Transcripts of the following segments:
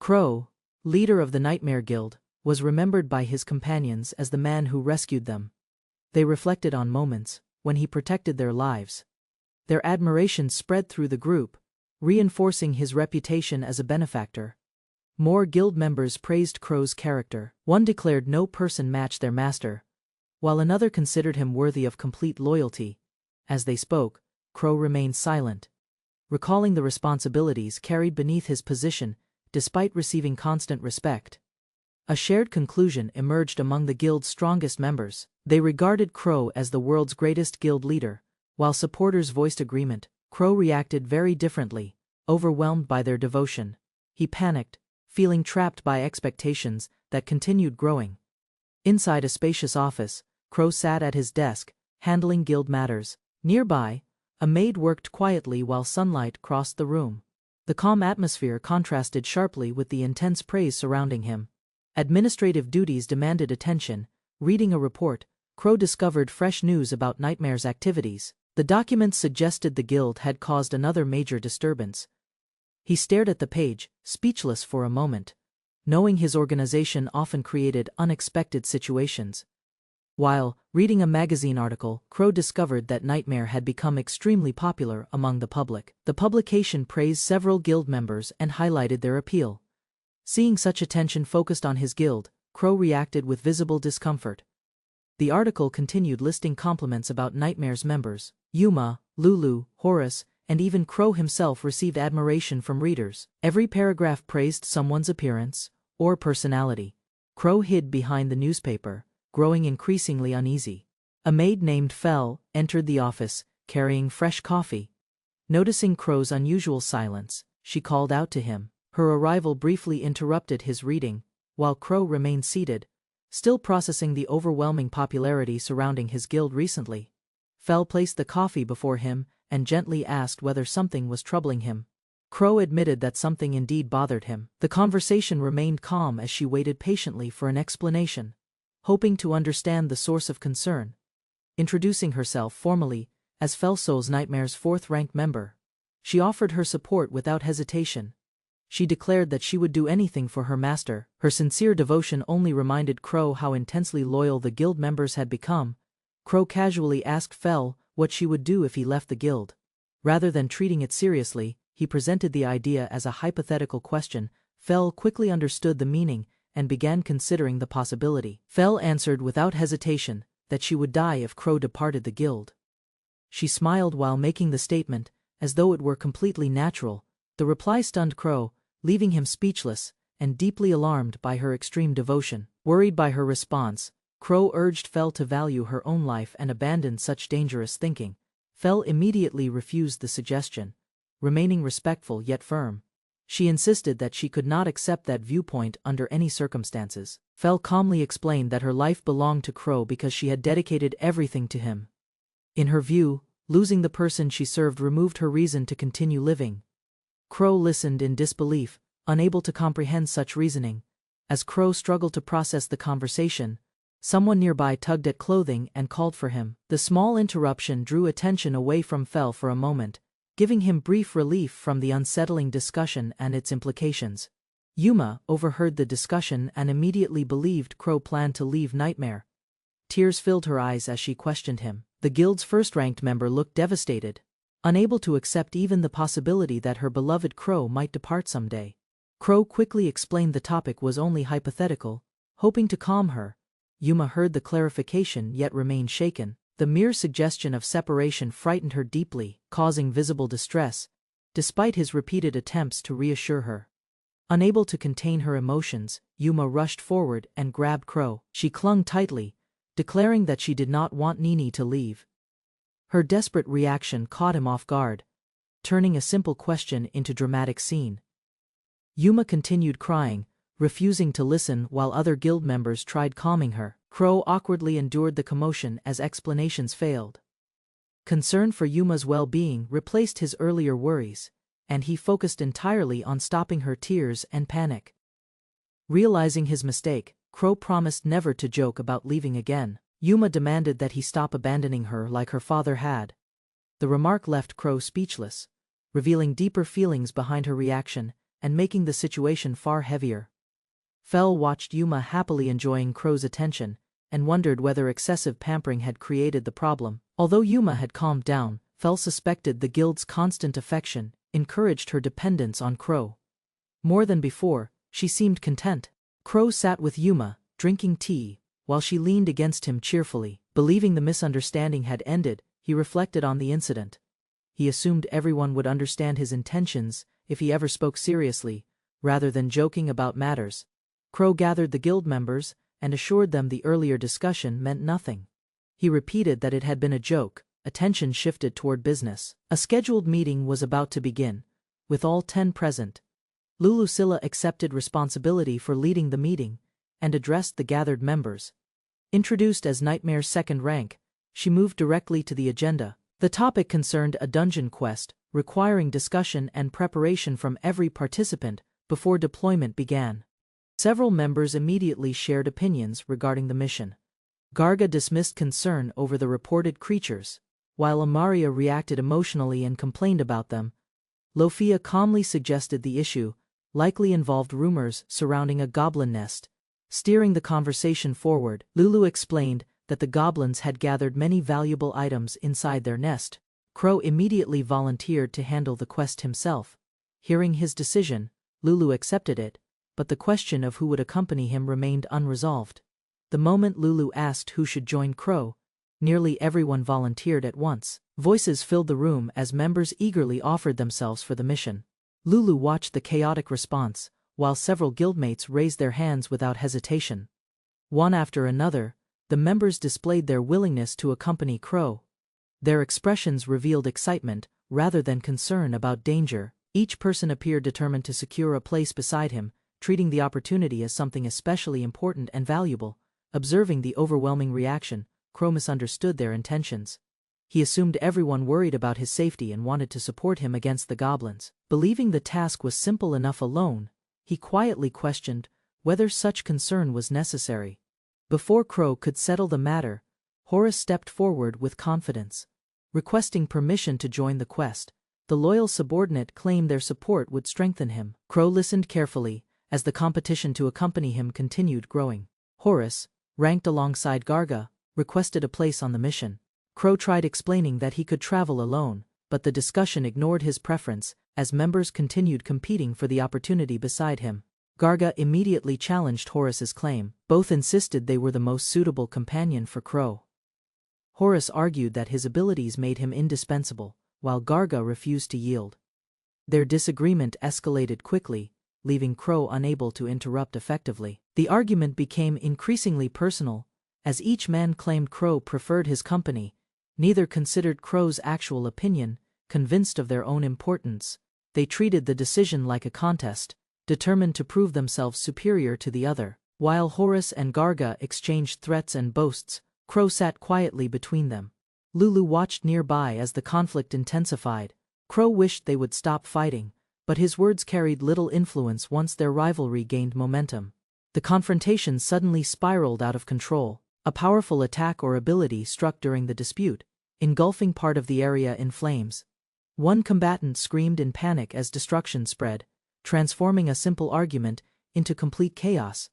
Crow, leader of the Nightmare Guild, was remembered by his companions as the man who rescued them. They reflected on moments when he protected their lives. Their admiration spread through the group, reinforcing his reputation as a benefactor. More guild members praised Crow's character. One declared no person matched their master, while another considered him worthy of complete loyalty. As they spoke, Crow remained silent, recalling the responsibilities carried beneath his position despite receiving constant respect. A shared conclusion emerged among the guild's strongest members. They regarded Crow as the world's greatest guild leader. While supporters voiced agreement, Crow reacted very differently, overwhelmed by their devotion. He panicked, feeling trapped by expectations that continued growing. Inside a spacious office, Crow sat at his desk, handling guild matters. Nearby, a maid worked quietly while sunlight crossed the room. The calm atmosphere contrasted sharply with the intense praise surrounding him. Administrative duties demanded attention. Reading a report, Crow discovered fresh news about Nightmare's activities. The documents suggested the guild had caused another major disturbance. He stared at the page, speechless for a moment, knowing his organization often created unexpected situations. While reading a magazine article, Crow discovered that Nightmare had become extremely popular among the public. The publication praised several guild members and highlighted their appeal. Seeing such attention focused on his guild, Crow reacted with visible discomfort. The article continued listing compliments about Nightmare's members. Yuma, Lulu, Horace, and even Crow himself received admiration from readers. Every paragraph praised someone's appearance or personality. Crow hid behind the newspaper, growing increasingly uneasy. A maid named Fel entered the office, carrying fresh coffee. Noticing Crow's unusual silence, she called out to him. Her arrival briefly interrupted his reading, while Crow remained seated, still processing the overwhelming popularity surrounding his guild recently. Fel placed the coffee before him and gently asked whether something was troubling him. Crow admitted that something indeed bothered him. The conversation remained calm as she waited patiently for an explanation, hoping to understand the source of concern. Introducing herself formally as Felsoul's Nightmare's fourth-ranked member, she offered her support without hesitation. She declared that she would do anything for her master. Her sincere devotion only reminded Crow how intensely loyal the guild members had become. Crow casually asked Fel what she would do if he left the guild. Rather than treating it seriously, he presented the idea as a hypothetical question. Fel quickly understood the meaning and began considering the possibility. Fel answered without hesitation that she would die if Crow departed the guild. She smiled while making the statement, as though it were completely natural. The reply stunned Crow, leaving him speechless and deeply alarmed by her extreme devotion. Worried by her response, Crow urged Fel to value her own life and abandon such dangerous thinking. Fel immediately refused the suggestion, remaining respectful yet firm. She insisted that she could not accept that viewpoint under any circumstances. Fel calmly explained that her life belonged to Crow because she had dedicated everything to him. In her view, losing the person she served removed her reason to continue living. Crow listened in disbelief, unable to comprehend such reasoning. As Crow struggled to process the conversation, someone nearby tugged at clothing and called for him. The small interruption drew attention away from Fel for a moment, giving him brief relief from the unsettling discussion and its implications. Yuma overheard the discussion and immediately believed Crow planned to leave Nightmare. Tears filled her eyes as she questioned him. The guild's first-ranked member looked devastated, unable to accept even the possibility that her beloved Crow might depart someday. Crow quickly explained the topic was only hypothetical, hoping to calm her. Yuma heard the clarification yet remained shaken. The mere suggestion of separation frightened her deeply, causing visible distress, despite his repeated attempts to reassure her. Unable to contain her emotions, Yuma rushed forward and grabbed Crow. She clung tightly, declaring that she did not want Nini to leave. Her desperate reaction caught him off guard, turning a simple question into dramatic scene. Yuma continued crying, refusing to listen while other guild members tried calming her. Crow awkwardly endured the commotion as explanations failed. Concern for Yuma's well-being replaced his earlier worries, and he focused entirely on stopping her tears and panic. Realizing his mistake, Crow promised never to joke about leaving again. Yuma demanded that he stop abandoning her like her father had. The remark left Crow speechless, revealing deeper feelings behind her reaction, and making the situation far heavier. Fel watched Yuma happily enjoying Crow's attention, and wondered whether excessive pampering had created the problem. Although Yuma had calmed down, Fel suspected the guild's constant affection encouraged her dependence on Crow. More than before, she seemed content. Crow sat with Yuma, drinking tea, while she leaned against him cheerfully. Believing the misunderstanding had ended, he reflected on the incident. He assumed everyone would understand his intentions if he ever spoke seriously, rather than joking about matters. Crow gathered the guild members and assured them the earlier discussion meant nothing. He repeated that it had been a joke. Attention shifted toward business. A scheduled meeting was about to begin, with all 10 present. Lulusilla accepted responsibility for leading the meeting and addressed the gathered members. Introduced as Nightmare's second rank, she moved directly to the agenda. The topic concerned a dungeon quest, requiring discussion and preparation from every participant before deployment began. Several members immediately shared opinions regarding the mission. Garga dismissed concern over the reported creatures, while Amaria reacted emotionally and complained about them. Lofia calmly suggested the issue likely involved rumors surrounding a goblin nest. Steering the conversation forward, Lulu explained that the goblins had gathered many valuable items inside their nest. Crow immediately volunteered to handle the quest himself. Hearing his decision, Lulu accepted it, but the question of who would accompany him remained unresolved. The moment Lulu asked who should join Crow, nearly everyone volunteered at once. Voices filled the room as members eagerly offered themselves for the mission. Lulu watched the chaotic response, while several guildmates raised their hands without hesitation. One after another, the members displayed their willingness to accompany Crow. Their expressions revealed excitement, rather than concern about danger. Each person appeared determined to secure a place beside him, treating the opportunity as something especially important and valuable. Observing the overwhelming reaction, Crow misunderstood their intentions. He assumed everyone worried about his safety and wanted to support him against the goblins. Believing the task was simple enough alone, he quietly questioned whether such concern was necessary. Before Crow could settle the matter, Horace stepped forward with confidence. Requesting permission to join the quest, the loyal subordinate claimed their support would strengthen him. Crow listened carefully as the competition to accompany him continued growing. Horace, ranked alongside Garga, requested a place on the mission. Crow tried explaining that he could travel alone, but the discussion ignored his preference as members continued competing for the opportunity beside him. Garga immediately challenged Horace's claim. Both insisted they were the most suitable companion for Crow. Horace argued that his abilities made him indispensable, while Garga refused to yield. Their disagreement escalated quickly, leaving Crow unable to interrupt effectively. The argument became increasingly personal, as each man claimed Crow preferred his company. Neither considered Crow's actual opinion. Convinced of their own importance, they treated the decision like a contest, determined to prove themselves superior to the other. While Horace and Garga exchanged threats and boasts, Crow sat quietly between them. Lulu watched nearby as the conflict intensified. Crow wished they would stop fighting, but his words carried little influence once their rivalry gained momentum. The confrontation suddenly spiraled out of control. A powerful attack or ability struck during the dispute, engulfing part of the area in flames. One combatant screamed in panic as destruction spread, transforming a simple argument into complete chaos.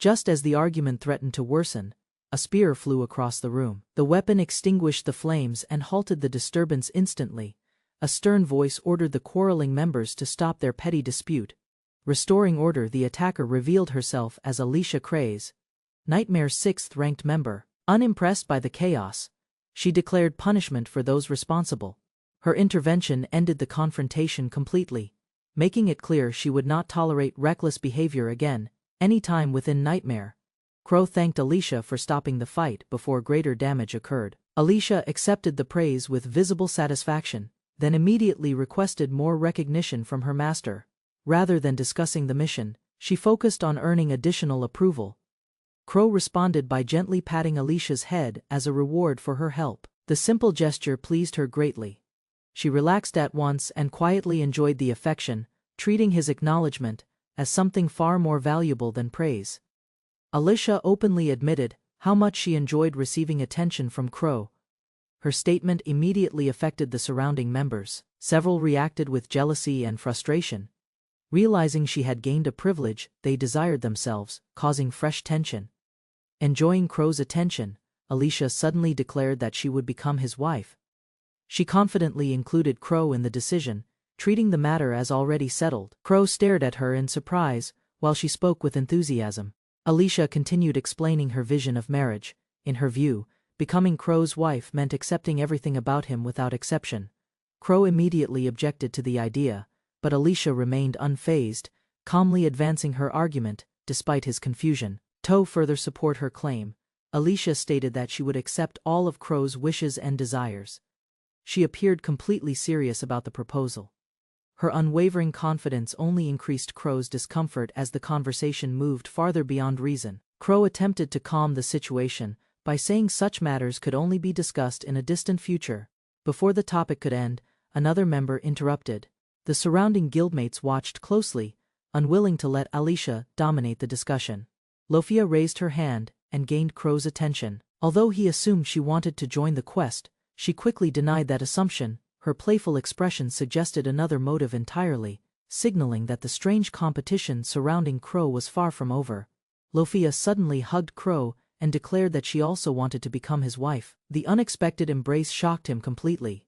Just as the argument threatened to worsen, a spear flew across the room. The weapon extinguished the flames and halted the disturbance instantly. A stern voice ordered the quarreling members to stop their petty dispute. Restoring order, the attacker revealed herself as Alicia Craze, Nightmare's 6th-ranked member. Unimpressed by the chaos, she declared punishment for those responsible. Her intervention ended the confrontation completely, making it clear she would not tolerate reckless behavior again, anytime within Nightmare. Crow thanked Alicia for stopping the fight before greater damage occurred. Alicia accepted the praise with visible satisfaction, then immediately requested more recognition from her master. Rather than discussing the mission, she focused on earning additional approval. Crow responded by gently patting Alicia's head as a reward for her help. The simple gesture pleased her greatly. She relaxed at once and quietly enjoyed the affection, treating his acknowledgement as something far more valuable than praise. Alicia openly admitted how much she enjoyed receiving attention from Crow. Her statement immediately affected the surrounding members. Several reacted with jealousy and frustration. Realizing she had gained a privilege they desired themselves, causing fresh tension. Enjoying Crow's attention, Alicia suddenly declared that she would become his wife. She confidently included Crow in the decision, treating the matter as already settled. Crow stared at her in surprise, while she spoke with enthusiasm. Alicia continued explaining her vision of marriage. In her view, becoming Crow's wife meant accepting everything about him without exception. Crow immediately objected to the idea, but Alicia remained unfazed, calmly advancing her argument, despite his confusion. To further support her claim, Alicia stated that she would accept all of Crow's wishes and desires. She appeared completely serious about the proposal. Her unwavering confidence only increased Crow's discomfort as the conversation moved farther beyond reason. Crow attempted to calm the situation by saying such matters could only be discussed in a distant future. Before the topic could end, another member interrupted. The surrounding guildmates watched closely, unwilling to let Alicia dominate the discussion. Lofia raised her hand and gained Crow's attention. Although he assumed she wanted to join the quest, she quickly denied that assumption. Her playful expression suggested another motive entirely, signaling that the strange competition surrounding Crow was far from over. Lofia suddenly hugged Crow and declared that she also wanted to become his wife. The unexpected embrace shocked him completely.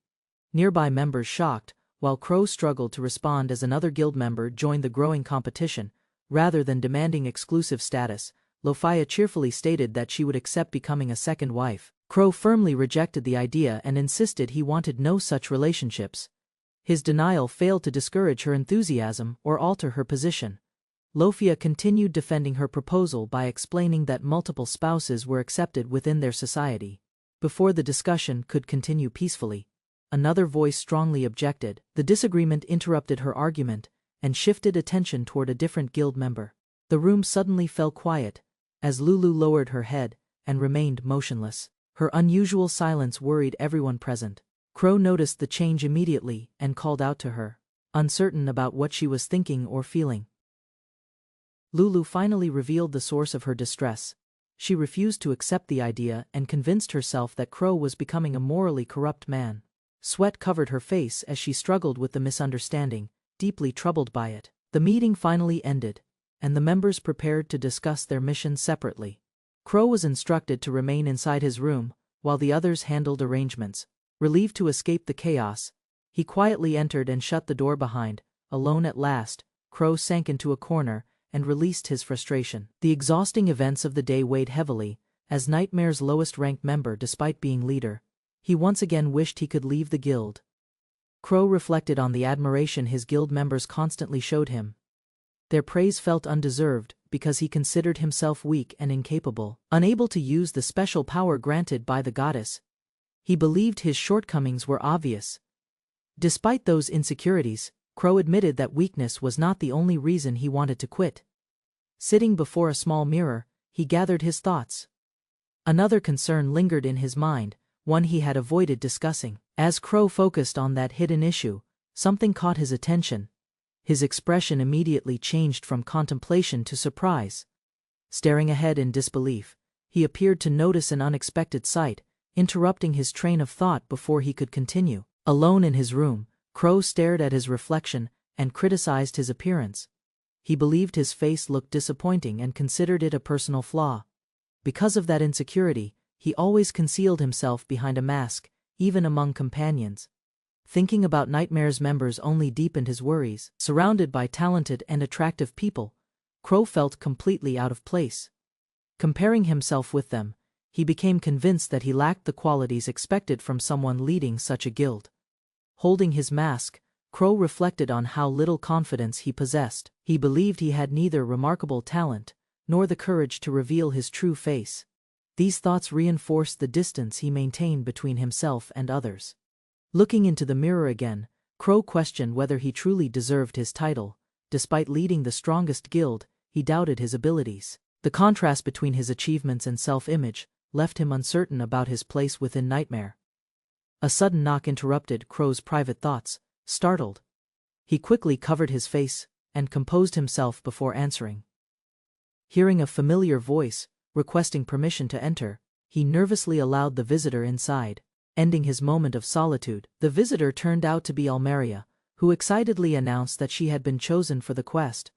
Nearby members shocked, while Crow struggled to respond as another guild member joined the growing competition. Rather than demanding exclusive status, Lofia cheerfully stated that she would accept becoming a second wife. Crow firmly rejected the idea and insisted he wanted no such relationships. His denial failed to discourage her enthusiasm or alter her position. Lofia continued defending her proposal by explaining that multiple spouses were accepted within their society. Before the discussion could continue peacefully, another voice strongly objected. The disagreement interrupted her argument and shifted attention toward a different guild member. The room suddenly fell quiet, as Lulu lowered her head and remained motionless. Her unusual silence worried everyone present. Crow noticed the change immediately and called out to her, uncertain about what she was thinking or feeling. Lulu finally revealed the source of her distress. She refused to accept the idea and convinced herself that Crow was becoming a morally corrupt man. Sweat covered her face as she struggled with the misunderstanding, deeply troubled by it. The meeting finally ended, and the members prepared to discuss their mission separately. Crow was instructed to remain inside his room, while the others handled arrangements. Relieved to escape the chaos, he quietly entered and shut the door behind. Alone at last, Crow sank into a corner and released his frustration. The exhausting events of the day weighed heavily, as Nightmare's lowest-ranked member despite being leader. He once again wished he could leave the guild. Crow reflected on the admiration his guild members constantly showed him. Their praise felt undeserved because he considered himself weak and incapable, unable to use the special power granted by the goddess. He believed his shortcomings were obvious. Despite those insecurities, Crow admitted that weakness was not the only reason he wanted to quit. Sitting before a small mirror, he gathered his thoughts. Another concern lingered in his mind, one he had avoided discussing. As Crow focused on that hidden issue, something caught his attention. His expression immediately changed from contemplation to surprise. Staring ahead in disbelief, he appeared to notice an unexpected sight, interrupting his train of thought before he could continue. Alone in his room, Crow stared at his reflection and criticized his appearance. He believed his face looked disappointing and considered it a personal flaw. Because of that insecurity, he always concealed himself behind a mask, even among companions. Thinking about Nightmare's members only deepened his worries. Surrounded by talented and attractive people, Crow felt completely out of place. Comparing himself with them, he became convinced that he lacked the qualities expected from someone leading such a guild. Holding his mask, Crow reflected on how little confidence he possessed. He believed he had neither remarkable talent nor the courage to reveal his true face. These thoughts reinforced the distance he maintained between himself and others. Looking into the mirror again, Crow questioned whether he truly deserved his title. Despite leading the strongest guild, he doubted his abilities. The contrast between his achievements and self-image left him uncertain about his place within Nightmare. A sudden knock interrupted Crow's private thoughts. Startled, he quickly covered his face and composed himself before answering. Hearing a familiar voice requesting permission to enter, he nervously allowed the visitor inside. Ending his moment of solitude, the visitor turned out to be Almeria, who excitedly announced that she had been chosen for the quest.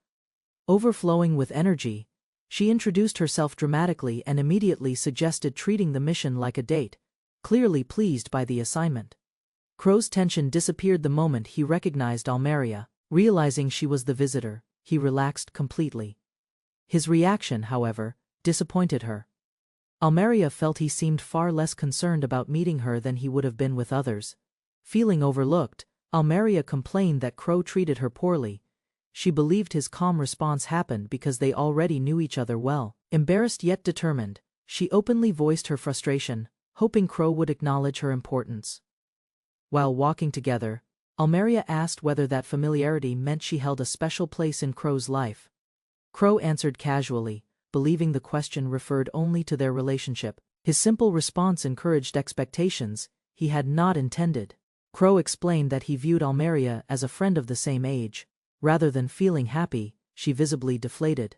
Overflowing with energy, she introduced herself dramatically and immediately suggested treating the mission like a date, clearly pleased by the assignment. Crow's tension disappeared the moment he recognized Almeria. Realizing she was the visitor, he relaxed completely. His reaction, however, disappointed her. Almeria felt he seemed far less concerned about meeting her than he would have been with others. Feeling overlooked, Almeria complained that Crow treated her poorly. She believed his calm response happened because they already knew each other well. Embarrassed yet determined, she openly voiced her frustration, hoping Crow would acknowledge her importance. While walking together, Almeria asked whether that familiarity meant she held a special place in Crow's life. Crow answered casually, believing the question referred only to their relationship. His simple response encouraged expectations he had not intended. Crow explained that he viewed Almeria as a friend of the same age. Rather than feeling happy, she visibly deflated.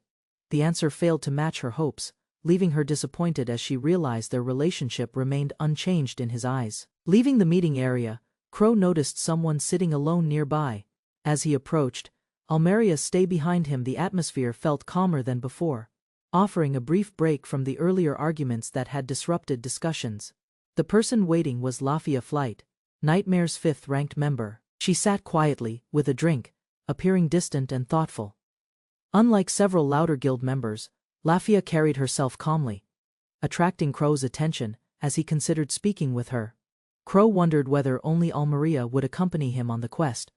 The answer failed to match her hopes, leaving her disappointed as she realized their relationship remained unchanged in his eyes. Leaving the meeting area, Crow noticed someone sitting alone nearby. As he approached, Almeria stayed behind him. The atmosphere felt calmer than before, offering a brief break from the earlier arguments that had disrupted discussions. The person waiting was Lafia Flight, Nightmare's 5th-ranked member. She sat quietly, with a drink, appearing distant and thoughtful. Unlike several louder guild members, Lafia carried herself calmly, attracting Crow's attention as he considered speaking with her. Crow wondered whether only Almeria would accompany him on the quest.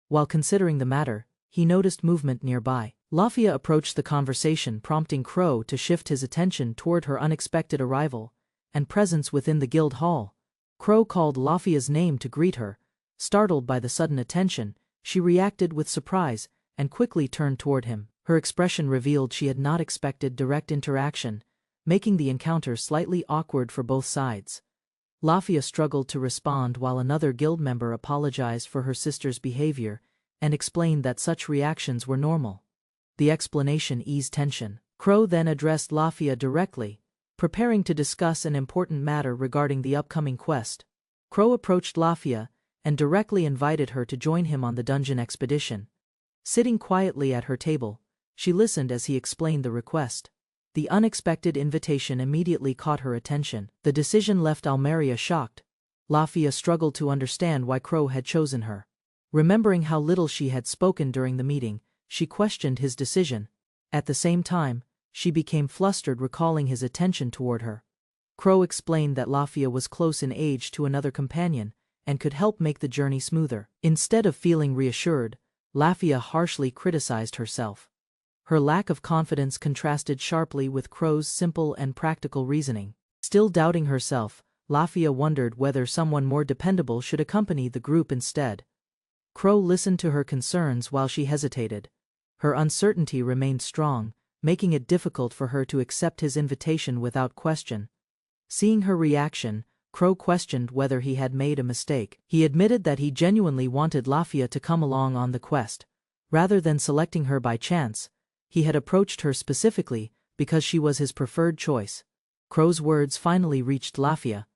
While considering the matter, he noticed movement nearby. Lafia approached the conversation, prompting Crow to shift his attention toward her unexpected arrival and presence within the guild hall. Crow called Lafia's name to greet her. Startled by the sudden attention, she reacted with surprise and quickly turned toward him. Her expression revealed she had not expected direct interaction, making the encounter slightly awkward for both sides. Lafia struggled to respond while another guild member apologized for her sister's behavior and explained that such reactions were normal. The explanation eased tension. Crow then addressed Lafia directly, preparing to discuss an important matter regarding the upcoming quest. Crow approached Lafia and directly invited her to join him on the dungeon expedition. Sitting quietly at her table, she listened as he explained the request. The unexpected invitation immediately caught her attention. The decision left Almeria shocked. Lafia struggled to understand why Crow had chosen her. Remembering how little she had spoken during the meeting, she questioned his decision. At the same time, she became flustered recalling his attention toward her. Crow explained that Lafia was close in age to another companion and could help make the journey smoother. Instead of feeling reassured, Lafia harshly criticized herself. Her lack of confidence contrasted sharply with Crow's simple and practical reasoning. Still doubting herself, Lafia wondered whether someone more dependable should accompany the group instead. Crow listened to her concerns while she hesitated. Her uncertainty remained strong, making it difficult for her to accept his invitation without question. Seeing her reaction, Crow questioned whether he had made a mistake. He admitted that he genuinely wanted Lafia to come along on the quest. Rather than selecting her by chance, he had approached her specifically because she was his preferred choice. Crow's words finally reached Lafia.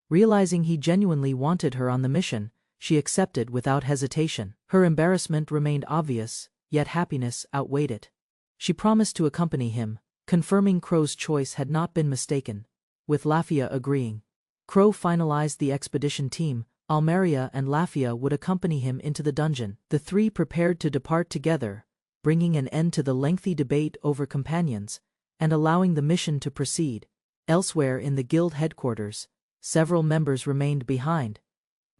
Realizing he genuinely wanted her on the mission, she accepted without hesitation. Her embarrassment remained obvious, yet happiness outweighed it. She promised to accompany him, confirming Crow's choice had not been mistaken. With Lafia agreeing, Crow finalized the expedition team. Almeria and Lafia would accompany him into the dungeon. The three prepared to depart together, bringing an end to the lengthy debate over companions and allowing the mission to proceed. Elsewhere in the guild headquarters, several members remained behind.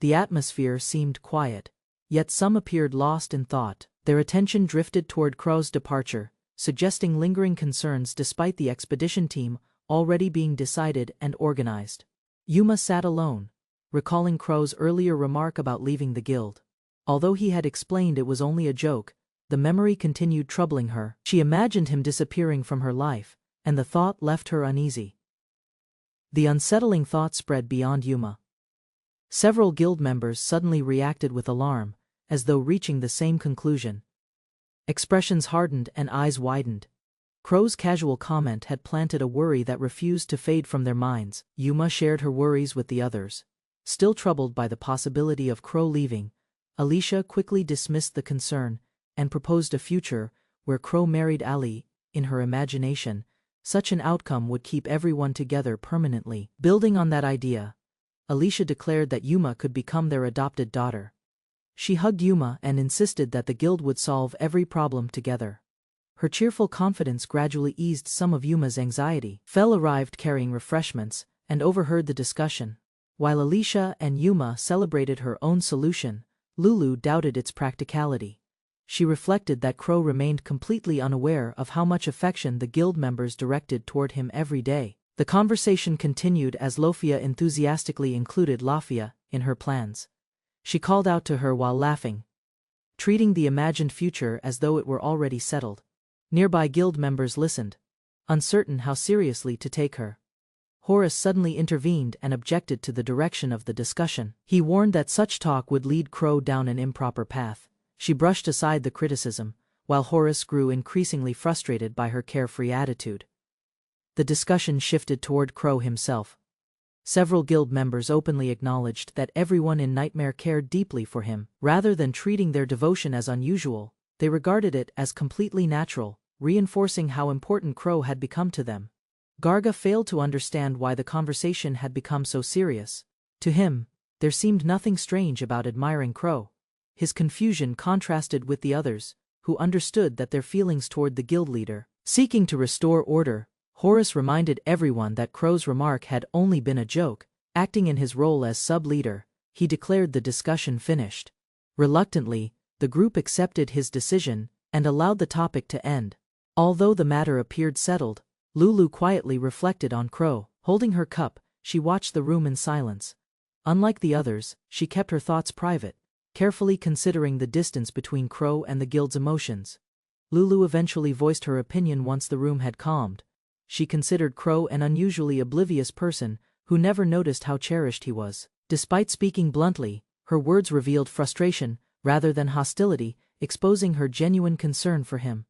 The atmosphere seemed quiet, yet some appeared lost in thought. Their attention drifted toward Crow's departure, suggesting lingering concerns despite the expedition team already being decided and organized. Yuma sat alone, recalling Crow's earlier remark about leaving the guild. Although he had explained it was only a joke, the memory continued troubling her. She imagined him disappearing from her life, and the thought left her uneasy. The unsettling thought spread beyond Yuma. Several guild members suddenly reacted with alarm, as though reaching the same conclusion. Expressions hardened and eyes widened. Crow's casual comment had planted a worry that refused to fade from their minds. Yuma shared her worries with the others. Still troubled by the possibility of Crow leaving, Alicia quickly dismissed the concern and proposed a future where Crow married Ali. In her imagination, such an outcome would keep everyone together permanently. Building on that idea, Alicia declared that Yuma could become their adopted daughter. She hugged Yuma and insisted that the guild would solve every problem together. Her cheerful confidence gradually eased some of Yuma's anxiety. Fel arrived carrying refreshments and overheard the discussion. While Alicia and Yuma celebrated her own solution, Lulu doubted its practicality. She reflected that Crow remained completely unaware of how much affection the guild members directed toward him every day. The conversation continued as Lofia enthusiastically included Lafia in her plans. She called out to her while laughing, treating the imagined future as though it were already settled. Nearby guild members listened, uncertain how seriously to take her. Horace suddenly intervened and objected to the direction of the discussion. He warned that such talk would lead Crow down an improper path. She brushed aside the criticism, while Horace grew increasingly frustrated by her carefree attitude. The discussion shifted toward Crow himself. Several guild members openly acknowledged that everyone in Nightmare cared deeply for him. Rather than treating their devotion as unusual, they regarded it as completely natural, reinforcing how important Crow had become to them. Garga failed to understand why the conversation had become so serious. To him, there seemed nothing strange about admiring Crow. His confusion contrasted with the others, who understood that their feelings toward the guild leader. Seeking to restore order, Horace reminded everyone that Crow's remark had only been a joke. Acting in his role as sub-leader, he declared the discussion finished. Reluctantly, the group accepted his decision and allowed the topic to end. Although the matter appeared settled, Lulu quietly reflected on Crow. Holding her cup, she watched the room in silence. Unlike the others, she kept her thoughts private, carefully considering the distance between Crow and the guild's emotions. Lulu eventually voiced her opinion once the room had calmed. She considered Crow an unusually oblivious person who never noticed how cherished he was. Despite speaking bluntly, her words revealed frustration rather than hostility, exposing her genuine concern for him.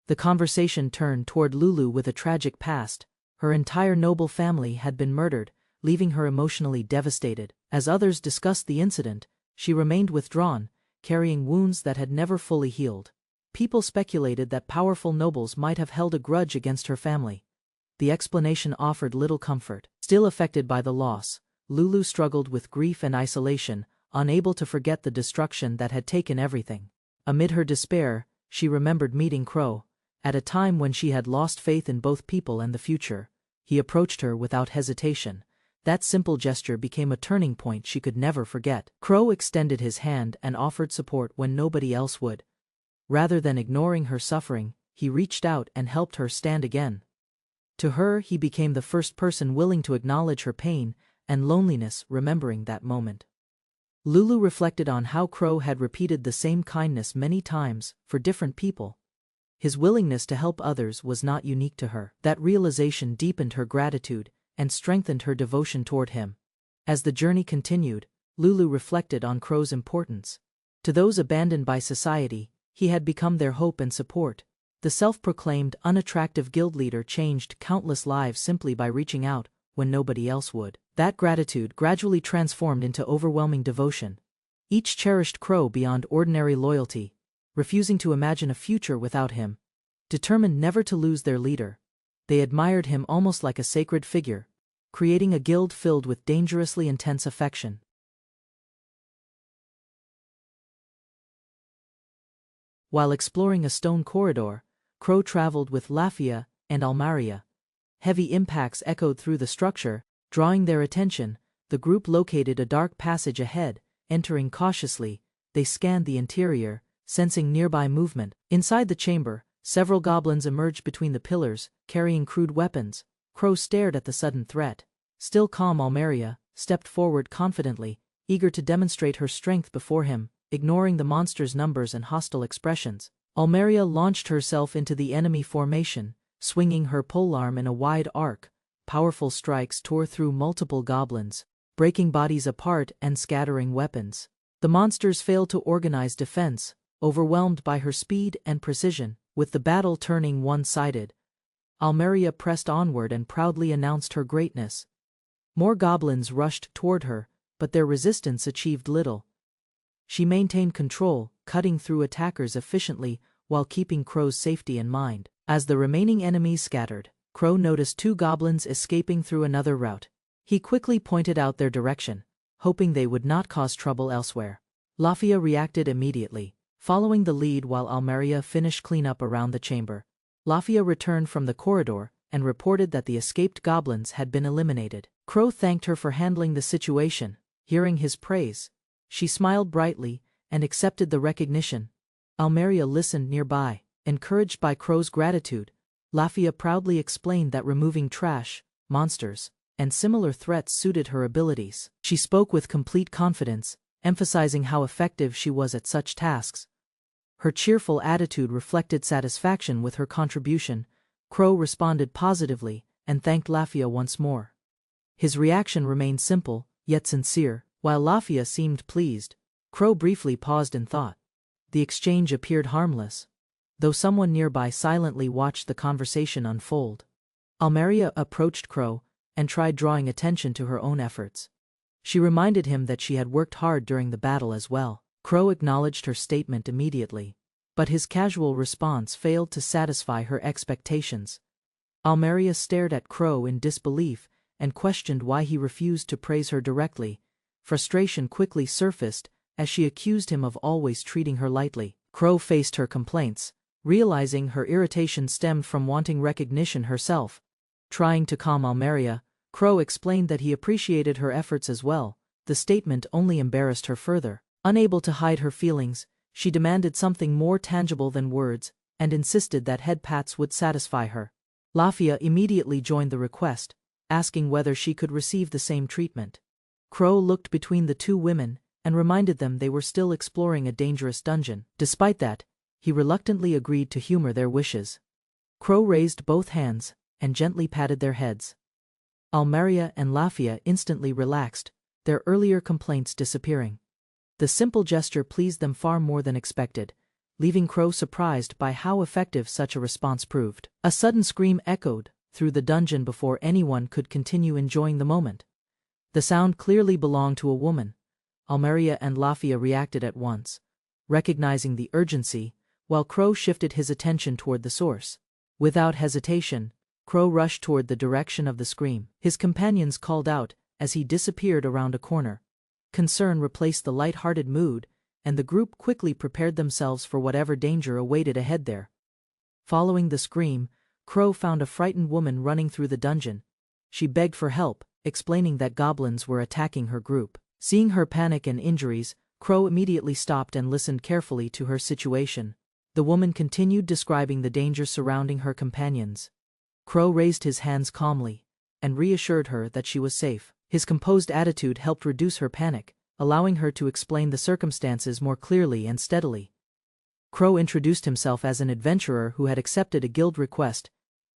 The conversation turned toward Lulu with a tragic past. Her entire noble family had been murdered, leaving her emotionally devastated. As others discussed the incident, she remained withdrawn, carrying wounds that had never fully healed. People speculated that powerful nobles might have held a grudge against her family. The explanation offered little comfort. Still affected by the loss, Lulu struggled with grief and isolation, unable to forget the destruction that had taken everything. Amid her despair, she remembered meeting Crow. At a time when she had lost faith in both people and the future, he approached her without hesitation. That simple gesture became a turning point she could never forget. Crow extended his hand and offered support when nobody else would. Rather than ignoring her suffering, he reached out and helped her stand again. To her, he became the first person willing to acknowledge her pain and loneliness. Remembering that moment, Lulu reflected on how Crow had repeated the same kindness many times for different people. His willingness to help others was not unique to her. That realization deepened her gratitude and strengthened her devotion toward him. As the journey continued, Lulu reflected on Crow's importance. To those abandoned by society, he had become their hope and support. The self-proclaimed unattractive guild leader changed countless lives simply by reaching out when nobody else would. That gratitude gradually transformed into overwhelming devotion. Each cherished Crow beyond ordinary loyalty, refusing to imagine a future without him. Determined never to lose their leader, they admired him almost like a sacred figure, creating a guild filled with dangerously intense affection. While exploring a stone corridor, Crow traveled with Lafia and Almaria. Heavy impacts echoed through the structure, drawing their attention. The group located a dark passage ahead. Entering cautiously, they scanned the interior, sensing nearby movement. Inside the chamber, several goblins emerged between the pillars, carrying crude weapons. Crow stared at the sudden threat. Still calm, Almaria stepped forward confidently, eager to demonstrate her strength before him, ignoring the monster's numbers and hostile expressions. Almaria launched herself into the enemy formation, swinging her polearm in a wide arc. Powerful strikes tore through multiple goblins, breaking bodies apart and scattering weapons. The monsters failed to organize defense, overwhelmed by her speed and precision. With the battle turning one-sided, Almaria pressed onward and proudly announced her greatness. More goblins rushed toward her, but their resistance achieved little. She maintained control, cutting through attackers efficiently while keeping Crow's safety in mind. As the remaining enemies scattered, Crow noticed 2 goblins escaping through another route. He quickly pointed out their direction, hoping they would not cause trouble elsewhere. Lafia reacted immediately, following the lead while Almeria finished cleanup around the chamber. Lafia returned from the corridor and reported that the escaped goblins had been eliminated. Crow thanked her for handling the situation. Hearing his praise, she smiled brightly and accepted the recognition. Almeria listened nearby. Encouraged by Crow's gratitude, Lafia proudly explained that removing trash, monsters, and similar threats suited her abilities. She spoke with complete confidence, emphasizing how effective she was at such tasks. Her cheerful attitude reflected satisfaction with her contribution. Crow responded positively and thanked Lafia once more. His reaction remained simple, yet sincere. While Lafia seemed pleased, Crow briefly paused in thought. The exchange appeared harmless, though someone nearby silently watched the conversation unfold. Almeria approached Crow and tried drawing attention to her own efforts. She reminded him that she had worked hard during the battle as well. Crow acknowledged her statement immediately, but his casual response failed to satisfy her expectations. Almeria stared at Crow in disbelief and questioned why he refused to praise her directly. Frustration quickly surfaced as she accused him of always treating her lightly. Crow faced her complaints, realizing her irritation stemmed from wanting recognition herself. Trying to calm Almeria, Crow explained that he appreciated her efforts as well. The statement only embarrassed her further. Unable to hide her feelings, she demanded something more tangible than words and insisted that head pats would satisfy her. Lafia immediately joined the request, asking whether she could receive the same treatment. Crow looked between the 2 women and reminded them they were still exploring a dangerous dungeon. Despite that, he reluctantly agreed to humor their wishes. Crow raised both hands and gently patted their heads. Almeria and Lafia instantly relaxed, their earlier complaints disappearing. The simple gesture pleased them far more than expected, leaving Crow surprised by how effective such a response proved. A sudden scream echoed through the dungeon before anyone could continue enjoying the moment. The sound clearly belonged to a woman. Almeria and Lafia reacted at once, recognizing the urgency, while Crow shifted his attention toward the source. Without hesitation, Crow rushed toward the direction of the scream. His companions called out as he disappeared around a corner. Concern replaced the light-hearted mood, and the group quickly prepared themselves for whatever danger awaited ahead there. Following the scream, Crow found a frightened woman running through the dungeon. She begged for help, explaining that goblins were attacking her group. Seeing her panic and injuries, Crow immediately stopped and listened carefully to her situation. The woman continued describing the danger surrounding her companions. Crow raised his hands calmly and reassured her that she was safe. His composed attitude helped reduce her panic, allowing her to explain the circumstances more clearly and steadily. Crow introduced himself as an adventurer who had accepted a guild request.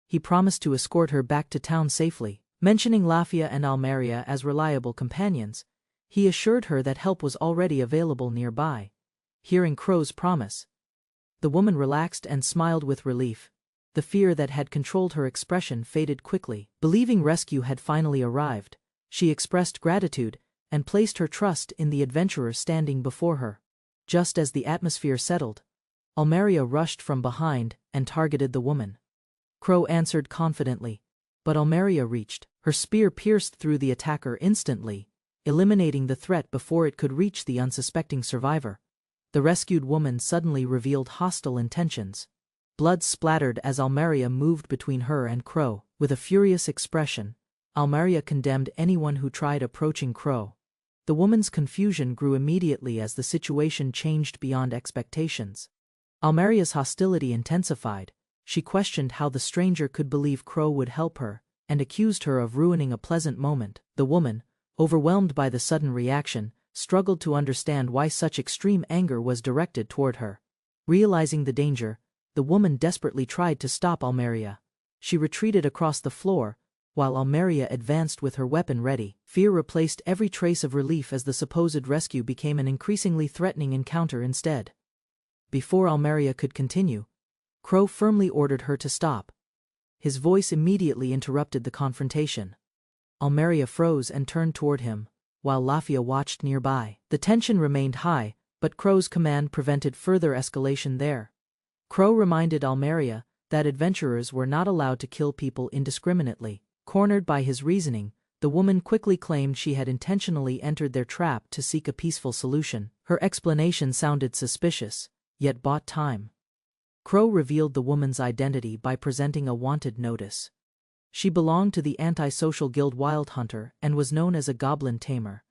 He promised to escort her back to town safely. Mentioning Lafia and Almeria as reliable companions, he assured her that help was already available nearby. Hearing Crow's promise, the woman relaxed and smiled with relief. The fear that had controlled her expression faded quickly. Believing rescue had finally arrived, she expressed gratitude and placed her trust in the adventurer standing before her. Just as the atmosphere settled, Almeria rushed from behind and targeted the woman. Crow answered confidently, but Almeria reached. Her spear pierced through the attacker instantly, eliminating the threat before it could reach the unsuspecting survivor. The rescued woman suddenly revealed hostile intentions. Blood splattered as Almeria moved between her and Crow. With a furious expression, Almeria condemned anyone who tried approaching Crow. The woman's confusion grew immediately as the situation changed beyond expectations. Almeria's hostility intensified. She questioned how the stranger could believe Crow would help her, and accused her of ruining a pleasant moment. The woman, overwhelmed by the sudden reaction, struggled to understand why such extreme anger was directed toward her. Realizing the danger, the woman desperately tried to stop Almeria. She retreated across the floor, while Almeria advanced with her weapon ready. Fear replaced every trace of relief as the supposed rescue became an increasingly threatening encounter instead. Before Almeria could continue, Crow firmly ordered her to stop. His voice immediately interrupted the confrontation. Almeria froze and turned toward him, while Lafia watched nearby. The tension remained high, but Crow's command prevented further escalation there. Crow reminded Almeria that adventurers were not allowed to kill people indiscriminately. Cornered by his reasoning, the woman quickly claimed she had intentionally entered their trap to seek a peaceful solution. Her explanation sounded suspicious, yet bought time. Crow revealed the woman's identity by presenting a wanted notice. She belonged to the antisocial guild Wild Hunter and was known as a goblin tamer.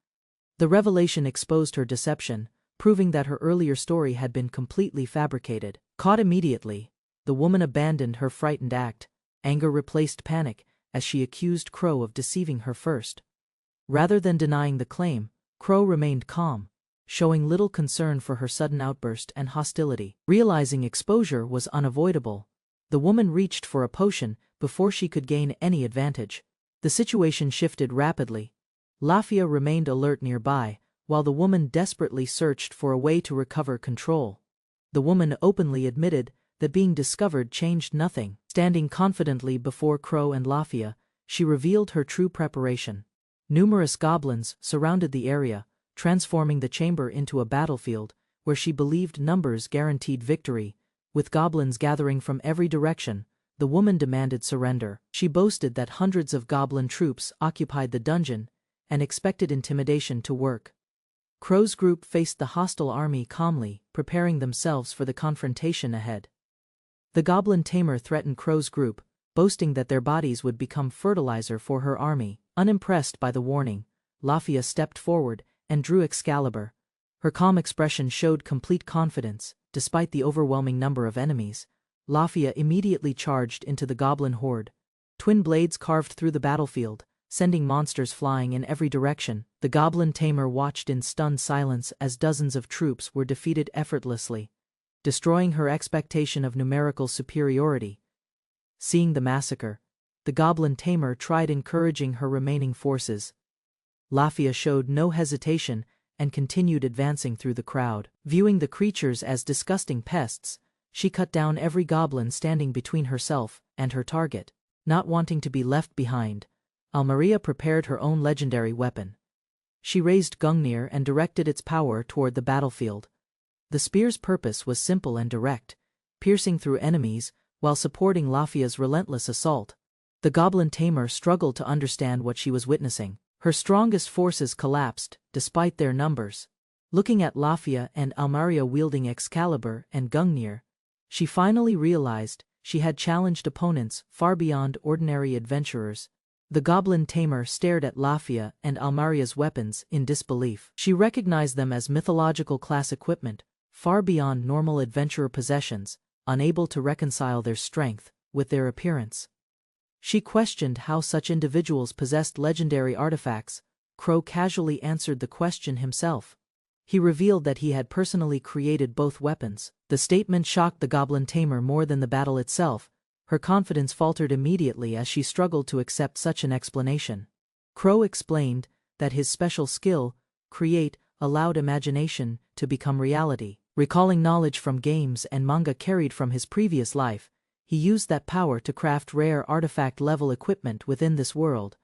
The revelation exposed her deception, proving that her earlier story had been completely fabricated. Caught immediately, the woman abandoned her frightened act. Anger replaced panic as she accused Crow of deceiving her first. Rather than denying the claim, Crow remained calm, showing little concern for her sudden outburst and hostility. Realizing exposure was unavoidable, the woman reached for a potion before she could gain any advantage. The situation shifted rapidly. Lafia remained alert nearby, while the woman desperately searched for a way to recover control. The woman openly admitted that being discovered changed nothing. Standing confidently before Crow and Lafia, she revealed her true preparation. Numerous goblins surrounded the area, transforming the chamber into a battlefield, where she believed numbers guaranteed victory. With goblins gathering from every direction, the woman demanded surrender. She boasted that hundreds of goblin troops occupied the dungeon and expected intimidation to work. Crow's group faced the hostile army calmly, preparing themselves for the confrontation ahead. The goblin tamer threatened Crow's group, boasting that their bodies would become fertilizer for her army. Unimpressed by the warning, Lafia stepped forward and drew Excalibur. Her calm expression showed complete confidence. Despite the overwhelming number of enemies, Lafia immediately charged into the goblin horde. Twin blades carved through the battlefield, sending monsters flying in every direction. The goblin tamer watched in stunned silence as dozens of troops were defeated effortlessly, destroying her expectation of numerical superiority. Seeing the massacre, the goblin tamer tried encouraging her remaining forces. Lafia showed no hesitation and continued advancing through the crowd. Viewing the creatures as disgusting pests, she cut down every goblin standing between herself and her target. Not wanting to be left behind, Almeria prepared her own legendary weapon. She raised Gungnir and directed its power toward the battlefield. The spear's purpose was simple and direct, piercing through enemies while supporting Lafia's relentless assault. The goblin tamer struggled to understand what she was witnessing. Her strongest forces collapsed, despite their numbers. Looking at Lafia and Almeria wielding Excalibur and Gungnir, she finally realized she had challenged opponents far beyond ordinary adventurers. The goblin tamer stared at Lafia and Almeria's weapons in disbelief. She recognized them as mythological class equipment, far beyond normal adventurer possessions, unable to reconcile their strength with their appearance. She questioned how such individuals possessed legendary artifacts. Crow casually answered the question himself. He revealed that he had personally created both weapons. The statement shocked the goblin tamer more than the battle itself. Her confidence faltered immediately as she struggled to accept such an explanation. Crow explained that his special skill, Create, allowed imagination to become reality. Recalling knowledge from games and manga carried from his previous life, he used that power to craft rare artifact-level equipment within this world.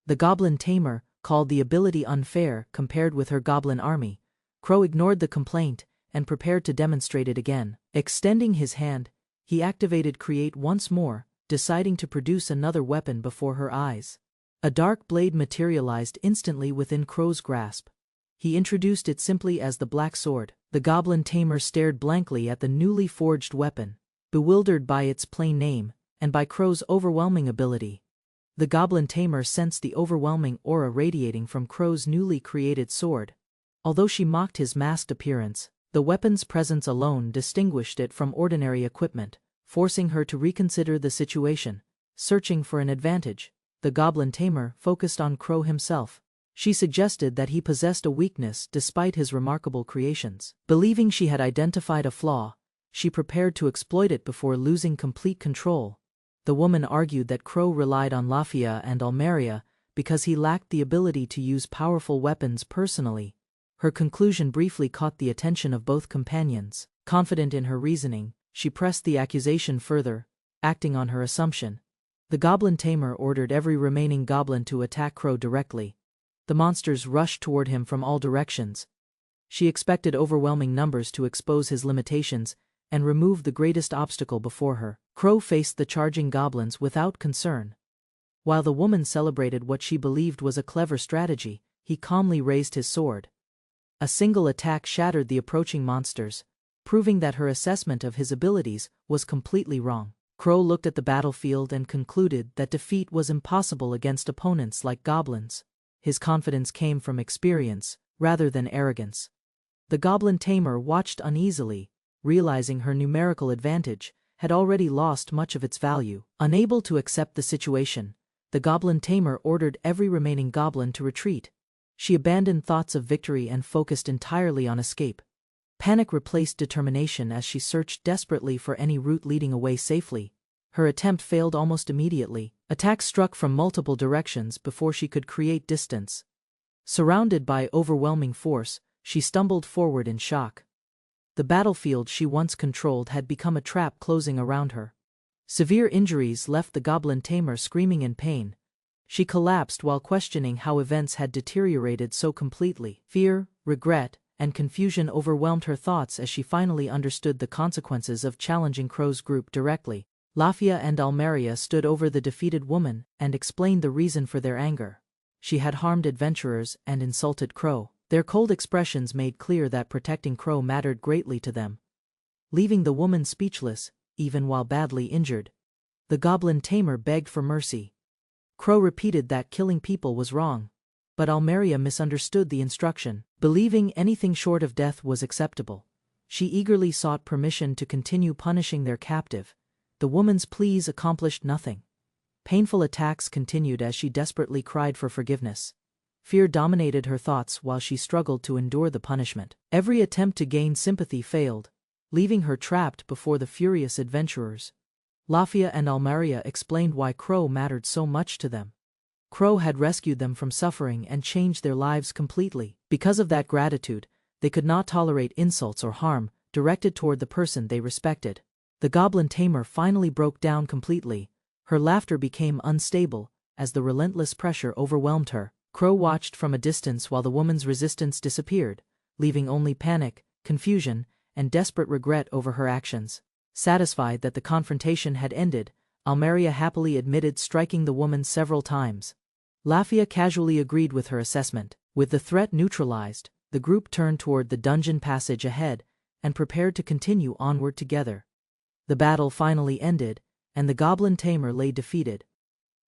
The goblin tamer called the ability unfair compared with her goblin army. Crow ignored the complaint and prepared to demonstrate it again. Extending his hand, he activated Create once more, deciding to produce another weapon before her eyes. A dark blade materialized instantly within Crow's grasp. He introduced it simply as the Black Sword. The goblin tamer stared blankly at the newly forged weapon, bewildered by its plain name and by Crow's overwhelming ability. The goblin tamer sensed the overwhelming aura radiating from Crow's newly created sword. Although she mocked his masked appearance, the weapon's presence alone distinguished it from ordinary equipment, forcing her to reconsider the situation. Searching for an advantage, the goblin tamer focused on Crow himself. She suggested that he possessed a weakness despite his remarkable creations. Believing she had identified a flaw, she prepared to exploit it before losing complete control. The woman argued that Crow relied on Lafia and Almeria because he lacked the ability to use powerful weapons personally. Her conclusion briefly caught the attention of both companions. Confident in her reasoning, she pressed the accusation further, acting on her assumption. The goblin tamer ordered every remaining goblin to attack Crow directly. The monsters rushed toward him from all directions. She expected overwhelming numbers to expose his limitations and remove the greatest obstacle before her. Crow faced the charging goblins without concern. While the woman celebrated what she believed was a clever strategy, he calmly raised his sword. A single attack shattered the approaching monsters, proving that her assessment of his abilities was completely wrong. Crow looked at the battlefield and concluded that defeat was impossible against opponents like goblins. His confidence came from experience, rather than arrogance. The goblin tamer watched uneasily, realizing her numerical advantage had already lost much of its value. Unable to accept the situation, the goblin tamer ordered every remaining goblin to retreat. She abandoned thoughts of victory and focused entirely on escape. Panic replaced determination as she searched desperately for any route leading away safely. Her attempt failed almost immediately. Attacks struck from multiple directions before she could create distance. Surrounded by overwhelming force, she stumbled forward in shock. The battlefield she once controlled had become a trap closing around her. Severe injuries left the goblin tamer screaming in pain. She collapsed while questioning how events had deteriorated so completely. Fear, regret, and confusion overwhelmed her thoughts as she finally understood the consequences of challenging Crow's group directly. Lafia and Almeria stood over the defeated woman and explained the reason for their anger. She had harmed adventurers and insulted Crow. Their cold expressions made clear that protecting Crow mattered greatly to them. Leaving the woman speechless, even while badly injured, the goblin tamer begged for mercy. Crow repeated that killing people was wrong, but Almeria misunderstood the instruction. Believing anything short of death was acceptable, she eagerly sought permission to continue punishing their captive. The woman's pleas accomplished nothing. Painful attacks continued as she desperately cried for forgiveness. Fear dominated her thoughts while she struggled to endure the punishment. Every attempt to gain sympathy failed, leaving her trapped before the furious adventurers. Lafia and Almeria explained why Crow mattered so much to them. Crow had rescued them from suffering and changed their lives completely. Because of that gratitude, they could not tolerate insults or harm directed toward the person they respected. The goblin tamer finally broke down completely. Her laughter became unstable as the relentless pressure overwhelmed her. Crow watched from a distance while the woman's resistance disappeared, leaving only panic, confusion, and desperate regret over her actions. Satisfied that the confrontation had ended, Almeria happily admitted striking the woman several times. Lafia casually agreed with her assessment. With the threat neutralized, the group turned toward the dungeon passage ahead and prepared to continue onward together. The battle finally ended, and the goblin tamer lay defeated.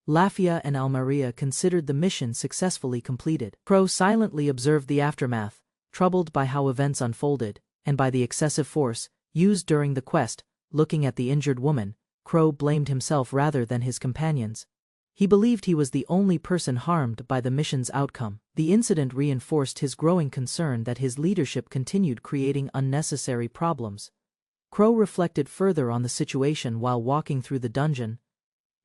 Lafia and Almeria considered the mission successfully completed. Crow silently observed the aftermath, troubled by how events unfolded, and by the excessive force used during the quest. Looking at the injured woman, Crow blamed himself rather than his companions. He believed he was the only person harmed by the mission's outcome. The incident reinforced his growing concern that his leadership continued creating unnecessary problems. Crow reflected further on the situation while walking through the dungeon.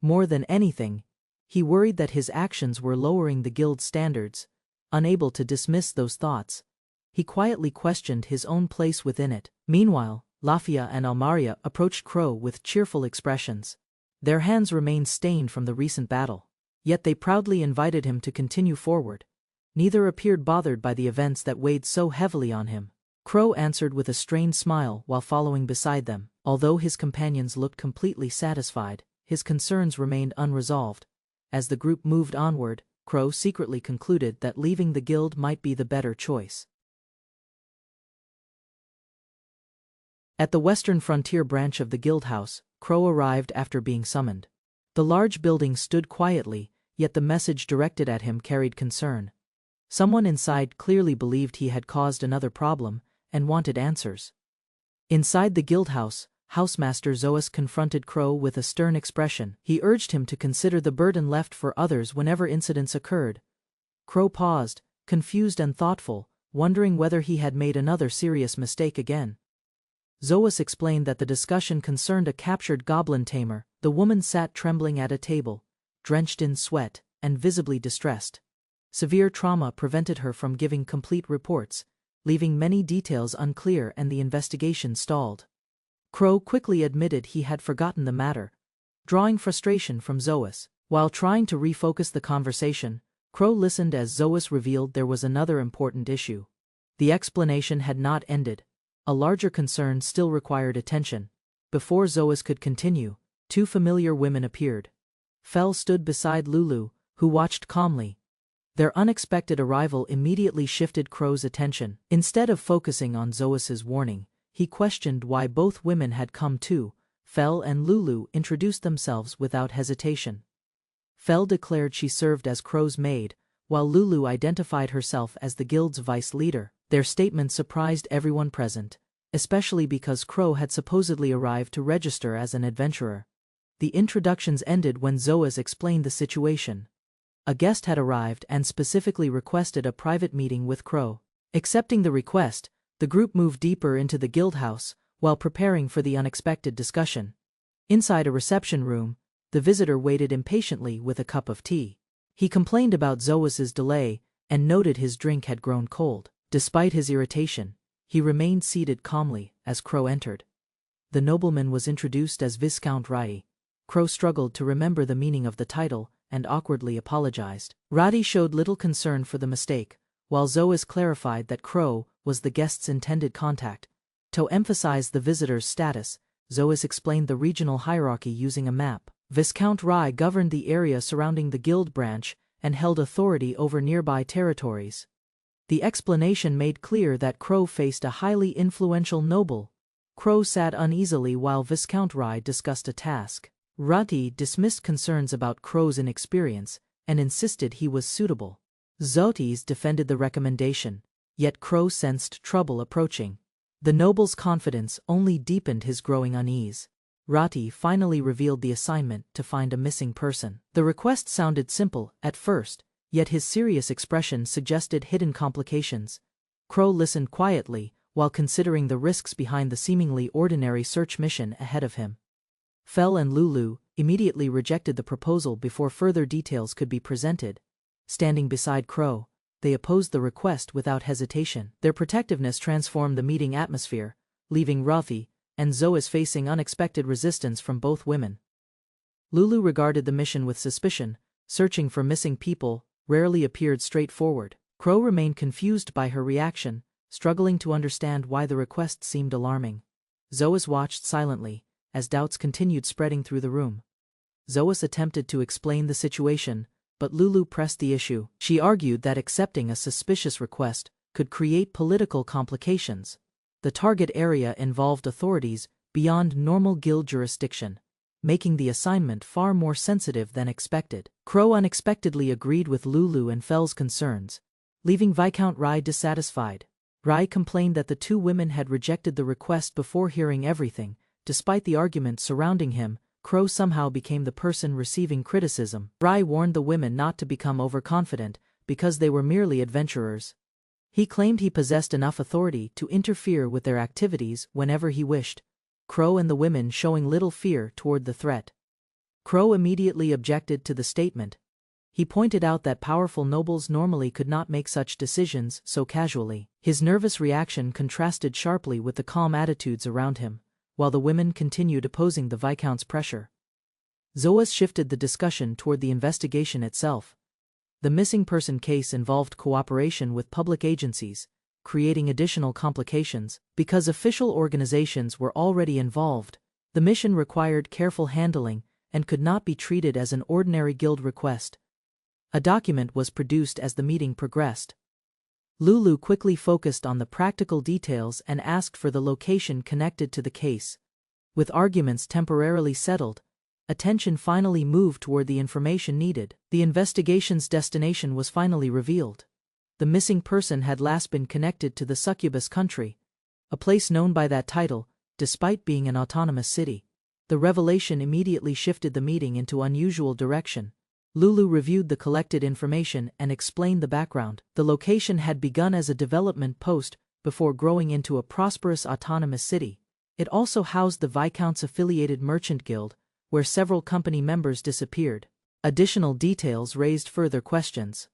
More than anything, he worried that his actions were lowering the guild's standards. Unable to dismiss those thoughts, he quietly questioned his own place within it. Meanwhile, Lafia and Almeria approached Crow with cheerful expressions. Their hands remained stained from the recent battle, yet they proudly invited him to continue forward. Neither appeared bothered by the events that weighed so heavily on him. Crow answered with a strained smile while following beside them. Although his companions looked completely satisfied, his concerns remained unresolved. As the group moved onward, Crow secretly concluded that leaving the guild might be the better choice. At the western frontier branch of the guild house, Crow arrived after being summoned. The large building stood quietly, yet the message directed at him carried concern. Someone inside clearly believed he had caused another problem and wanted answers. Inside the guild house, Housemaster Zoas confronted Crow with a stern expression. He urged him to consider the burden left for others whenever incidents occurred. Crow paused, confused and thoughtful, wondering whether he had made another serious mistake again. Zoas explained that the discussion concerned a captured goblin tamer. The woman sat trembling at a table, drenched in sweat and visibly distressed. Severe trauma prevented her from giving complete reports, leaving many details unclear and the investigation stalled. Crow quickly admitted he had forgotten the matter, drawing frustration from Zoas. While trying to refocus the conversation, Crow listened as Zoas revealed there was another important issue. The explanation had not ended. A larger concern still required attention. Before Zoas could continue, two familiar women appeared. Fel stood beside Lulu, who watched calmly. Their unexpected arrival immediately shifted Crow's attention. Instead of focusing on Zoas's warning, he questioned why both women had come too. Fel and Lulu introduced themselves without hesitation. Fel declared she served as Crow's maid, while Lulu identified herself as the guild's vice leader. Their statement surprised everyone present, especially because Crow had supposedly arrived to register as an adventurer. The introductions ended when Zoas explained the situation. A guest had arrived and specifically requested a private meeting with Crow. Accepting the request, the group moved deeper into the guild house, while preparing for the unexpected discussion. Inside a reception room, the visitor waited impatiently with a cup of tea. He complained about Zoas's delay and noted his drink had grown cold. Despite his irritation, he remained seated calmly as Crow entered. The nobleman was introduced as Viscount Rai. Crow struggled to remember the meaning of the title and awkwardly apologized. Rai showed little concern for the mistake, while Zoas clarified that Crow was the guest's intended contact. To emphasize the visitor's status, Zoas explained the regional hierarchy using a map. Viscount Rai governed the area surrounding the guild branch and held authority over nearby territories. The explanation made clear that Crow faced a highly influential noble. Crow sat uneasily while Viscount Rai discussed a task. Rati dismissed concerns about Crow's inexperience and insisted he was suitable. Zotis defended the recommendation, yet Crow sensed trouble approaching. The noble's confidence only deepened his growing unease. Rati finally revealed the assignment to find a missing person. The request sounded simple at first, yet his serious expression suggested hidden complications. Crow listened quietly while considering the risks behind the seemingly ordinary search mission ahead of him. Fel and Lulu immediately rejected the proposal before further details could be presented. Standing beside Crow, they opposed the request without hesitation. Their protectiveness transformed the meeting atmosphere, leaving Rafi and Zoas facing unexpected resistance from both women. Lulu regarded the mission with suspicion. Searching for missing people rarely appeared straightforward. Crow remained confused by her reaction, struggling to understand why the request seemed alarming. Zoas watched silently, as doubts continued spreading through the room. Zoas attempted to explain the situation, but Lulu pressed the issue. She argued that accepting a suspicious request could create political complications. The target area involved authorities beyond normal guild jurisdiction, making the assignment far more sensitive than expected. Crow unexpectedly agreed with Lulu and Fel's concerns, leaving Viscount Rai dissatisfied. Rai complained that the two women had rejected the request before hearing everything. Despite the argument surrounding him, Crow somehow became the person receiving criticism. Rai warned the women not to become overconfident, because they were merely adventurers. He claimed he possessed enough authority to interfere with their activities whenever he wished. Crow and the women showing little fear toward the threat. Crow immediately objected to the statement. He pointed out that powerful nobles normally could not make such decisions so casually. His nervous reaction contrasted sharply with the calm attitudes around him, while the women continued opposing the Viscount's pressure. Zoas shifted the discussion toward the investigation itself. The missing person case involved cooperation with public agencies, creating additional complications. Because official organizations were already involved, the mission required careful handling and could not be treated as an ordinary guild request. A document was produced as the meeting progressed. Lulu quickly focused on the practical details and asked for the location connected to the case. With arguments temporarily settled, attention finally moved toward the information needed. The investigation's destination was finally revealed. The missing person had last been connected to the Succubus country, a place known by that title, despite being an autonomous city. The revelation immediately shifted the meeting into unusual direction. Lulu reviewed the collected information and explained the background. The location had begun as a development post before growing into a prosperous autonomous city. It also housed the Viscount's affiliated merchant guild, where several company members disappeared. Additional details raised further questions.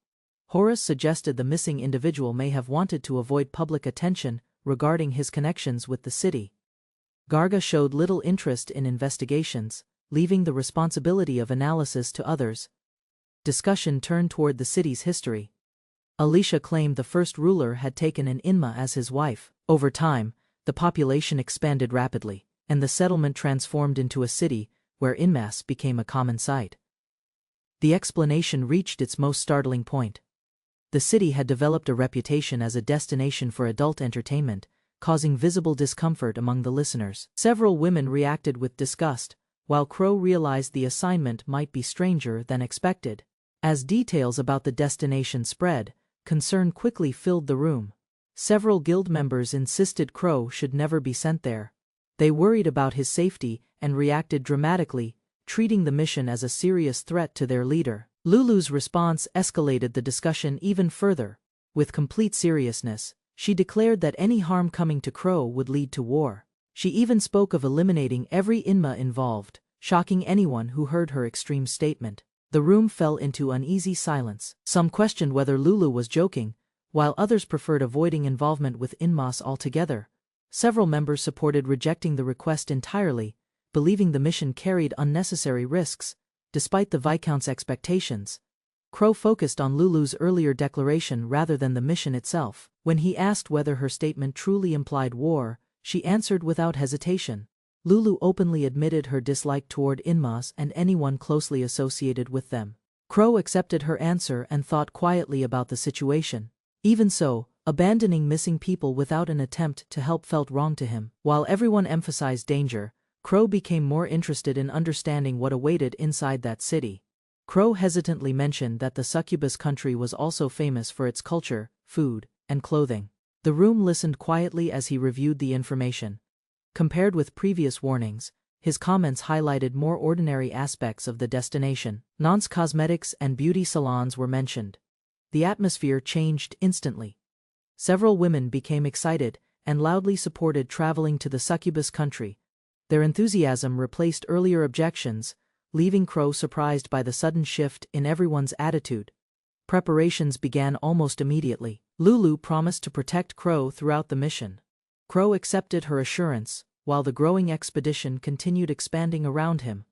Horace suggested the missing individual may have wanted to avoid public attention regarding his connections with the city. Garga showed little interest in investigations, leaving the responsibility of analysis to others. Discussion turned toward the city's history. Alicia claimed the first ruler had taken an Inma as his wife. Over time, the population expanded rapidly, and the settlement transformed into a city where Inmas became a common sight. The explanation reached its most startling point. The city had developed a reputation as a destination for adult entertainment, causing visible discomfort among the listeners. Several women reacted with disgust, while Crow realized the assignment might be stranger than expected. As details about the destination spread, concern quickly filled the room. Several guild members insisted Crow should never be sent there. They worried about his safety and reacted dramatically, treating the mission as a serious threat to their leader. Lulu's response escalated the discussion even further. With complete seriousness, she declared that any harm coming to Crow would lead to war. She even spoke of eliminating every Inma involved, shocking anyone who heard her extreme statement. The room fell into uneasy silence. Some questioned whether Lulu was joking, while others preferred avoiding involvement with Inmas altogether. Several members supported rejecting the request entirely, believing the mission carried unnecessary risks. Despite the Viscount's expectations, Crow focused on Lulu's earlier declaration rather than the mission itself. When he asked whether her statement truly implied war, she answered without hesitation. Lulu openly admitted her dislike toward Inmas and anyone closely associated with them. Crow accepted her answer and thought quietly about the situation. Even so, abandoning missing people without an attempt to help felt wrong to him. While everyone emphasized danger, Crow became more interested in understanding what awaited inside that city. Crow hesitantly mentioned that the succubus country was also famous for its culture, food, and clothing. The room listened quietly as he reviewed the information. Compared with previous warnings, his comments highlighted more ordinary aspects of the destination. Nonce cosmetics and beauty salons were mentioned. The atmosphere changed instantly. Several women became excited and loudly supported traveling to the succubus country. Their enthusiasm replaced earlier objections, leaving Crow surprised by the sudden shift in everyone's attitude. Preparations began almost immediately. Lulu promised to protect Crow throughout the mission. Crow accepted her assurance, while the growing expedition continued expanding around him.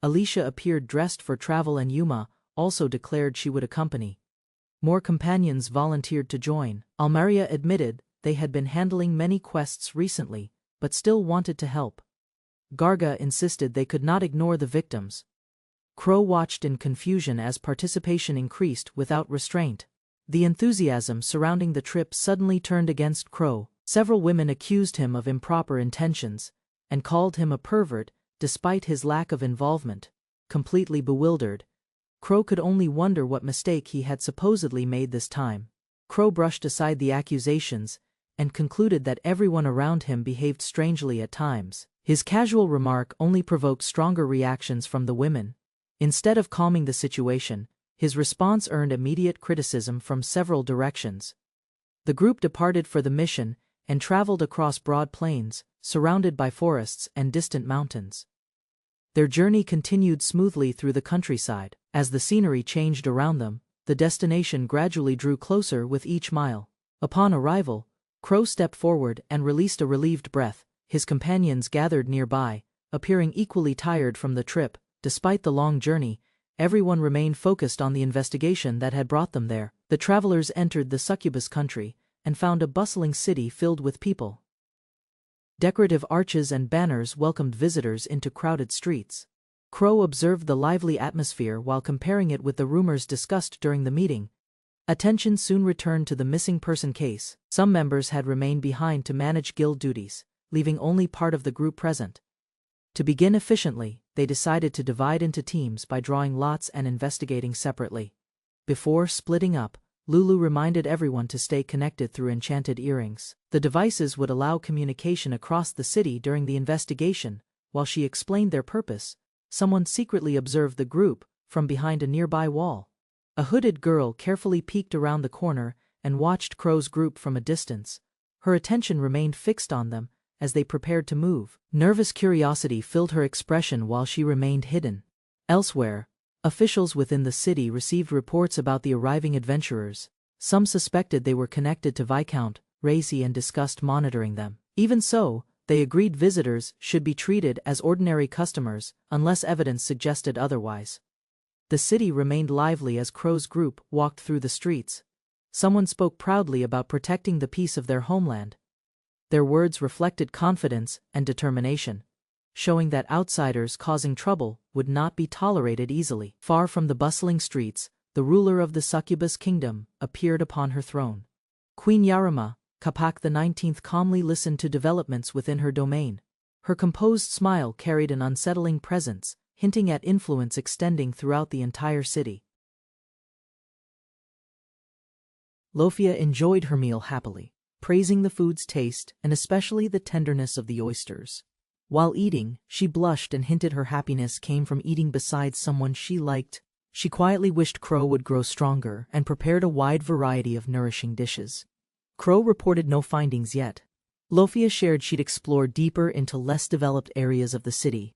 Alicia appeared dressed for travel and Yuma also declared she would accompany. More companions volunteered to join. Almeria admitted they had been handling many quests recently, but still wanted to help. Garga insisted they could not ignore the victims. Crow watched in confusion as participation increased without restraint. The enthusiasm surrounding the trip suddenly turned against Crow. Several women accused him of improper intentions and called him a pervert despite his lack of involvement. Completely bewildered, Crow could only wonder what mistake he had supposedly made this time. Crow brushed aside the accusations and concluded that everyone around him behaved strangely at times. His casual remark only provoked stronger reactions from the women. Instead of calming the situation, his response earned immediate criticism from several directions. The group departed for the mission and traveled across broad plains, surrounded by forests and distant mountains. Their journey continued smoothly through the countryside. As the scenery changed around them, the destination gradually drew closer with each mile. Upon arrival, Crow stepped forward and released a relieved breath. His companions gathered nearby, appearing equally tired from the trip. Despite the long journey, everyone remained focused on the investigation that had brought them there. The travelers entered the succubus country and found a bustling city filled with people. Decorative arches and banners welcomed visitors into crowded streets. Crow observed the lively atmosphere while comparing it with the rumors discussed during the meeting. Attention soon returned to the missing person case. Some members had remained behind to manage guild duties, leaving only part of the group present. To begin efficiently, they decided to divide into teams by drawing lots and investigating separately. Before splitting up, Lulu reminded everyone to stay connected through enchanted earrings. The devices would allow communication across the city during the investigation. While she explained their purpose, someone secretly observed the group from behind a nearby wall. A hooded girl carefully peeked around the corner and watched Crow's group from a distance. Her attention remained fixed on them as they prepared to move. Nervous curiosity filled her expression while she remained hidden. Elsewhere, officials within the city received reports about the arriving adventurers. Some suspected they were connected to Viscount Racy and discussed monitoring them. Even so, they agreed visitors should be treated as ordinary customers unless evidence suggested otherwise. The city remained lively as Crow's group walked through the streets. Someone spoke proudly about protecting the peace of their homeland. Their words reflected confidence and determination, showing that outsiders causing trouble would not be tolerated easily. Far from the bustling streets, the ruler of the succubus kingdom appeared upon her throne. Queen Yarima, Capac XIX, calmly listened to developments within her domain. Her composed smile carried an unsettling presence, hinting at influence extending throughout the entire city. Lofia enjoyed her meal happily, praising the food's taste and especially the tenderness of the oysters. While eating, she blushed and hinted her happiness came from eating beside someone she liked. She quietly wished Crow would grow stronger and prepared a wide variety of nourishing dishes. Crow reported no findings yet. Lofia shared she'd explore deeper into less developed areas of the city.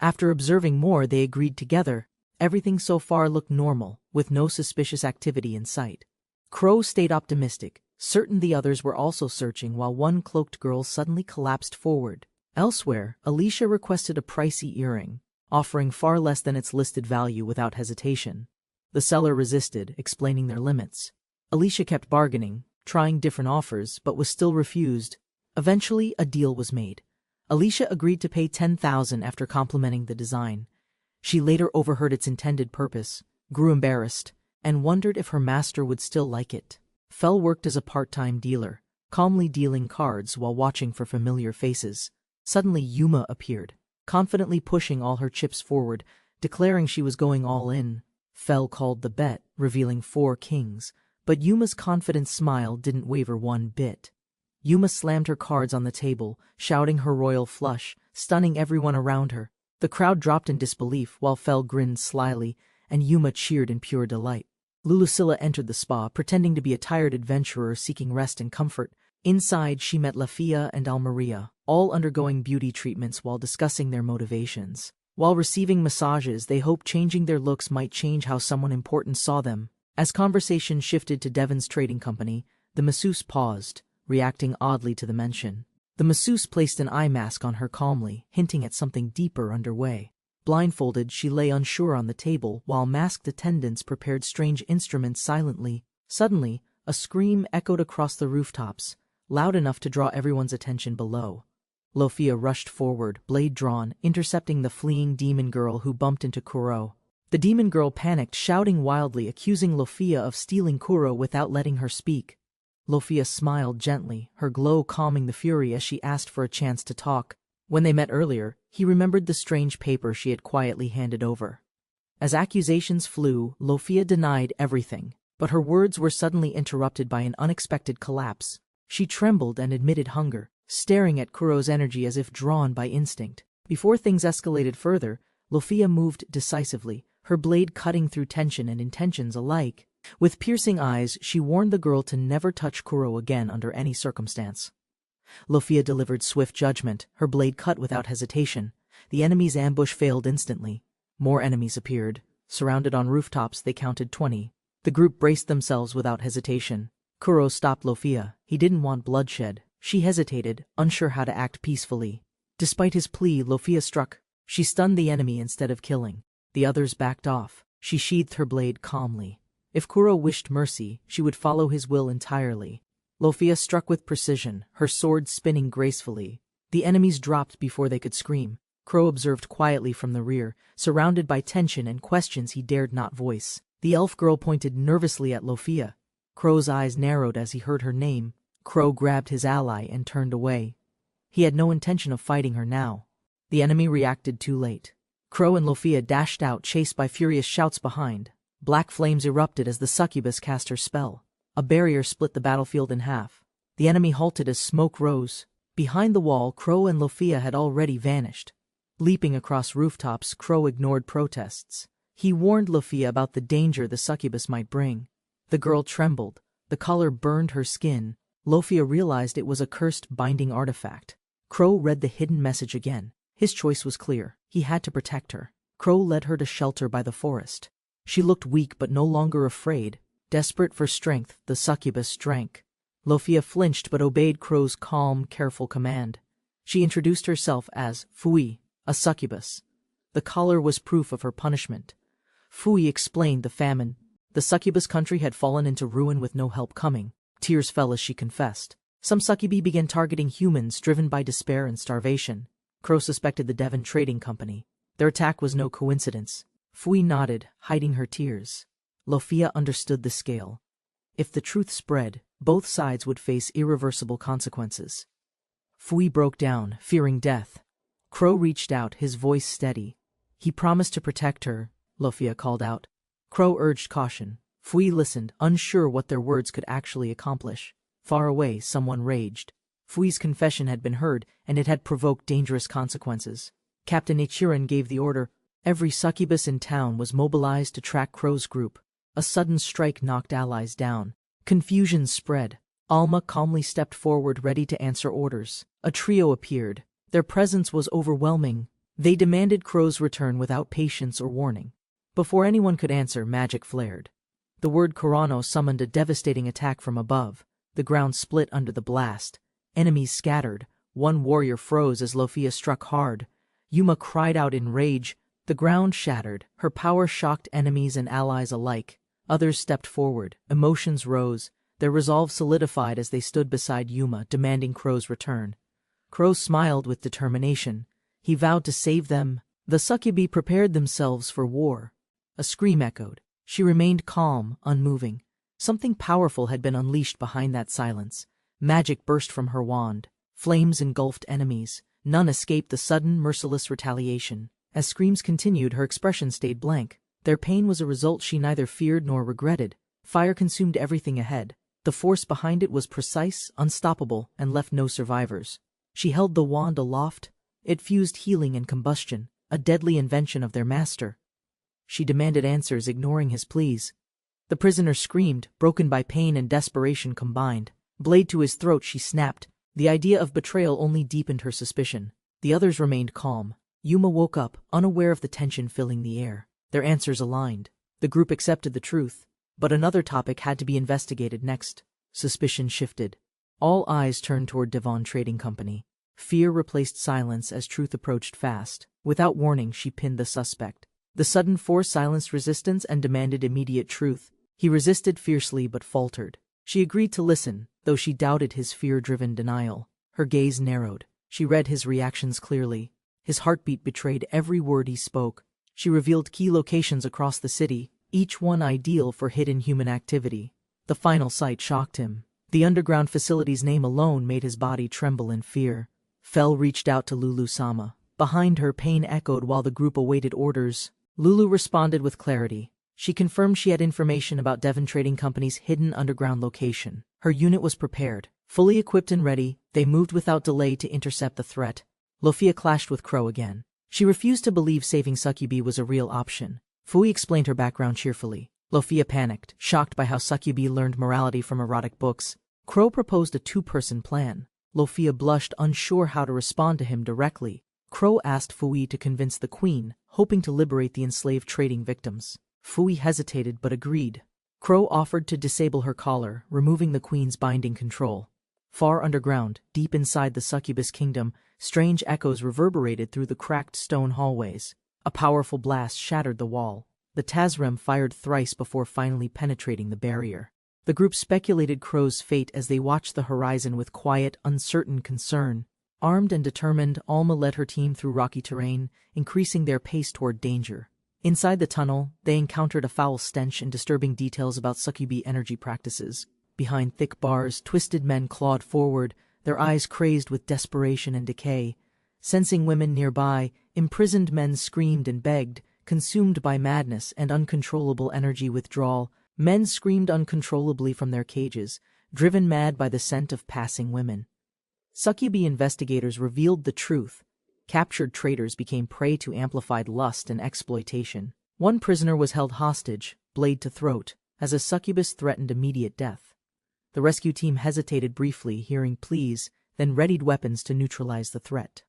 After observing more, they agreed together. Everything so far looked normal, with no suspicious activity in sight. Crow stayed optimistic, certain the others were also searching while one cloaked girl suddenly collapsed forward. Elsewhere, Alicia requested a pricey earring, offering far less than its listed value without hesitation. The seller resisted, explaining their limits. Alicia kept bargaining, trying different offers, but was still refused. Eventually, a deal was made. Alicia agreed to pay $10,000 after complimenting the design. She later overheard its intended purpose, grew embarrassed, and wondered if her master would still like it. Fell worked as a part-time dealer, calmly dealing cards while watching for familiar faces. Suddenly Yuma appeared, confidently pushing all her chips forward, declaring she was going all in. Fell called the bet, revealing 4 kings, but Yuma's confident smile didn't waver one bit. Yuma slammed her cards on the table, shouting her royal flush, stunning everyone around her. The crowd dropped in disbelief while Fell grinned slyly, and Yuma cheered in pure delight. Lulusilla entered the spa, pretending to be a tired adventurer seeking rest and comfort. Inside, she met Lafia and Almeria, all undergoing beauty treatments while discussing their motivations. While receiving massages, they hoped changing their looks might change how someone important saw them. As conversation shifted to Devon's trading company, the masseuse paused, reacting oddly to the mention. The masseuse placed an eye mask on her calmly, hinting at something deeper underway. Blindfolded, she lay unsure on the table while masked attendants prepared strange instruments silently. Suddenly, a scream echoed across the rooftops, loud enough to draw everyone's attention below. Lofia rushed forward, blade drawn, intercepting the fleeing demon girl who bumped into Kuro. The demon girl panicked, shouting wildly, accusing Lofia of stealing Kuro without letting her speak. Lofia smiled gently, her glow calming the fury as she asked for a chance to talk. When they met earlier, he remembered the strange paper she had quietly handed over. As accusations flew, Lofia denied everything, but her words were suddenly interrupted by an unexpected collapse. She trembled and admitted hunger, staring at Kuro's energy as if drawn by instinct. Before things escalated further, Lofia moved decisively, her blade cutting through tension and intentions alike. With piercing eyes, she warned the girl to never touch Kuro again under any circumstance. Lofia delivered swift judgment, her blade cut without hesitation. The enemy's ambush failed instantly. More enemies appeared. Surrounded on rooftops, they counted 20. The group braced themselves without hesitation. Kuro stopped Lofia. He didn't want bloodshed. She hesitated, unsure how to act peacefully. Despite his plea, Lofia struck. She stunned the enemy instead of killing. The others backed off. She sheathed her blade calmly. If Kuro wished mercy, she would follow his will entirely. Lofia struck with precision, her sword spinning gracefully. The enemies dropped before they could scream. Kuro observed quietly from the rear, surrounded by tension and questions he dared not voice. The elf girl pointed nervously at Lofia. Kuro's eyes narrowed as he heard her name. Kuro grabbed his ally and turned away. He had no intention of fighting her now. The enemy reacted too late. Kuro and Lofia dashed out, chased by furious shouts behind. Black flames erupted as the succubus cast her spell. A barrier split the battlefield in half. The enemy halted as smoke rose. Behind the wall, Kuro and Lofia had already vanished. Leaping across rooftops, Kuro ignored protests. He warned Lofia about the danger the succubus might bring. The girl trembled. The color burned her skin. Lofia realized it was a cursed binding artifact. Kuro read the hidden message again. His choice was clear. He had to protect her. Kuro led her to shelter by the forest. She looked weak but no longer afraid. Desperate for strength, the succubus drank. Lofia flinched but obeyed Kuro's calm, careful command. She introduced herself as Fui, a succubus. The collar was proof of her punishment. Fui explained the famine. The succubus country had fallen into ruin with no help coming. Tears fell as she confessed. Some succubi began targeting humans driven by despair and starvation. Crow suspected the Devon Trading Company. Their attack was no coincidence. Fui nodded, hiding her tears. Lofia understood the scale. If the truth spread, both sides would face irreversible consequences. Fui broke down, fearing death. Crow reached out, his voice steady. He promised to protect her, Lofia called out. Crow urged caution. Fui listened, unsure what their words could actually accomplish. Far away, someone raged. Fui's confession had been heard, and it had provoked dangerous consequences. Captain Ichiran gave the order. Every succubus in town was mobilized to track Crow's group. A sudden strike knocked allies down. Confusion spread. Alma calmly stepped forward, ready to answer orders. A trio appeared. Their presence was overwhelming. They demanded Crow's return without patience or warning. Before anyone could answer, magic flared. The word Kurano summoned a devastating attack from above. The ground split under the blast. Enemies scattered. One warrior froze as Lofia struck hard. Yuma cried out in rage. The ground shattered. Her power shocked enemies and allies alike. Others stepped forward. Emotions rose. Their resolve solidified as they stood beside Yuma, demanding Crow's return. Crow smiled with determination. He vowed to save them. The succubi prepared themselves for war. A scream echoed. She remained calm, unmoving. Something powerful had been unleashed behind that silence. Magic burst from her wand. Flames engulfed enemies. None escaped the sudden, merciless retaliation. As screams continued, her expression stayed blank. Their pain was a result she neither feared nor regretted. Fire consumed everything ahead. The force behind it was precise, unstoppable, and left no survivors. She held the wand aloft. It fused healing and combustion, a deadly invention of their master. She demanded answers, ignoring his pleas. The prisoner screamed, broken by pain and desperation combined. Blade to his throat, she snapped. The idea of betrayal only deepened her suspicion. The others remained calm. Yuma woke up, unaware of the tension filling the air. Their answers aligned. The group accepted the truth. But another topic had to be investigated next. Suspicion shifted. All eyes turned toward Devon Trading Company. Fear replaced silence as truth approached fast. Without warning, she pinned the suspect. The sudden force silenced resistance and demanded immediate truth. He resisted fiercely but faltered. She agreed to listen, though she doubted his fear-driven denial. Her gaze narrowed. She read his reactions clearly. His heartbeat betrayed every word he spoke. She revealed key locations across the city, each one ideal for hidden human activity. The final sight shocked him. The underground facility's name alone made his body tremble in fear. Fell reached out to Lulu-sama. Behind her, pain echoed while the group awaited orders. Lulu responded with clarity. She confirmed she had information about Devon Trading Company's hidden underground location. Her unit was prepared. Fully equipped and ready, they moved without delay to intercept the threat. Lofia clashed with Crow again. She refused to believe saving succubi was a real option. Fui explained her background cheerfully. Lofia panicked, shocked by how succubi learned morality from erotic books. Crow proposed a two-person plan. Lofia blushed, unsure how to respond to him directly. Crow asked Fui to convince the queen, hoping to liberate the enslaved trading victims. Fui hesitated but agreed. Crow offered to disable her collar, removing the queen's binding control. Far underground, deep inside the succubus kingdom, strange echoes reverberated through the cracked stone hallways. A powerful blast shattered the wall. The Tazrem fired thrice before finally penetrating the barrier. The group speculated Crow's fate as they watched the horizon with quiet, uncertain concern. Armed and determined, Alma led her team through rocky terrain, increasing their pace toward danger. Inside the tunnel, they encountered a foul stench and disturbing details about succubi energy practices. Behind thick bars, twisted men clawed forward, their eyes crazed with desperation and decay. Sensing women nearby, imprisoned men screamed and begged, consumed by madness and uncontrollable energy withdrawal. Men screamed uncontrollably from their cages, driven mad by the scent of passing women. Succubi investigators revealed the truth. Captured traders became prey to amplified lust and exploitation. One prisoner was held hostage, blade to throat, as a succubus threatened immediate death. The rescue team hesitated briefly, hearing pleas, then readied weapons to neutralize the threat.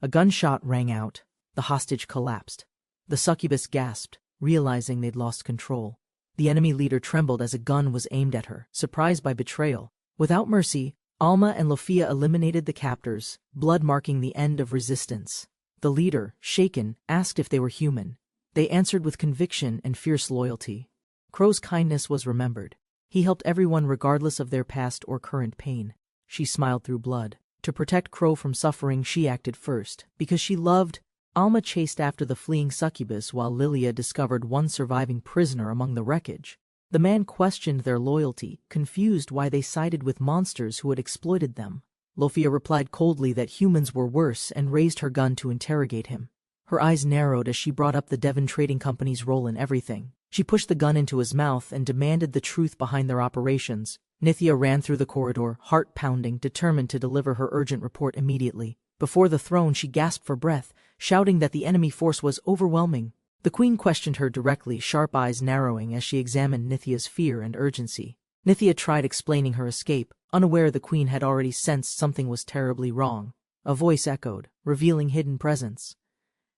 A gunshot rang out. The hostage collapsed. The succubus gasped, realizing they'd lost control. The enemy leader trembled as a gun was aimed at her, surprised by betrayal. Without mercy, Alma and Lofia eliminated the captors, blood marking the end of resistance. The leader, shaken, asked if they were human. They answered with conviction and fierce loyalty. Crow's kindness was remembered. He helped everyone regardless of their past or current pain. She smiled through blood. To protect Crow from suffering, she acted first. Because she loved, Alma chased after the fleeing succubus while Lilia discovered one surviving prisoner among the wreckage. The man questioned their loyalty, confused why they sided with monsters who had exploited them. Lofia replied coldly that humans were worse and raised her gun to interrogate him. Her eyes narrowed as she brought up the Devon Trading Company's role in everything. She pushed the gun into his mouth and demanded the truth behind their operations. Nithya ran through the corridor, heart pounding, determined to deliver her urgent report immediately. Before the throne, she gasped for breath, shouting that the enemy force was overwhelming. The queen questioned her directly, sharp eyes narrowing as she examined Nithya's fear and urgency. Nithya tried explaining her escape, unaware the queen had already sensed something was terribly wrong. A voice echoed, revealing hidden presence.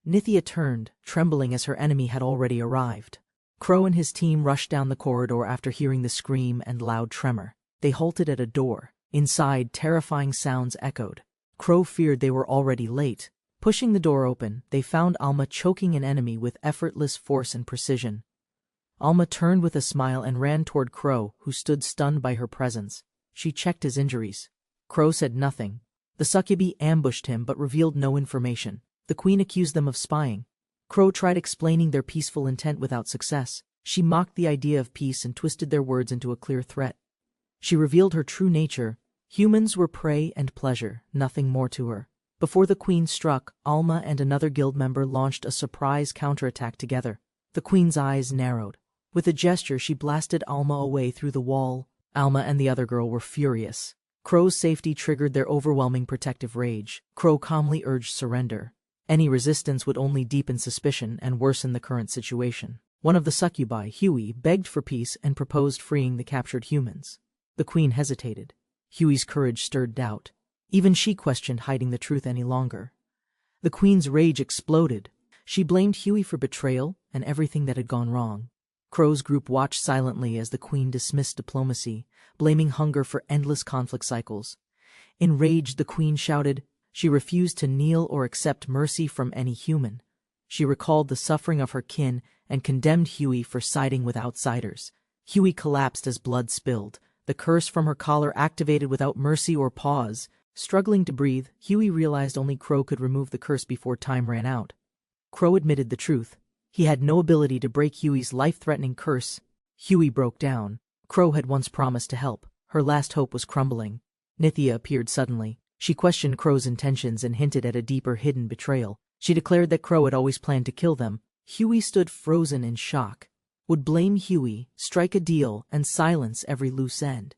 Nithya turned, trembling as her enemy had already arrived. Crow and his team rushed down the corridor after hearing the scream and loud tremor. They halted at a door. Inside, terrifying sounds echoed. Crow feared they were already late. Pushing the door open, they found Alma choking an enemy with effortless force and precision. Alma turned with a smile and ran toward Crow, who stood stunned by her presence. She checked his injuries. Crow said nothing. The succubi ambushed him but revealed no information. The queen accused them of spying. Crow tried explaining their peaceful intent without success. She mocked the idea of peace and twisted their words into a clear threat. She revealed her true nature. Humans were prey and pleasure, nothing more to her. Before the queen struck, Alma and another guild member launched a surprise counterattack together. The queen's eyes narrowed. With a gesture, she blasted Alma away through the wall. Alma and the other girl were furious. Crow's safety triggered their overwhelming protective rage. Crow calmly urged surrender. Any resistance would only deepen suspicion and worsen the current situation. One of the succubi, Huey, begged for peace and proposed freeing the captured humans. The queen hesitated. Huey's courage stirred doubt. Even she questioned hiding the truth any longer. The queen's rage exploded. She blamed Huey for betrayal and everything that had gone wrong. Crow's group watched silently as the queen dismissed diplomacy, blaming hunger for endless conflict cycles. Enraged, the queen shouted. She refused to kneel or accept mercy from any human. She recalled the suffering of her kin and condemned Huey for siding with outsiders. Huey collapsed as blood spilled. The curse from her collar activated without mercy or pause. Struggling to breathe, Huey realized only Crow could remove the curse before time ran out. Crow admitted the truth. He had no ability to break Huey's life-threatening curse. Huey broke down. Crow had once promised to help. Her last hope was crumbling. Nithya appeared suddenly. She questioned Crow's intentions and hinted at a deeper hidden betrayal. She declared that Crow had always planned to kill them. Huey stood frozen in shock. Would blame Huey, strike a deal, and silence every loose end.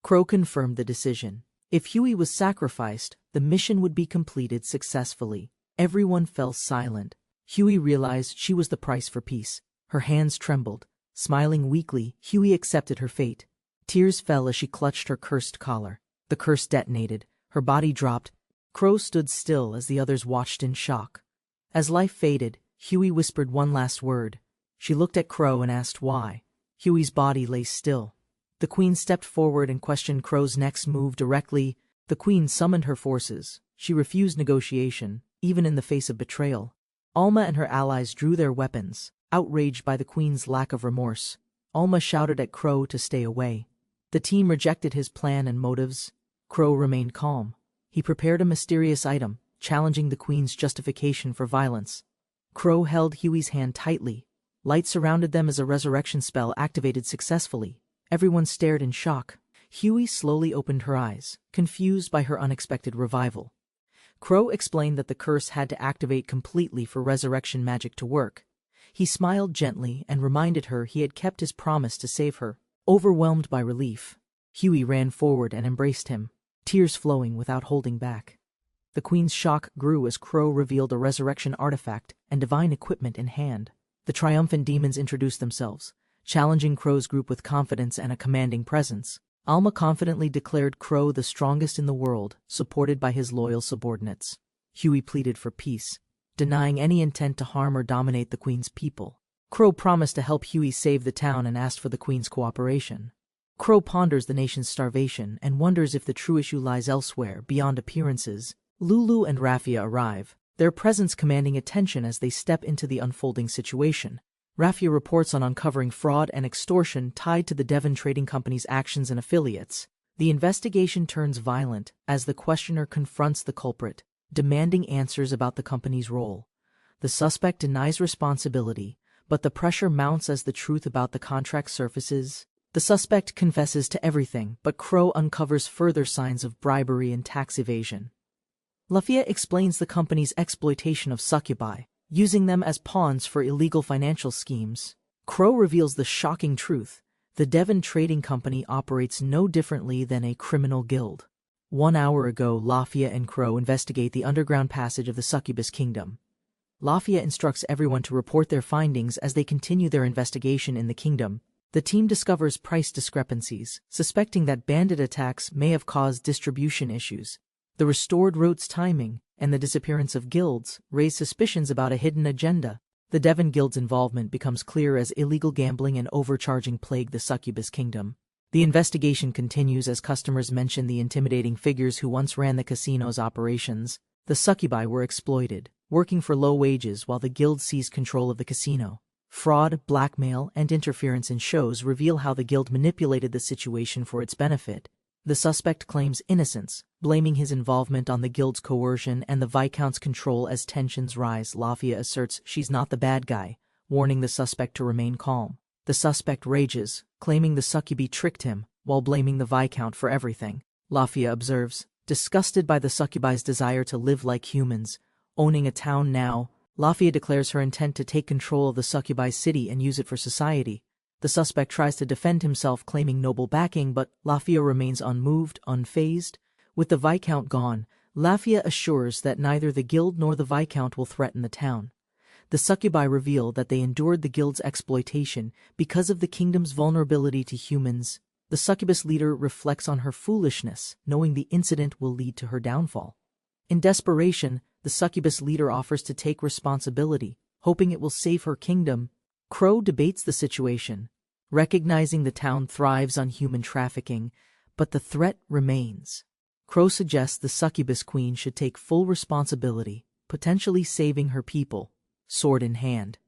Crow confirmed the decision. If Huey was sacrificed, the mission would be completed successfully. Everyone fell silent. Huey realized she was the price for peace. Her hands trembled. Smiling weakly, Huey accepted her fate. Tears fell as she clutched her cursed collar. The curse detonated. Her body dropped. Crow stood still as the others watched in shock. As life faded, Huey whispered one last word. She looked at Crow and asked why. Huey's body lay still. The queen stepped forward and questioned Crow's next move directly. The queen summoned her forces. She refused negotiation, even in the face of betrayal. Alma and her allies drew their weapons, outraged by the queen's lack of remorse. Alma shouted at Crow to stay away. The team rejected his plan and motives. Crow remained calm. He prepared a mysterious item, challenging the queen's justification for violence. Crow held Huey's hand tightly. Light surrounded them as a resurrection spell activated successfully. Everyone stared in shock. Huey slowly opened her eyes, confused by her unexpected revival. Crow explained that the curse had to activate completely for resurrection magic to work. He smiled gently and reminded her he had kept his promise to save her. Overwhelmed by relief, Huey ran forward and embraced him, tears flowing without holding back. The queen's shock grew as Crow revealed a resurrection artifact and divine equipment in hand. The triumphant demons introduced themselves, challenging Crow's group with confidence and a commanding presence. Alma confidently declared Crow the strongest in the world, supported by his loyal subordinates. Huey pleaded for peace, denying any intent to harm or dominate the queen's people. Crow promised to help Huey save the town and asked for the queen's cooperation. Crow ponders the nation's starvation and wonders if the true issue lies elsewhere, beyond appearances. Lulu and Raffia arrive, their presence commanding attention as they step into the unfolding situation. Raffia reports on uncovering fraud and extortion tied to the Devon Trading Company's actions and affiliates. The investigation turns violent as the questioner confronts the culprit, demanding answers about the company's role. The suspect denies responsibility, but the pressure mounts as the truth about the contract surfaces. The suspect confesses to everything, but Crow uncovers further signs of bribery and tax evasion. Raffia explains the company's exploitation of succubi, using them as pawns for illegal financial schemes. Crow reveals the shocking truth: the Devon Trading Company operates no differently than a criminal guild. 1 hour ago, Raffia and Crow investigate the underground passage of the Succubus Kingdom. Raffia instructs everyone to report their findings as they continue their investigation in the kingdom. The team discovers price discrepancies, suspecting that bandit attacks may have caused distribution issues. The restored route's timing and the disappearance of guilds raise suspicions about a hidden agenda. The Devon Guild's involvement becomes clear as illegal gambling and overcharging plague the Succubus Kingdom. The investigation continues as customers mention the intimidating figures who once ran the casino's operations. The succubi were exploited, working for low wages while the guild seized control of the casino. Fraud, blackmail, and interference in shows reveal how the guild manipulated the situation for its benefit. The suspect claims innocence, blaming his involvement on the guild's coercion and the Viscount's control. As tensions rise, Raffia asserts she's not the bad guy, warning the suspect to remain calm. The suspect rages, claiming the succubi tricked him, while blaming the Viscount for everything. Raffia observes, disgusted by the succubi's desire to live like humans, owning a town now. Raffia declares her intent to take control of the succubi city and use it for society. The suspect tries to defend himself, claiming noble backing, but Raffia remains unmoved, unfazed. With the Viscount gone, Raffia assures that neither the guild nor the Viscount will threaten the town. The succubi reveal that they endured the guild's exploitation because of the kingdom's vulnerability to humans. The succubus leader reflects on her foolishness, knowing the incident will lead to her downfall. In desperation, the succubus leader offers to take responsibility, hoping it will save her kingdom. Crow debates the situation, recognizing the town thrives on human trafficking, but the threat remains. Crow suggests the succubus queen should take full responsibility, potentially saving her people, sword in hand.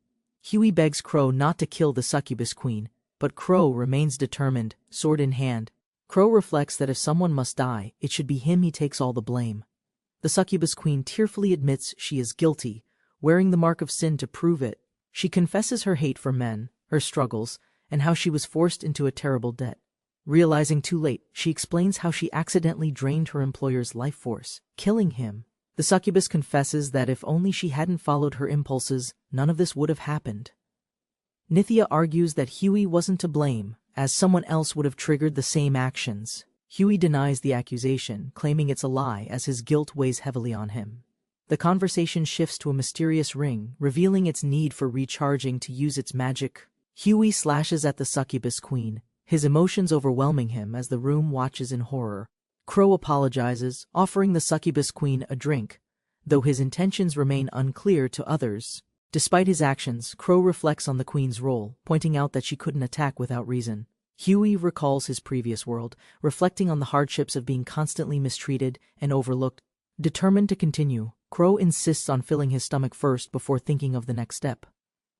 Huey begs Crow not to kill the succubus queen, but Crow remains determined, sword in hand. Crow reflects that if someone must die, it should be him. He takes all the blame. The succubus queen tearfully admits she is guilty, wearing the mark of sin to prove it. She confesses her hate for men, her struggles, and how she was forced into a terrible debt. Realizing too late, she explains how she accidentally drained her employer's life force, killing him. The succubus confesses that if only she hadn't followed her impulses, none of this would have happened. Nithya argues that Huey wasn't to blame, as someone else would have triggered the same actions. Huey denies the accusation, claiming it's a lie as his guilt weighs heavily on him. The conversation shifts to a mysterious ring, revealing its need for recharging to use its magic. Huey slashes at the succubus queen, his emotions overwhelming him as the room watches in horror. Crow apologizes, offering the succubus queen a drink, though his intentions remain unclear to others. Despite his actions, Crow reflects on the queen's role, pointing out that she couldn't attack without reason. Huey recalls his previous world, reflecting on the hardships of being constantly mistreated and overlooked. Determined to continue, Crow insists on filling his stomach first before thinking of the next step.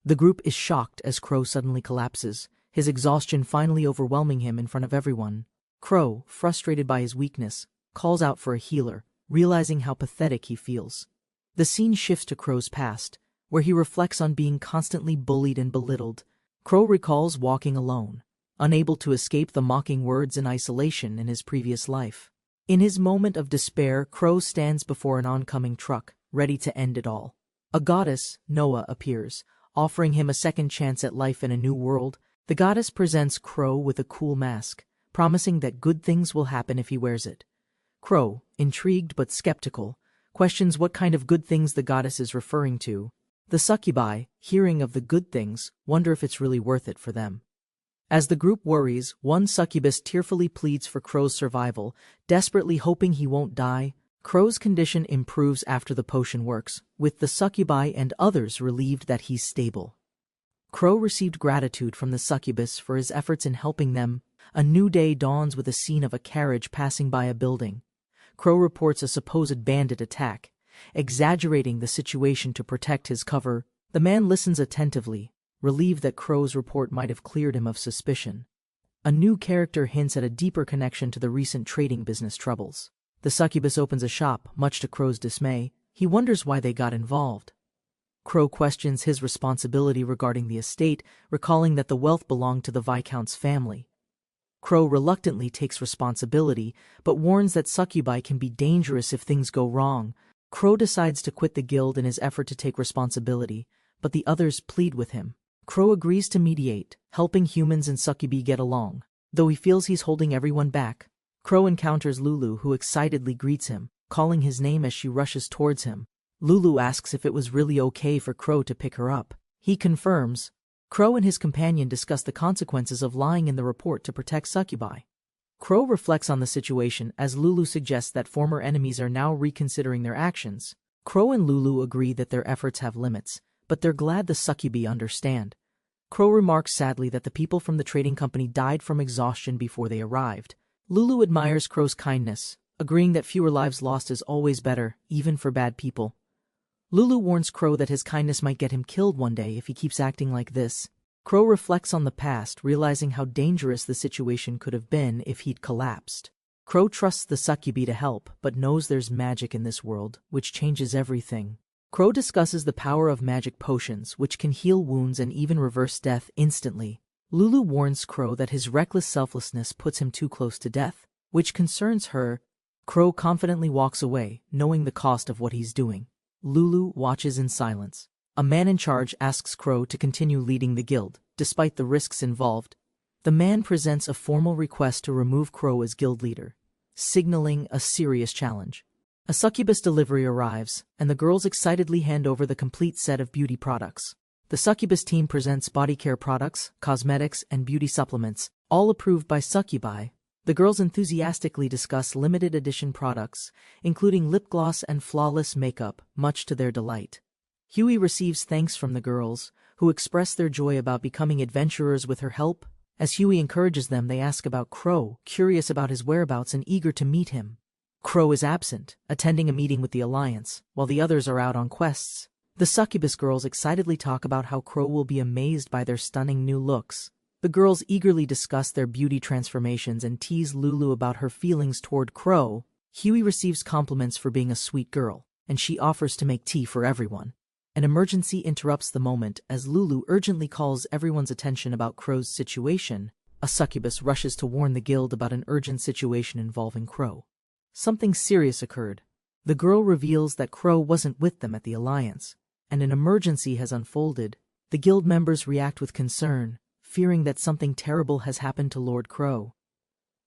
The group is shocked as Crow suddenly collapses, his exhaustion finally overwhelming him in front of everyone. Crow, frustrated by his weakness, calls out for a healer, realizing how pathetic he feels. The scene shifts to Crow's past, where he reflects on being constantly bullied and belittled. Crow recalls walking alone, unable to escape the mocking words and isolation in his previous life. In his moment of despair, Crow stands before an oncoming truck, ready to end it all. A goddess, Noah, appears, offering him a second chance at life in a new world. The goddess presents Crow with a cool mask, promising that good things will happen if he wears it. Crow, intrigued but skeptical, questions what kind of good things the goddess is referring to. The succubi, hearing of the good things, wonder if it's really worth it for them. As the group worries, one succubus tearfully pleads for Crow's survival, desperately hoping he won't die. Crow's condition improves after the potion works, with the succubi and others relieved that he's stable. Crow received gratitude from the succubus for his efforts in helping them. A new day dawns with a scene of a carriage passing by a building. Crow reports a supposed bandit attack, exaggerating the situation to protect his cover. The man listens attentively, relieved that Crow's report might have cleared him of suspicion. A new character hints at a deeper connection to the recent trading business troubles. The succubus opens a shop, much to Crow's dismay. He wonders why they got involved. Crow questions his responsibility regarding the estate, recalling that the wealth belonged to the Viscount's family. Crow reluctantly takes responsibility, but warns that succubi can be dangerous if things go wrong. Crow decides to quit the guild in his effort to take responsibility, but the others plead with him. Crow agrees to mediate, helping humans and succubi get along, though he feels he's holding everyone back. Crow encounters Lulu, who excitedly greets him, calling his name as she rushes towards him. Lulu asks if it was really okay for Crow to pick her up. He confirms. Crow and his companion discuss the consequences of lying in the report to protect succubi. Crow reflects on the situation as Lulu suggests that former enemies are now reconsidering their actions. Crow and Lulu agree that their efforts have limits, but they're glad the succubi understand. Crow remarks sadly that the people from the trading company died from exhaustion before they arrived. Lulu admires Crow's kindness, agreeing that fewer lives lost is always better, even for bad people. Lulu warns Crow that his kindness might get him killed one day if he keeps acting like this. Crow reflects on the past, realizing how dangerous the situation could have been if he'd collapsed. Crow trusts the succubi to help, but knows there's magic in this world, which changes everything. Crow discusses the power of magic potions, which can heal wounds and even reverse death instantly. Lulu warns Crow that his reckless selflessness puts him too close to death, which concerns her. Crow confidently walks away, knowing the cost of what he's doing. Lulu watches in silence. A man in charge asks Crow to continue leading the guild, despite the risks involved. The man presents a formal request to remove Crow as guild leader, signaling a serious challenge. A succubus delivery arrives, and the girls excitedly hand over the complete set of beauty products. The succubus team presents body care products, cosmetics, and beauty supplements, all approved by succubi. The girls enthusiastically discuss limited edition products, including lip gloss and flawless makeup, much to their delight. Huey receives thanks from the girls, who express their joy about becoming adventurers with her help. As Huey encourages them, they ask about Crow, curious about his whereabouts and eager to meet him. Crow is absent, attending a meeting with the Alliance, while the others are out on quests. The succubus girls excitedly talk about how Crow will be amazed by their stunning new looks. The girls eagerly discuss their beauty transformations and tease Lulu about her feelings toward Crow. Huey receives compliments for being a sweet girl, and she offers to make tea for everyone. An emergency interrupts the moment as Lulu urgently calls everyone's attention about Crow's situation. A succubus rushes to warn the guild about an urgent situation involving Crow. Something serious occurred. The girl reveals that Crow wasn't with them at the Alliance, and an emergency has unfolded. The guild members react with concern, fearing that something terrible has happened to Lord Crow.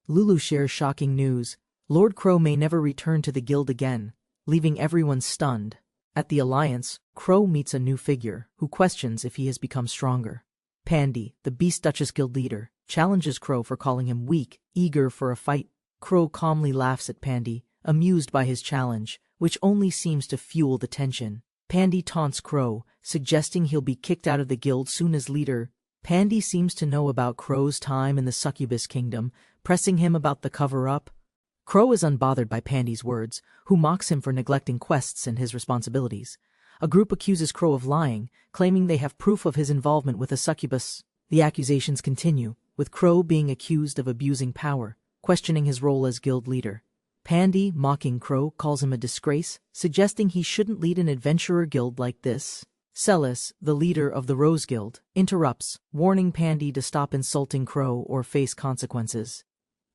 Lulu shares shocking news. Lord Crow may never return to the guild again, leaving everyone stunned. At the Alliance, Crow meets a new figure, who questions if he has become stronger. Pandy, the Beast Duchess guild leader, challenges Crow for calling him weak, eager for a fight. Crow calmly laughs at Pandy, amused by his challenge, which only seems to fuel the tension. Pandy taunts Crow, suggesting he'll be kicked out of the guild soon as leader. Pandy seems to know about Crow's time in the succubus kingdom, pressing him about the cover-up. Crow is unbothered by Pandy's words, who mocks him for neglecting quests and his responsibilities. A group accuses Crow of lying, claiming they have proof of his involvement with a succubus. The accusations continue, with Crow being accused of abusing power, questioning his role as guild leader. Pandy, mocking Crow, calls him a disgrace, suggesting he shouldn't lead an adventurer guild like this. Celis, the leader of the Rose Guild, interrupts, warning Pandy to stop insulting Crow or face consequences.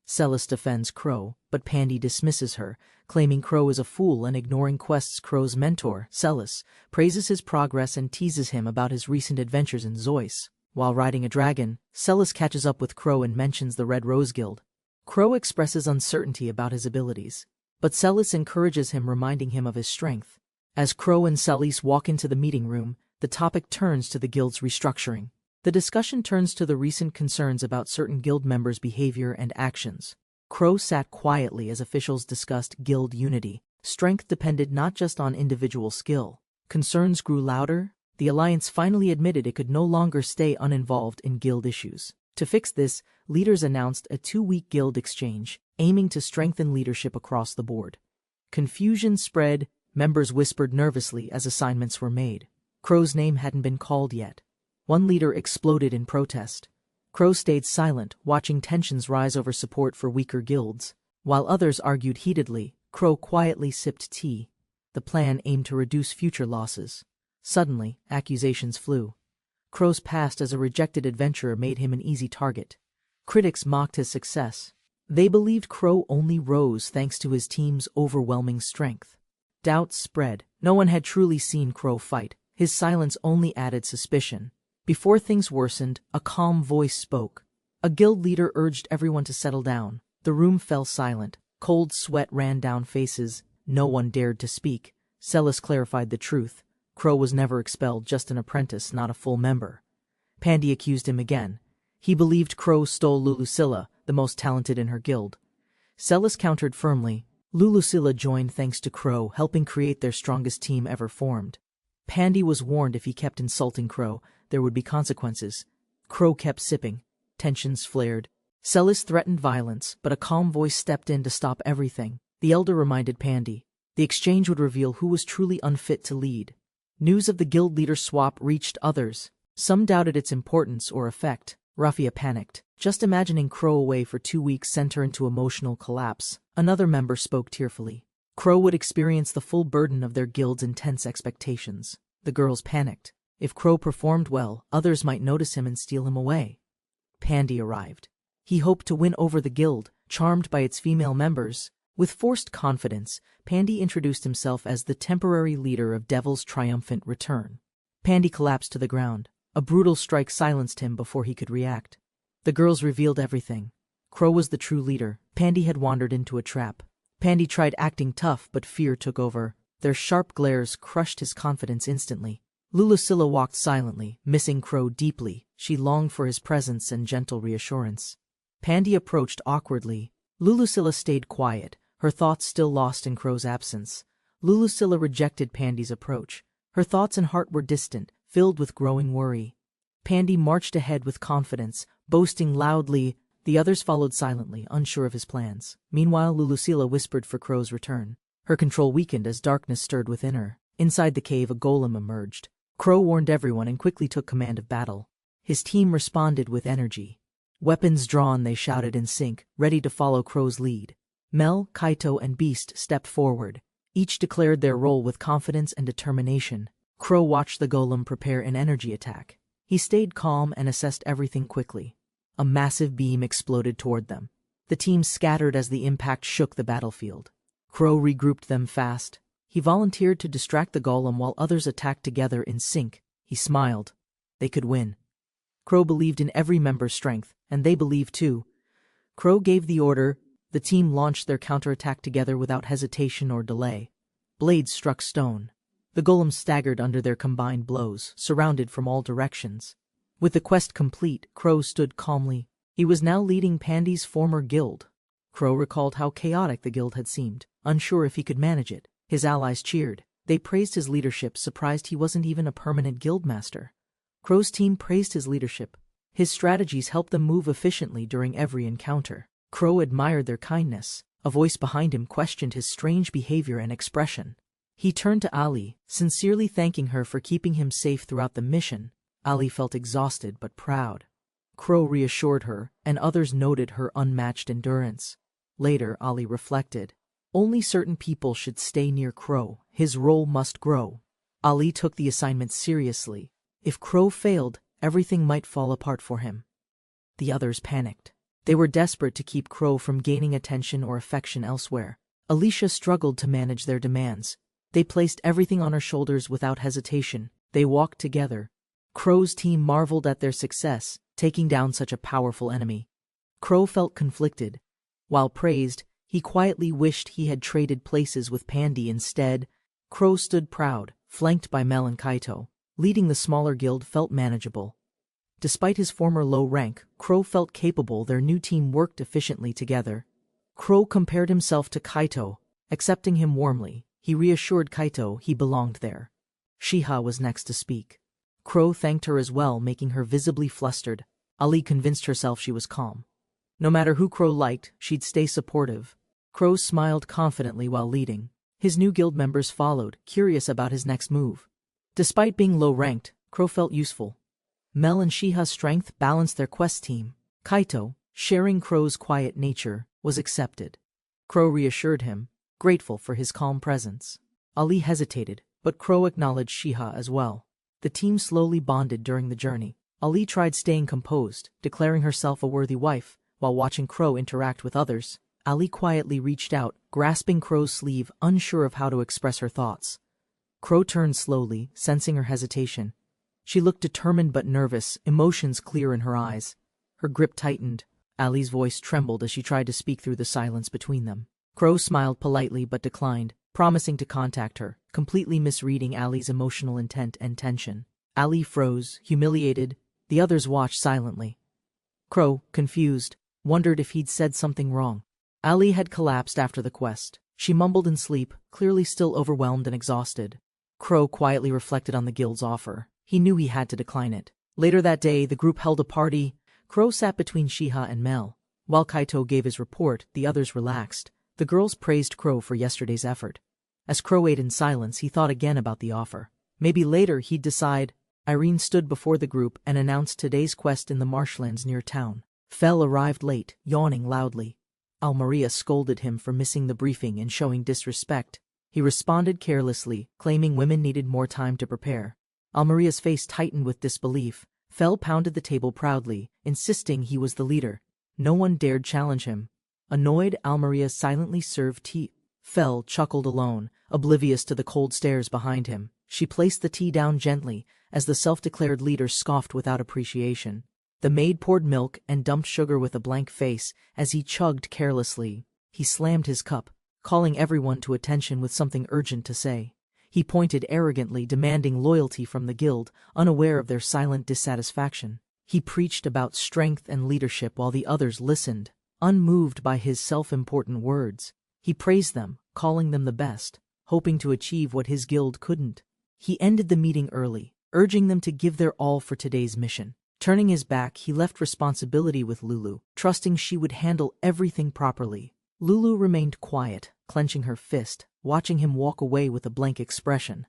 Celis defends Crow, but Pandy dismisses her, claiming Crow is a fool and ignoring quests. Crow's mentor, Celis, praises his progress and teases him about his recent adventures in Zeus. While riding a dragon, Celis catches up with Crow and mentions the Red Rose Guild. Crow expresses uncertainty about his abilities, but Celis encourages him, reminding him of his strength. As Crow and Celis walk into the meeting room, the topic turns to the guild's restructuring. The discussion turns to the recent concerns about certain guild members' behavior and actions. Crow sat quietly as officials discussed guild unity. Strength depended not just on individual skill. Concerns grew louder. The Alliance finally admitted it could no longer stay uninvolved in guild issues. To fix this, leaders announced a 2-week guild exchange, aiming to strengthen leadership across the board. Confusion spread. Members whispered nervously as assignments were made. Crow's name hadn't been called yet. One leader exploded in protest. Crow stayed silent, watching tensions rise over support for weaker guilds. While others argued heatedly, Crow quietly sipped tea. The plan aimed to reduce future losses. Suddenly, accusations flew. Crow's past as a rejected adventurer made him an easy target. Critics mocked his success. They believed Crow only rose thanks to his team's overwhelming strength. Doubts spread. No one had truly seen Crow fight. His silence only added suspicion. Before things worsened, a calm voice spoke. A guild leader urged everyone to settle down. The room fell silent. Cold sweat ran down faces. No one dared to speak. Celis clarified the truth. Crow was never expelled, just an apprentice, not a full member. Pandy accused him again. He believed Crow stole Lulusilla, the most talented in her guild. Celis countered firmly. Lulusilla joined thanks to Crow, helping create their strongest team ever formed. Pandy was warned if he kept insulting Crow, there would be consequences. Crow kept sipping. Tensions flared. Celis threatened violence, but a calm voice stepped in to stop everything. The elder reminded Pandy. The exchange would reveal who was truly unfit to lead. News of the guild leader swap reached others. Some doubted its importance or effect. Raffia panicked. Just imagining Crow away for 2 weeks sent her into emotional collapse. Another member spoke tearfully. Crow would experience the full burden of their guild's intense expectations. The girls panicked. If Crow performed well, others might notice him and steal him away. Pandy arrived. He hoped to win over the guild, charmed by its female members. With forced confidence, Pandy introduced himself as the temporary leader of Devil's triumphant return. Pandy collapsed to the ground. A brutal strike silenced him before he could react. The girls revealed everything. Crow was the true leader. Pandy had wandered into a trap. Pandy tried acting tough, but fear took over. Their sharp glares crushed his confidence instantly. Lulusilla walked silently, missing Crow deeply. She longed for his presence and gentle reassurance. Pandy approached awkwardly. Lulusilla stayed quiet, her thoughts still lost in Crow's absence. Lulusilla rejected Pandy's approach. Her thoughts and heart were distant, filled with growing worry. Pandy marched ahead with confidence, boasting loudly. The others followed silently, unsure of his plans. Meanwhile, Lulusilla whispered for Crow's return. Her control weakened as darkness stirred within her. Inside the cave, a golem emerged. Crow warned everyone and quickly took command of battle. His team responded with energy. Weapons drawn, they shouted in sync, ready to follow Crow's lead. Mel, Kaito, and Beast stepped forward. Each declared their role with confidence and determination. Crow watched the golem prepare an energy attack. He stayed calm and assessed everything quickly. A massive beam exploded toward them. The team scattered as the impact shook the battlefield. Crow regrouped them fast. He volunteered to distract the golem while others attacked together in sync. He smiled. They could win. Crow believed in every member's strength, and they believed too. Crow gave the order. The team launched their counterattack together without hesitation or delay. Blades struck stone. The golem staggered under their combined blows, surrounded from all directions. With the quest complete, Crow stood calmly. He was now leading Pandy's former guild. Crow recalled how chaotic the guild had seemed, unsure if he could manage it. His allies cheered. They praised his leadership, surprised he wasn't even a permanent guildmaster. Crow's team praised his leadership. His strategies helped them move efficiently during every encounter. Crow admired their kindness. A voice behind him questioned his strange behavior and expression. He turned to Ali, sincerely thanking her for keeping him safe throughout the mission. Ali felt exhausted but proud. Crow reassured her, and others noted her unmatched endurance. Later, Ali reflected. Only certain people should stay near Crow. His role must grow. Ali took the assignment seriously. If Crow failed, everything might fall apart for him. The others panicked. They were desperate to keep Crow from gaining attention or affection elsewhere. Alicia struggled to manage their demands. They placed everything on her shoulders without hesitation. They walked together. Crow's team marveled at their success, taking down such a powerful enemy. Crow felt conflicted. While praised, he quietly wished he had traded places with Pandy instead. Crow stood proud, flanked by Mel and Kaito. Leading the smaller guild felt manageable. Despite his former low rank, Crow felt capable. Their new team worked efficiently together. Crow compared himself to Kaito, accepting him warmly. He reassured Kaito he belonged there. Shiha was next to speak. Crow thanked her as well, making her visibly flustered. Ali convinced herself she was calm. No matter who Crow liked, she'd stay supportive. Crow smiled confidently while leading. His new guild members followed, curious about his next move. Despite being low-ranked, Crow felt useful. Mel and Shiha's strength balanced their quest team. Kaito, sharing Crow's quiet nature, was accepted. Crow reassured him, grateful for his calm presence. Ali hesitated, but Crow acknowledged Shiha as well. The team slowly bonded during the journey. Ali tried staying composed, declaring herself a worthy wife, while watching Crow interact with others. Ali quietly reached out, grasping Crow's sleeve, unsure of how to express her thoughts. Crow turned slowly, sensing her hesitation. She looked determined but nervous, emotions clear in her eyes. Her grip tightened. Ali's voice trembled as she tried to speak through the silence between them. Crow smiled politely but declined, promising to contact her, completely misreading Ali's emotional intent and tension. Ali froze, humiliated. The others watched silently. Crow, confused, wondered if he'd said something wrong. Ali had collapsed after the quest. She mumbled in sleep, clearly still overwhelmed and exhausted. Crow quietly reflected on the guild's offer. He knew he had to decline it. Later that day, the group held a party. Crow sat between Shiha and Mel. While Kaito gave his report, the others relaxed. The girls praised Crow for yesterday's effort. As Crow ate in silence, he thought again about the offer. Maybe later he'd decide. Irene stood before the group and announced today's quest in the marshlands near town. Fel arrived late, yawning loudly. Almaria scolded him for missing the briefing and showing disrespect. He responded carelessly, claiming women needed more time to prepare. Almaria's face tightened with disbelief. Fel pounded the table proudly, insisting he was the leader. No one dared challenge him. Annoyed, Almaria silently served tea. Fel chuckled alone, oblivious to the cold stares behind him. She placed the tea down gently, as the self-declared leader scoffed without appreciation. The maid poured milk and dumped sugar with a blank face as he chugged carelessly. He slammed his cup, calling everyone to attention with something urgent to say. He pointed arrogantly, demanding loyalty from the guild, unaware of their silent dissatisfaction. He preached about strength and leadership while the others listened, unmoved by his self-important words. He praised them, calling them the best, hoping to achieve what his guild couldn't. He ended the meeting early, urging them to give their all for today's mission. Turning his back, he left responsibility with Lulu, trusting she would handle everything properly. Lulu remained quiet, clenching her fist, watching him walk away with a blank expression.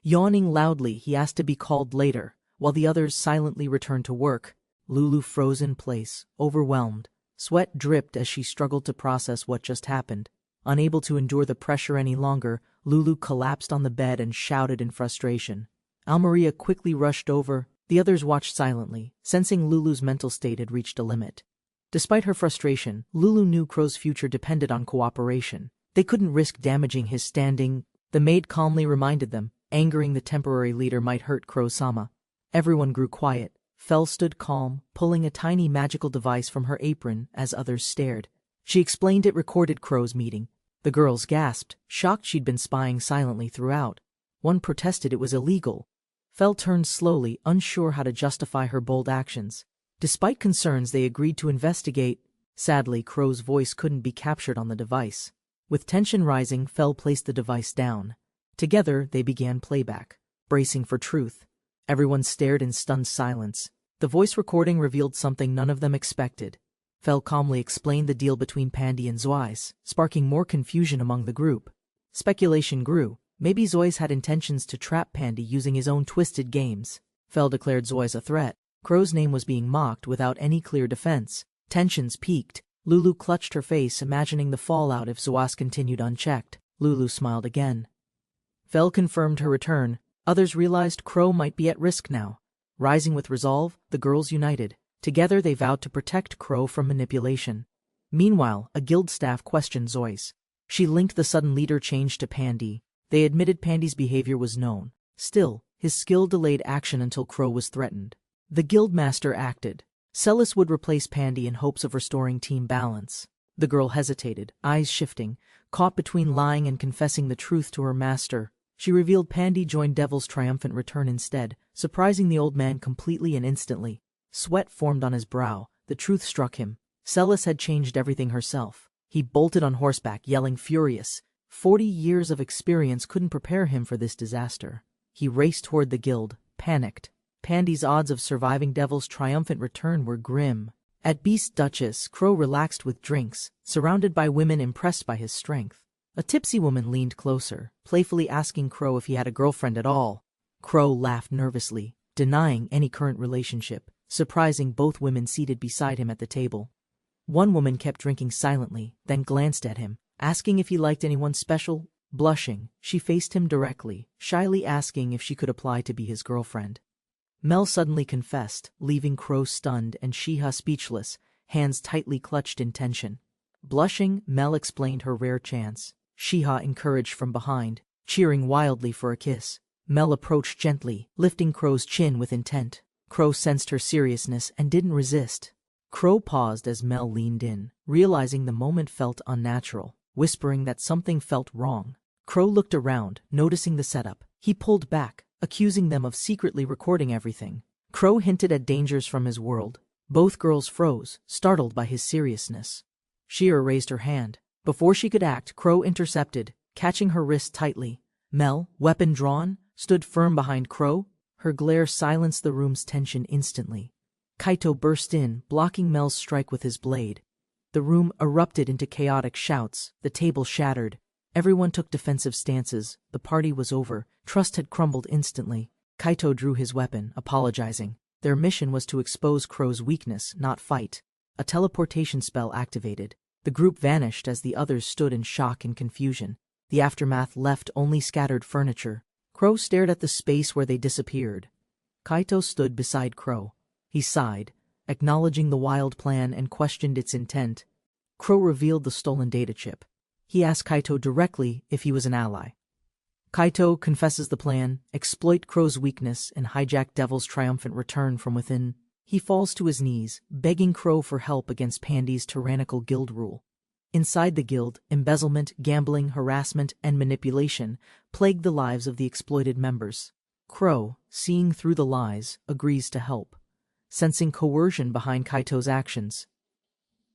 Yawning loudly, he asked to be called later, while the others silently returned to work. Lulu froze in place, overwhelmed. Sweat dripped as she struggled to process what just happened. Unable to endure the pressure any longer, Lulu collapsed on the bed and shouted in frustration. Almaria quickly rushed over. The others watched silently, sensing Lulu's mental state had reached a limit. Despite her frustration, Lulu knew Crow's future depended on cooperation. They couldn't risk damaging his standing. The maid calmly reminded them, angering the temporary leader might hurt Crow-sama. Everyone grew quiet. Fel stood calm, pulling a tiny magical device from her apron as others stared. She explained it recorded Crow's meeting. The girls gasped, shocked she'd been spying silently throughout. One protested it was illegal. Fel turned slowly, unsure how to justify her bold actions. Despite concerns, they agreed to investigate. Sadly, Crow's voice couldn't be captured on the device. With tension rising, Fel placed the device down. Together, they began playback, bracing for truth. Everyone stared in stunned silence. The voice recording revealed something none of them expected. Fel calmly explained the deal between Pandy and Zois, sparking more confusion among the group. Speculation grew. Maybe Zois had intentions to trap Pandy using his own twisted games. Fel declared Zois a threat. Crow's name was being mocked without any clear defense. Tensions peaked. Lulu clutched her face, imagining the fallout if Zois continued unchecked. Lulu smiled again. Fel confirmed her return. Others realized Crow might be at risk now. Rising with resolve, the girls united. Together they vowed to protect Crow from manipulation. Meanwhile, a guild staff questioned Zois. She linked the sudden leader change to Pandy. They admitted Pandy's behavior was known. Still, his skill delayed action until Crow was threatened. The guildmaster acted. Celis would replace Pandy in hopes of restoring team balance. The girl hesitated, eyes shifting, caught between lying and confessing the truth to her master. She revealed Pandy joined Devil's triumphant return instead, surprising the old man completely and instantly. Sweat formed on his brow. The truth struck him. Celis had changed everything herself. He bolted on horseback, yelling furious. 40 years of experience couldn't prepare him for this disaster. He raced toward the guild, panicked. Pandy's odds of surviving Devil's triumphant return were grim. At Beast Duchess, Crow relaxed with drinks, surrounded by women impressed by his strength. A tipsy woman leaned closer, playfully asking Crow if he had a girlfriend at all. Crow laughed nervously. denying any current relationship, surprising both women seated beside him at the table. One woman kept drinking silently, then glanced at him, asking if he liked anyone special. Blushing, she faced him directly, shyly asking if she could apply to be his girlfriend. Mel suddenly confessed, leaving Crow stunned and Shiha speechless, hands tightly clutched in tension. Blushing, Mel explained her rare chance. Shiha encouraged from behind, cheering wildly for a kiss. Mel approached gently, lifting Crow's chin with intent. Crow sensed her seriousness and didn't resist. Crow paused as Mel leaned in, realizing the moment felt unnatural, whispering that something felt wrong. Crow looked around, noticing the setup. He pulled back, accusing them of secretly recording everything. Crow hinted at dangers from his world. Both girls froze, startled by his seriousness. Sheer raised her hand. Before she could act, Crow intercepted, catching her wrist tightly. Mel, weapon drawn, stood firm behind Crow. Her glare silenced the room's tension instantly. Kaito burst in, blocking Mel's strike with his blade. The room erupted into chaotic shouts. The table shattered. Everyone took defensive stances. The party was over. Trust had crumbled instantly. Kaito drew his weapon, apologizing. Their mission was to expose Crow's weakness, not fight. A teleportation spell activated. The group vanished as the others stood in shock and confusion. The aftermath left only scattered furniture. Crow stared at the space where they disappeared. Kaito stood beside Crow. He sighed, acknowledging the wild plan and questioned its intent. Crow revealed the stolen data chip. He asked Kaito directly if he was an ally. Kaito confesses the plan, exploit Crow's weakness, and hijack Devil's triumphant return from within. He falls to his knees, begging Crow for help against Pandy's tyrannical guild rule. Inside the guild, embezzlement, gambling, harassment, and manipulation plagued the lives of the exploited members. Crow, seeing through the lies, agrees to help, sensing coercion behind Kaito's actions.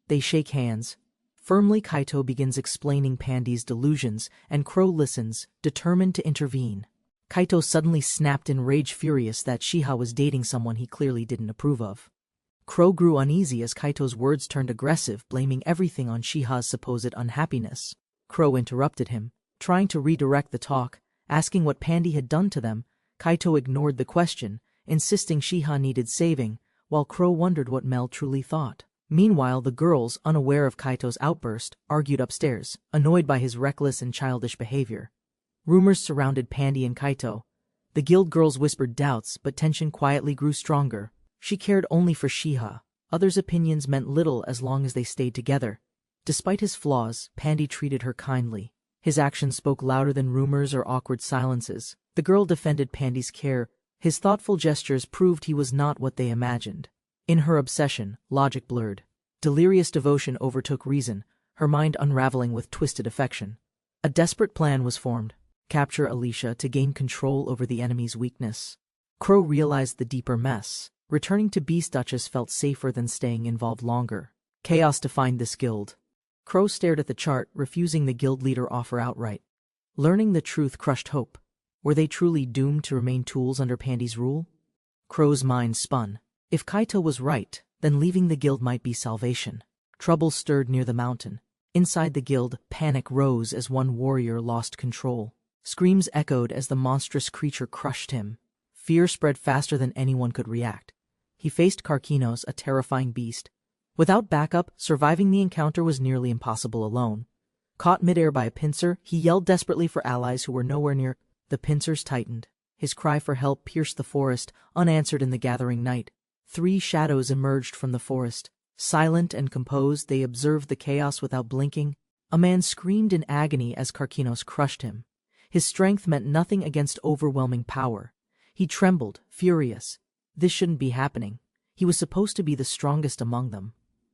They shake hands. Firmly, Kaito begins explaining Pandy's delusions, and Crow listens, determined to intervene. Kaito suddenly snapped in rage, furious that Shiha was dating someone he clearly didn't approve of. Crow grew uneasy as Kaito's words turned aggressive, blaming everything on Shiha's supposed unhappiness. Crow interrupted him, trying to redirect the talk, asking what Pandy had done to them. Kaito ignored the question, insisting Shiha needed saving, while Crow wondered what Mel truly thought. Meanwhile, the girls, unaware of Kaito's outburst, argued upstairs, annoyed by his reckless and childish behavior. Rumors surrounded Pandy and Kaito. The guild girls whispered doubts, but tension quietly grew stronger. She cared only for Shiha. Others' opinions meant little as long as they stayed together. Despite his flaws, Pandy treated her kindly. His actions spoke louder than rumors or awkward silences. The girl defended Pandy's care. His thoughtful gestures proved he was not what they imagined. In her obsession, logic blurred. Delirious devotion overtook reason, her mind unraveling with twisted affection. A desperate plan was formed: capture Alicia to gain control over the enemy's weakness. Crow realized the deeper mess. Returning to Beast Duchess felt safer than staying involved longer. Chaos defined this guild. Crow stared at the chart, refusing the guild leader offer outright. Learning the truth crushed hope. Were they truly doomed to remain tools under Pandy's rule? Crow's mind spun. If Kaito was right, then leaving the guild might be salvation. Trouble stirred near the mountain. Inside the guild, panic rose as one warrior lost control. Screams echoed as the monstrous creature crushed him. Fear spread faster than anyone could react. He faced Karkinos, a terrifying beast. Without backup, surviving the encounter was nearly impossible alone. Caught midair by a pincer, he yelled desperately for allies who were nowhere near. The pincers tightened. His cry for help pierced the forest, unanswered in the gathering night. 3 shadows emerged from the forest. Silent and composed, they observed the chaos without blinking. A man screamed in agony as Karkinos crushed him. His strength meant nothing against overwhelming power. He trembled, furious. This shouldn't be happening. He was supposed to be the strongest among them.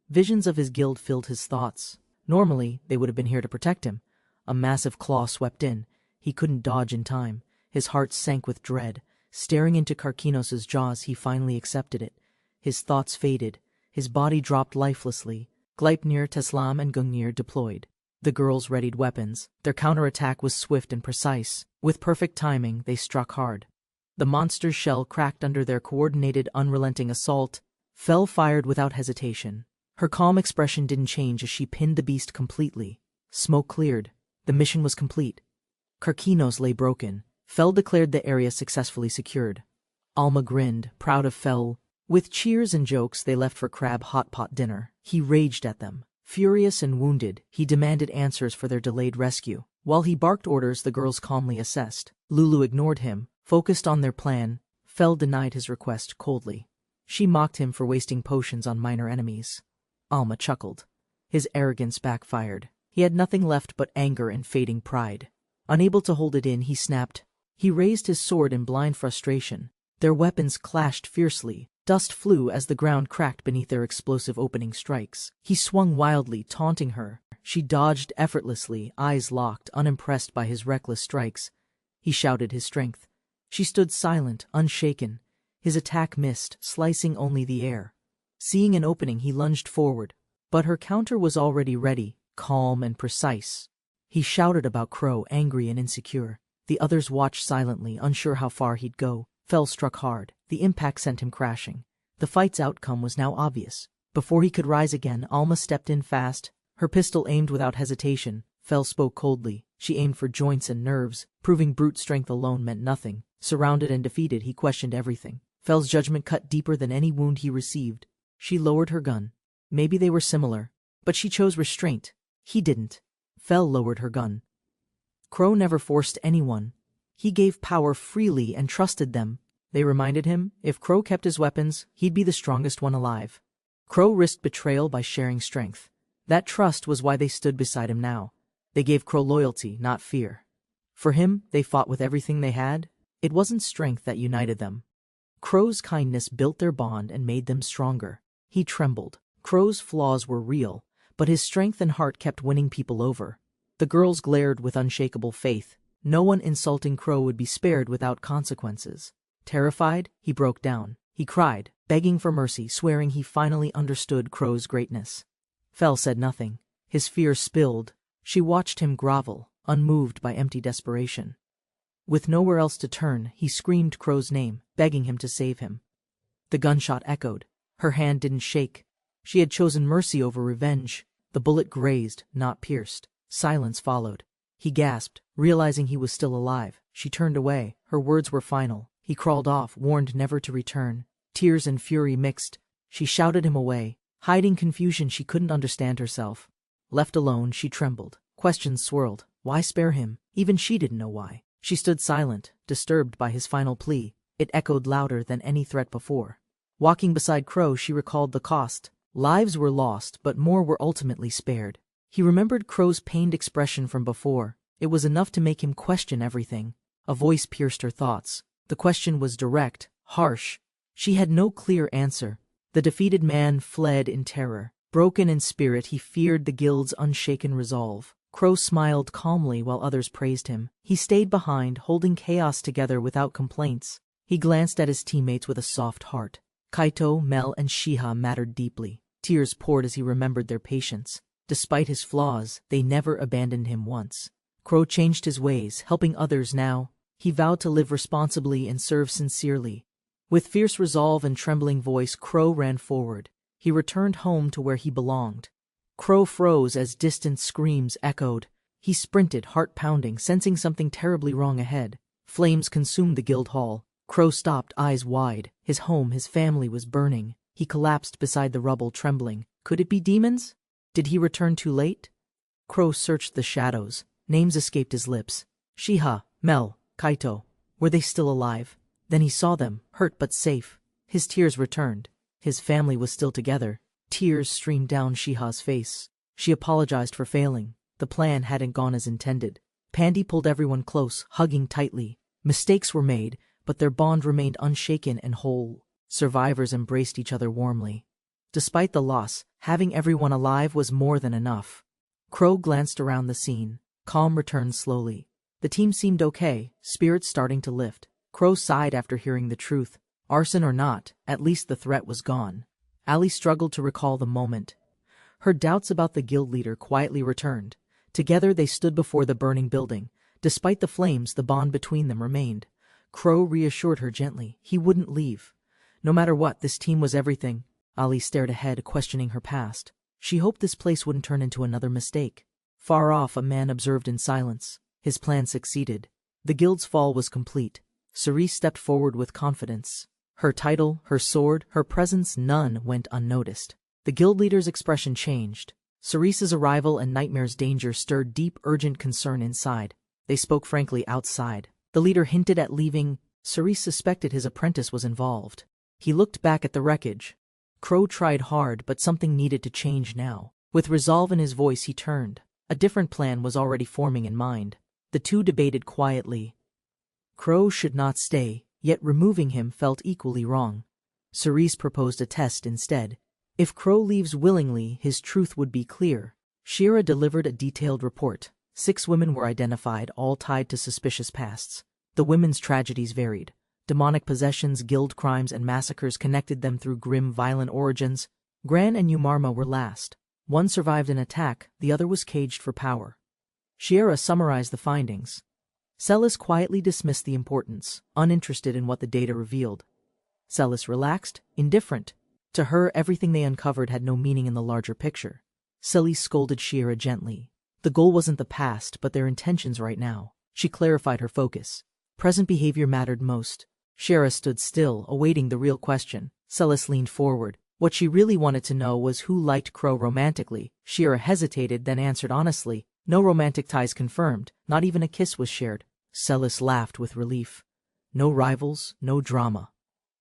Visions of his guild filled his thoughts. Normally, they would have been here to protect him. A massive claw swept in. He couldn't dodge in time. His heart sank with dread. Staring into Karkinos' jaws, he finally accepted it. His thoughts faded. His body dropped lifelessly. Gleipnir, Teslam, and Gungnir deployed. The girls readied weapons. Their counterattack was swift and precise. With perfect timing, they struck hard. The monster's shell cracked under their coordinated, unrelenting assault. Fell fired without hesitation. Her calm expression didn't change as she pinned the beast completely. Smoke cleared. The mission was complete. Karkinos lay broken. Fell declared the area successfully secured. Alma grinned, proud of Fel. With cheers and jokes they left for crab hot pot dinner. He raged at them. Furious and wounded, he demanded answers for their delayed rescue. While he barked orders the girls calmly assessed. Lulu ignored him, focused on their plan. Fel denied his request coldly. She mocked him for wasting potions on minor enemies. Alma chuckled. His arrogance backfired. He had nothing left but anger and fading pride. Unable to hold it in, he snapped. He raised his sword in blind frustration. Their weapons clashed fiercely. Dust flew as the ground cracked beneath their explosive opening strikes. He swung wildly, taunting her. She dodged effortlessly, eyes locked, unimpressed by his reckless strikes. He shouted his strength. She stood silent, unshaken. His attack missed, slicing only the air. Seeing an opening, he lunged forward. But her counter was already ready, calm and precise. He shouted about Crow, angry and insecure. The others watched silently, unsure how far he'd go. Fel struck hard. The impact sent him crashing. The fight's outcome was now obvious. Before he could rise again, Alma stepped in fast, her pistol aimed without hesitation. Fel spoke coldly. She aimed for joints and nerves, proving brute strength alone meant nothing. Surrounded and defeated, he questioned everything. Fel's judgment cut deeper than any wound he received. She lowered her gun. Maybe they were similar, but she chose restraint. He didn't. Fel lowered her gun. Crow never forced anyone. He gave power freely and trusted them. They reminded him, if Crow kept his weapons, he'd be the strongest one alive. Crow risked betrayal by sharing strength. That trust was why they stood beside him now. They gave Crow loyalty, not fear. For him, they fought with everything they had. It wasn't strength that united them. Crow's kindness built their bond and made them stronger. He trembled. Crow's flaws were real, but his strength and heart kept winning people over. The girls glared with unshakable faith. No one insulting Crow would be spared without consequences. Terrified, he broke down. He cried, begging for mercy, swearing he finally understood Crow's greatness. Fel said nothing. His fear spilled. She watched him grovel, unmoved by empty desperation. With nowhere else to turn, he screamed Crow's name, begging him to save him. The gunshot echoed. Her hand didn't shake. She had chosen mercy over revenge. The bullet grazed, not pierced. Silence followed. He gasped, realizing he was still alive. She turned away. Her words were final. He crawled off, warned never to return. Tears and fury mixed. She shouted him away, hiding confusion she couldn't understand herself. Left alone, she trembled. Questions swirled. Why spare him? Even she didn't know why. She stood silent, disturbed by his final plea. It echoed louder than any threat before. Walking beside Crow, she recalled the cost. Lives were lost, but more were ultimately spared. He remembered Crow's pained expression from before. It was enough to make him question everything. A voice pierced her thoughts. The question was direct, harsh. She had no clear answer. The defeated man fled in terror. Broken in spirit, he feared the guild's unshaken resolve. Crow smiled calmly while others praised him. He stayed behind, holding chaos together without complaints. He glanced at his teammates with a soft heart. Kaito, Mel, and Shiha mattered deeply. Tears poured as he remembered their patience. Despite his flaws, they never abandoned him once. Crow changed his ways, helping others now. He vowed to live responsibly and serve sincerely. With fierce resolve and trembling voice, Crow ran forward. He returned home to where he belonged. Crow froze as distant screams echoed. He sprinted, heart pounding, sensing something terribly wrong ahead. Flames consumed the guild hall. Crow stopped, eyes wide. His home, his family was burning. He collapsed beside the rubble, trembling. Could it be demons? Did he return too late? Crow searched the shadows. Names escaped his lips. Shiha, Mel, Kaito. Were they still alive? Then he saw them, hurt but safe. His tears returned. His family was still together. Tears streamed down Shiha's face. She apologized for failing. The plan hadn't gone as intended. Pandy pulled everyone close, hugging tightly. Mistakes were made, but their bond remained unshaken and whole. Survivors embraced each other warmly. Despite the loss, having everyone alive was more than enough. Crow glanced around the scene. Calm returned slowly. The team seemed okay, spirits starting to lift. Crow sighed after hearing the truth. Arson or not, at least the threat was gone. Ali struggled to recall the moment. Her doubts about the guild leader quietly returned. Together they stood before the burning building. Despite the flames, the bond between them remained. Crow reassured her gently. He wouldn't leave. No matter what, this team was everything. Ali stared ahead, questioning her past. She hoped this place wouldn't turn into another mistake. Far off, a man observed in silence. His plan succeeded. The guild's fall was complete. Cerise stepped forward with confidence. Her title, her sword, her presence, none went unnoticed. The guild leader's expression changed. Cerise's arrival and Nightmare's danger stirred deep, urgent concern inside. They spoke frankly outside. The leader hinted at leaving. Cerise suspected his apprentice was involved. He looked back at the wreckage. Crow tried hard, but something needed to change now. With resolve in his voice, he turned. A different plan was already forming in mind. The two debated quietly. Crow should not stay, yet removing him felt equally wrong. Cerise proposed a test instead. If Crow leaves willingly, his truth would be clear. Shira delivered a detailed report. 6 women were identified, all tied to suspicious pasts. The women's tragedies varied. Demonic possessions, guild crimes, and massacres connected them through grim, violent origins. Gran and Umarma were last. One survived an attack, the other was caged for power. Shira summarized the findings. Celis quietly dismissed the importance, uninterested in what the data revealed. Celis relaxed, indifferent. To her, everything they uncovered had no meaning in the larger picture. Celis scolded Shira gently. The goal wasn't the past, but their intentions right now. She clarified her focus. Present behavior mattered most. Shira stood still, awaiting the real question. Celis leaned forward. What she really wanted to know was who liked Crow romantically. Shira hesitated, then answered honestly. No romantic ties confirmed, not even a kiss was shared. Celis laughed with relief. No rivals, no drama.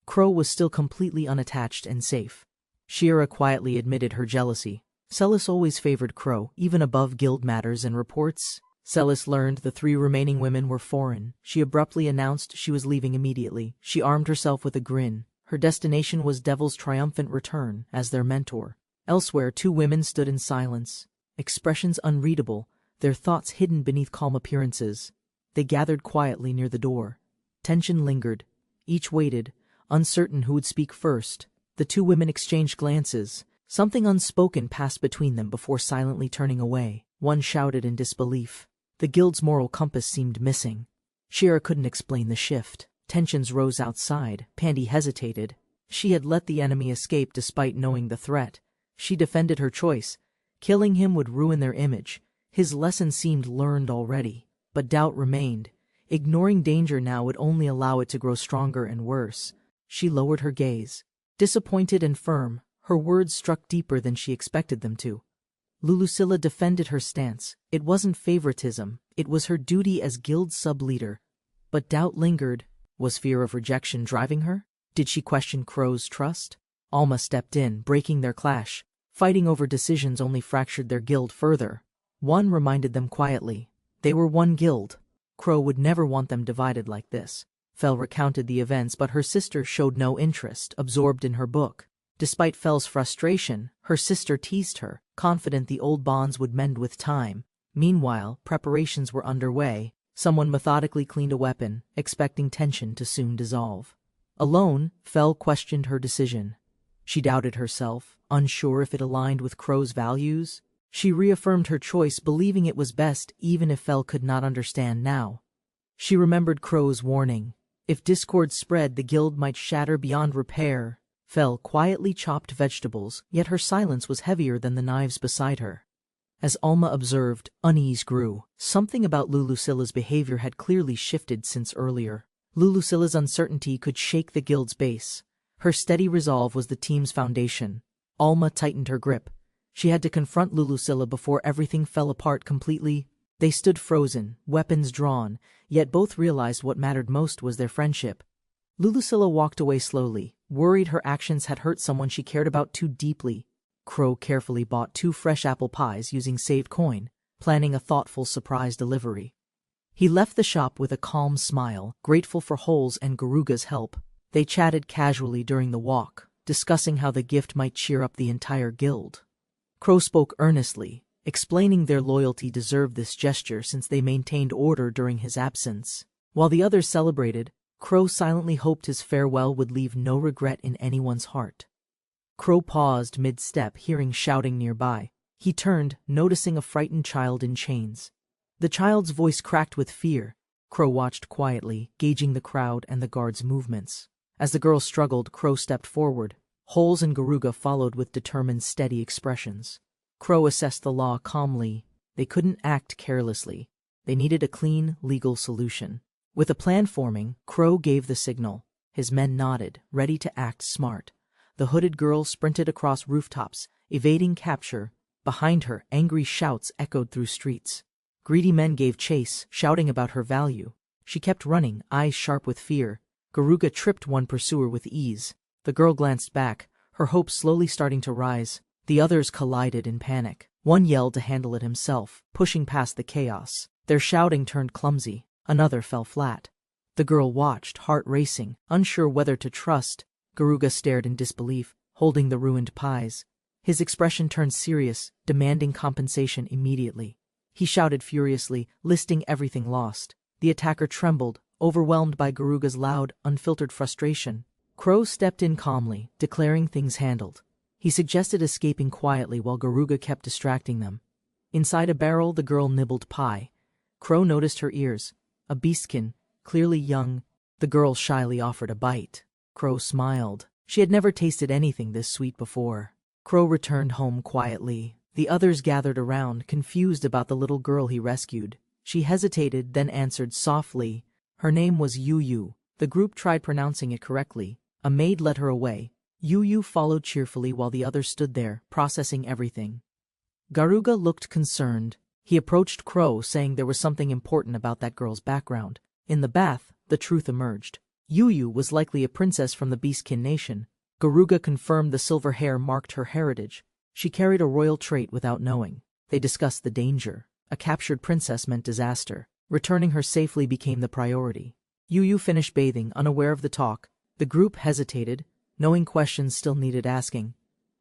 Crow was still completely unattached and safe. Shira quietly admitted her jealousy. Celis always favored Crow, even above guild matters and reports. Celis learned the 3 remaining women were foreign. She abruptly announced she was leaving immediately. She armed herself with a grin. Her destination was Devil's triumphant return as their mentor. Elsewhere, 2 women stood in silence, expressions unreadable, their thoughts hidden beneath calm appearances. They gathered quietly near the door. Tension lingered. Each waited, uncertain who would speak first. The 2 women exchanged glances. Something unspoken passed between them before silently turning away. One shouted in disbelief. The guild's moral compass seemed missing. Shira couldn't explain the shift. Tensions rose outside. Pandy hesitated. She had let the enemy escape despite knowing the threat. She defended her choice. Killing him would ruin their image. His lesson seemed learned already. But doubt remained. Ignoring danger now would only allow it to grow stronger and worse. She lowered her gaze. Disappointed and firm, her words struck deeper than she expected them to. Lulusilla defended her stance. It wasn't favoritism. It was her duty as guild sub-leader. But doubt lingered. Was fear of rejection driving her? Did she question Crow's trust? Alma stepped in, breaking their clash. Fighting over decisions only fractured their guild further. One reminded them quietly. They were one guild. Crow would never want them divided like this. Fel recounted the events, but her sister showed no interest, absorbed in her book. Despite Fel's frustration, her sister teased her, confident the old bonds would mend with time. Meanwhile, preparations were underway. Someone methodically cleaned a weapon, expecting tension to soon dissolve. Alone, Fel questioned her decision. She doubted herself, unsure if it aligned with Crow's values. She reaffirmed her choice, believing it was best even if Fel could not understand now. She remembered Crow's warning. If discord spread, the guild might shatter beyond repair. Fel quietly chopped vegetables, yet her silence was heavier than the knives beside her. As Alma observed, unease grew. Something about Lulusilla's behavior had clearly shifted since earlier. Lulusilla's uncertainty could shake the guild's base. Her steady resolve was the team's foundation. Alma tightened her grip. She had to confront Lulusilla before everything fell apart completely. They stood frozen, weapons drawn, yet both realized what mattered most was their friendship. Lulusilla walked away slowly, worried her actions had hurt someone she cared about too deeply. Crow carefully bought 2 fresh apple pies using saved coin, planning a thoughtful surprise delivery. He left the shop with a calm smile, grateful for Hole's and Garuga's help. They chatted casually during the walk, discussing how the gift might cheer up the entire guild. Crow spoke earnestly, explaining their loyalty deserved this gesture since they maintained order during his absence. While the others celebrated, Crow silently hoped his farewell would leave no regret in anyone's heart. Crow paused mid-step, hearing shouting nearby. He turned, noticing a frightened child in chains. The child's voice cracked with fear. Crow watched quietly, gauging the crowd and the guards' movements. As the girl struggled, Crow stepped forward. Holes and Garuga followed with determined, steady expressions. Crow assessed the law calmly. They couldn't act carelessly. They needed a clean, legal solution. With a plan forming, Crow gave the signal. His men nodded, ready to act smart. The hooded girl sprinted across rooftops, evading capture. Behind her, angry shouts echoed through streets. Greedy men gave chase, shouting about her value. She kept running, eyes sharp with fear. Garuga tripped one pursuer with ease. The girl glanced back, her hopes slowly starting to rise. The others collided in panic. One yelled to handle it himself, pushing past the chaos. Their shouting turned clumsy. Another fell flat. The girl watched, heart racing, unsure whether to trust. Garuga stared in disbelief, holding the ruined pies. His expression turned serious, demanding compensation immediately. He shouted furiously, listing everything lost. The attacker trembled, overwhelmed by Garuga's loud, unfiltered frustration. Crow stepped in calmly, declaring things handled. He suggested escaping quietly while Garuga kept distracting them. Inside a barrel, the girl nibbled pie. Crow noticed her ears. A beastkin, clearly young. The girl shyly offered a bite. Crow smiled. She had never tasted anything this sweet before. Crow returned home quietly. The others gathered around, confused about the little girl he rescued. She hesitated, then answered softly. Her name was Yu. The group tried pronouncing it correctly. A maid led her away. Yu followed cheerfully while the others stood there, processing everything. Garuga looked concerned. He approached Crow, saying there was something important about that girl's background. In the bath, the truth emerged. Yu was likely a princess from the Beastkin nation. Garuga confirmed the silver hair marked her heritage. She carried a royal trait without knowing. They discussed the danger. A captured princess meant disaster. Returning her safely became the priority. Yu finished bathing, unaware of the talk. The group hesitated, knowing questions still needed asking.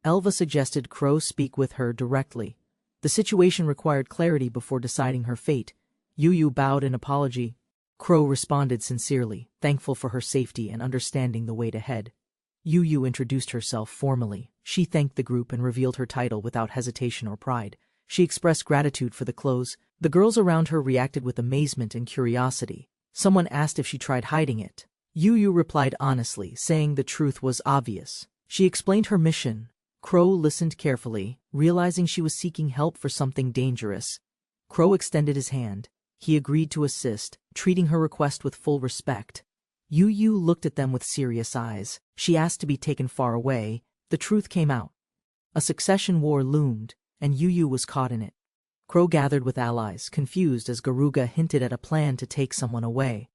Elva suggested Crow speak with her directly. The situation required clarity before deciding her fate. Yu bowed in apology. Crow responded sincerely, thankful for her safety and understanding the way ahead. Yu introduced herself formally. She thanked the group and revealed her title without hesitation or pride. She expressed gratitude for the clothes. The girls around her reacted with amazement and curiosity. Someone asked if she tried hiding it. Yu replied honestly, saying the truth was obvious. She explained her mission. Crow listened carefully, realizing she was seeking help for something dangerous. Crow extended his hand. He agreed to assist, treating her request with full respect. Yu looked at them with serious eyes. She asked to be taken far away. The truth came out. A succession war loomed, and Yu was caught in it. Crow gathered with allies, confused as Garuga hinted at a plan to take someone away.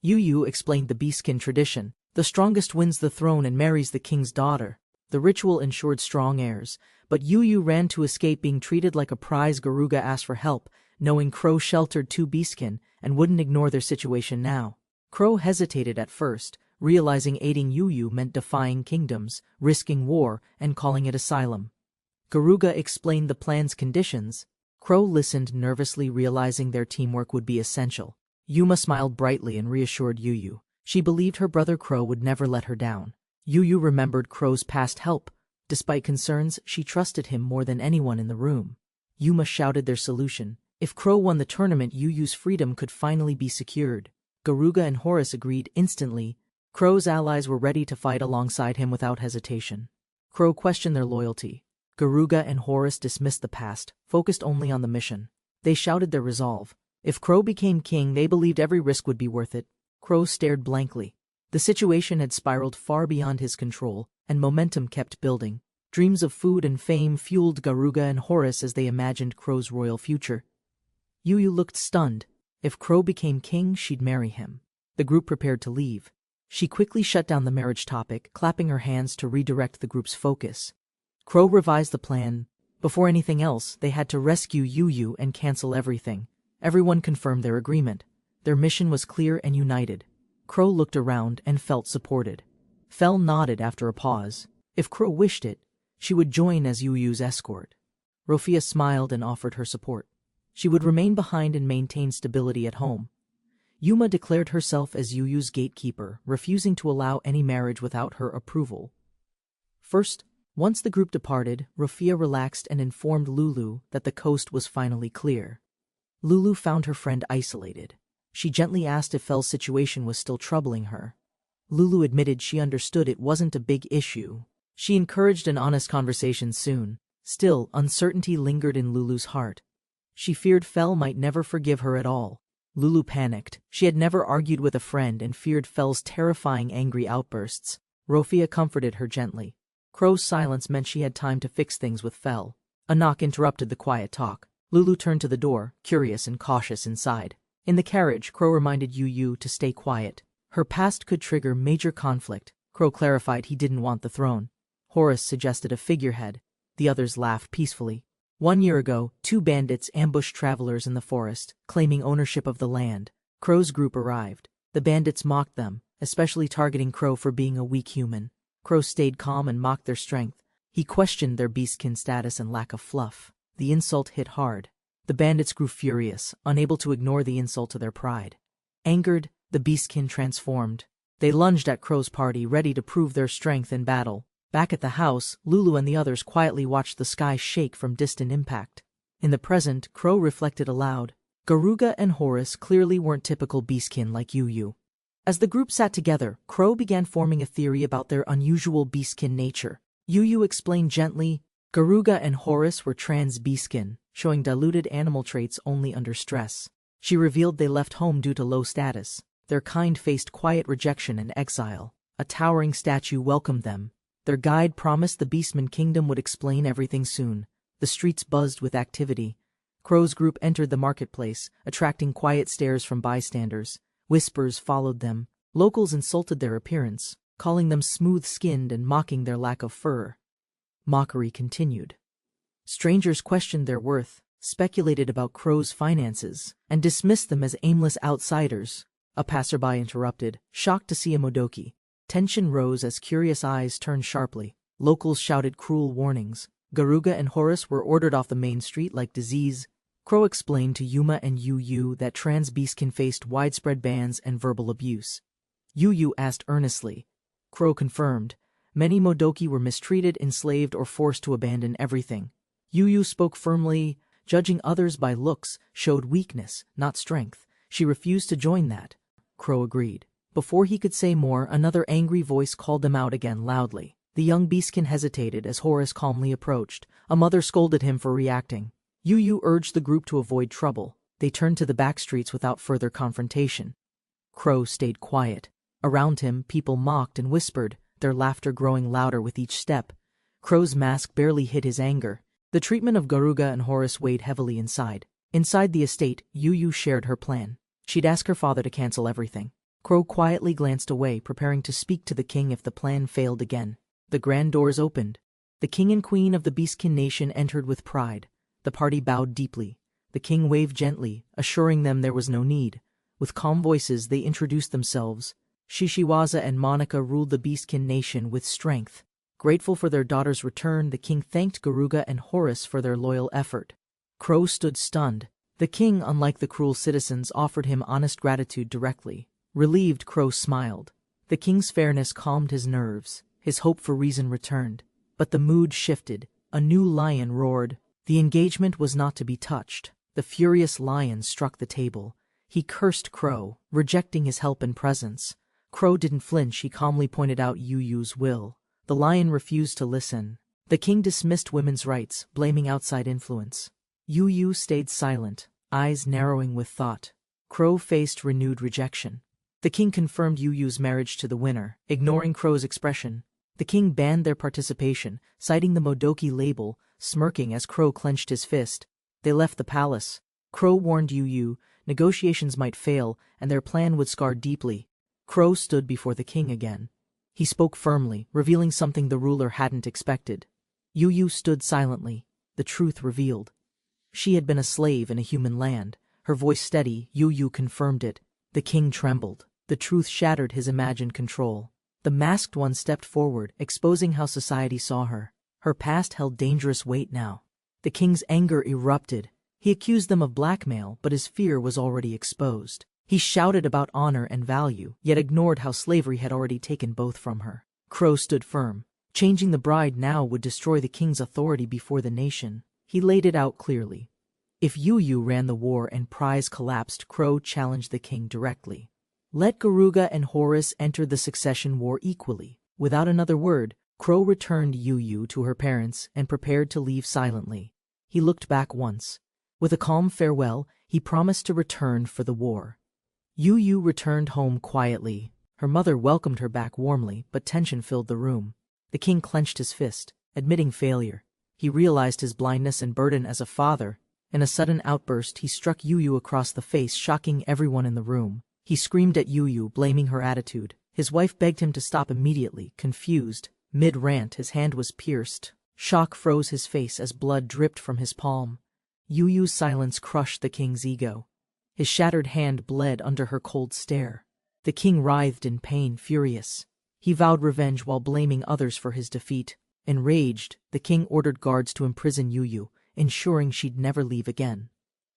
Yu explained the Beastkin tradition. The strongest wins the throne and marries the king's daughter. The ritual ensured strong heirs, but Yu ran to escape being treated like a prize. Garuga asked for help, knowing Crow sheltered two Beastkin and wouldn't ignore their situation now. Crow hesitated at first, realizing aiding Yu meant defying kingdoms, risking war, and calling it asylum. Garuga explained the plan's conditions. Crow listened nervously, realizing their teamwork would be essential. Yuma smiled brightly and reassured Yu. She believed her brother Crow would never let her down. Yu remembered Crow's past help. Despite concerns, she trusted him more than anyone in the room. Yuma shouted their solution. If Crow won the tournament, Yu's freedom could finally be secured. Garuga and Horus agreed instantly. Crow's allies were ready to fight alongside him without hesitation. Crow questioned their loyalty. Garuga and Horus dismissed the past, focused only on the mission. They shouted their resolve. If Crow became king, they believed every risk would be worth it. Crow stared blankly. The situation had spiraled far beyond his control, and momentum kept building. Dreams of food and fame fueled Garuga and Horus as they imagined Crow's royal future. Yu looked stunned. If Crow became king, she'd marry him. The group prepared to leave. She quickly shut down the marriage topic, clapping her hands to redirect the group's focus. Crow revised the plan. Before anything else, they had to rescue Yu and cancel everything. Everyone confirmed their agreement. Their mission was clear and united. Crow looked around and felt supported. Fel nodded after a pause. If Crow wished it, she would join as Yu's escort. Rofia smiled and offered her support. She would remain behind and maintain stability at home. Yuma declared herself as Yu's gatekeeper, refusing to allow any marriage without her approval. First, once the group departed, Rofia relaxed and informed Lulu that the coast was finally clear. Lulu found her friend isolated. She gently asked if Fel's situation was still troubling her. Lulu admitted she understood it wasn't a big issue. She encouraged an honest conversation soon. Still, uncertainty lingered in Lulu's heart. She feared Fel might never forgive her at all. Lulu panicked. She had never argued with a friend and feared Fell's terrifying angry outbursts. Rofia comforted her gently. Crow's silence meant she had time to fix things with Fell. A knock interrupted the quiet talk. Lulu turned to the door, curious and cautious inside. In the carriage, Crow reminded Yu to stay quiet. Her past could trigger major conflict. Crow clarified he didn't want the throne. Horace suggested a figurehead. The others laughed peacefully. 1 year ago, 2 bandits ambushed travelers in the forest, claiming ownership of the land. Crow's group arrived. The bandits mocked them, especially targeting Crow for being a weak human. Crow stayed calm and mocked their strength. He questioned their beastkin status and lack of fluff. The insult hit hard. The bandits grew furious, unable to ignore the insult to their pride. Angered, the beastkin transformed. They lunged at Crow's party, ready to prove their strength in battle. Back at the house, Lulu and the others quietly watched the sky shake from distant impact. In the present, Crow reflected aloud. Garuga and Horace clearly weren't typical beastkin like Yu. As the group sat together, Crow began forming a theory about their unusual beastkin nature. Yu explained gently, Garuga and Horace were trans beastkin, showing diluted animal traits only under stress. She revealed they left home due to low status. Their kind faced quiet rejection and exile. A towering statue welcomed them. Their guide promised the Beastman Kingdom would explain everything soon. The streets buzzed with activity. Crow's group entered the marketplace, attracting quiet stares from bystanders. Whispers followed them. Locals insulted their appearance, calling them smooth-skinned and mocking their lack of fur. Mockery continued. Strangers questioned their worth, speculated about Crow's finances, and dismissed them as aimless outsiders. A passerby interrupted, shocked to see a Modoki. Tension rose as curious eyes turned sharply. Locals shouted cruel warnings. Garuga and Horace were ordered off the main street like disease. Crow explained to Yuma and Yu that trans beastkin faced widespread bans and verbal abuse. Yu asked earnestly. Crow confirmed. Many Modoki were mistreated, enslaved, or forced to abandon everything. Yu spoke firmly, judging others by looks, showed weakness, not strength. She refused to join that. Crow agreed. Before he could say more, another angry voice called them out again loudly. The young beastkin hesitated as Horace calmly approached. A mother scolded him for reacting. Yu urged the group to avoid trouble. They turned to the back streets without further confrontation. Crow stayed quiet. Around him, people mocked and whispered, their laughter growing louder with each step. Crow's mask barely hid his anger. The treatment of Garuga and Horace weighed heavily inside. Inside the estate, Yu shared her plan. She'd ask her father to cancel everything. Crow quietly glanced away, preparing to speak to the king if the plan failed again. The grand doors opened. The king and queen of the Beastkin nation entered with pride. The party bowed deeply. The king waved gently, assuring them there was no need. With calm voices, they introduced themselves. Shishiwaza and Monica ruled the Beastkin nation with strength. Grateful for their daughter's return, the king thanked Garuga and Horace for their loyal effort. Crow stood stunned. The king, unlike the cruel citizens, offered him honest gratitude directly. Relieved, Crow smiled. The king's fairness calmed his nerves. His hope for reason returned. But the mood shifted. A new lion roared. The engagement was not to be touched. The furious lion struck the table. He cursed Crow, rejecting his help and presence. Crow didn't flinch. He calmly pointed out Yu's will. The lion refused to listen. The king dismissed women's rights, blaming outside influence. Yu stayed silent, eyes narrowing with thought. Crow faced renewed rejection. The king confirmed Yu's marriage to the winner, ignoring Crow's expression. The king banned their participation, citing the Modoki label, smirking as Crow clenched his fist. They left the palace. Crow warned Yu negotiations might fail, and their plan would scar deeply. Crow stood before the king again. He spoke firmly, revealing something the ruler hadn't expected. Yu stood silently, the truth revealed. She had been a slave in a human land. Her voice steady, Yu confirmed it. The king trembled. The truth shattered his imagined control. The masked one stepped forward, exposing how society saw her. Her past held dangerous weight now. The king's anger erupted. He accused them of blackmail, but his fear was already exposed. He shouted about honor and value, yet ignored how slavery had already taken both from her. Crow stood firm. Changing the bride now would destroy the king's authority before the nation. He laid it out clearly. If Yu ran the war and prize collapsed, Crow challenged the king directly. Let Garuga and Horace enter the succession war equally. Without another word, Crow returned Yu to her parents and prepared to leave silently. He looked back once. With a calm farewell, He promised to return for the war. Yu returned home quietly. Her mother welcomed her back warmly, but tension filled the room. The king clenched his fist, admitting failure. He realized his blindness and burden as a father. In a sudden outburst, he struck Yu across the face, shocking everyone in the room. He screamed at Yu, blaming her attitude. His wife begged him to stop immediately, confused. Mid-rant, his hand was pierced. Shock froze his face as blood dripped from his palm. Yu's silence crushed the king's ego. His shattered hand bled under her cold stare. The king writhed in pain, furious. He vowed revenge while blaming others for his defeat. Enraged, the king ordered guards to imprison Yu, ensuring she'd never leave again.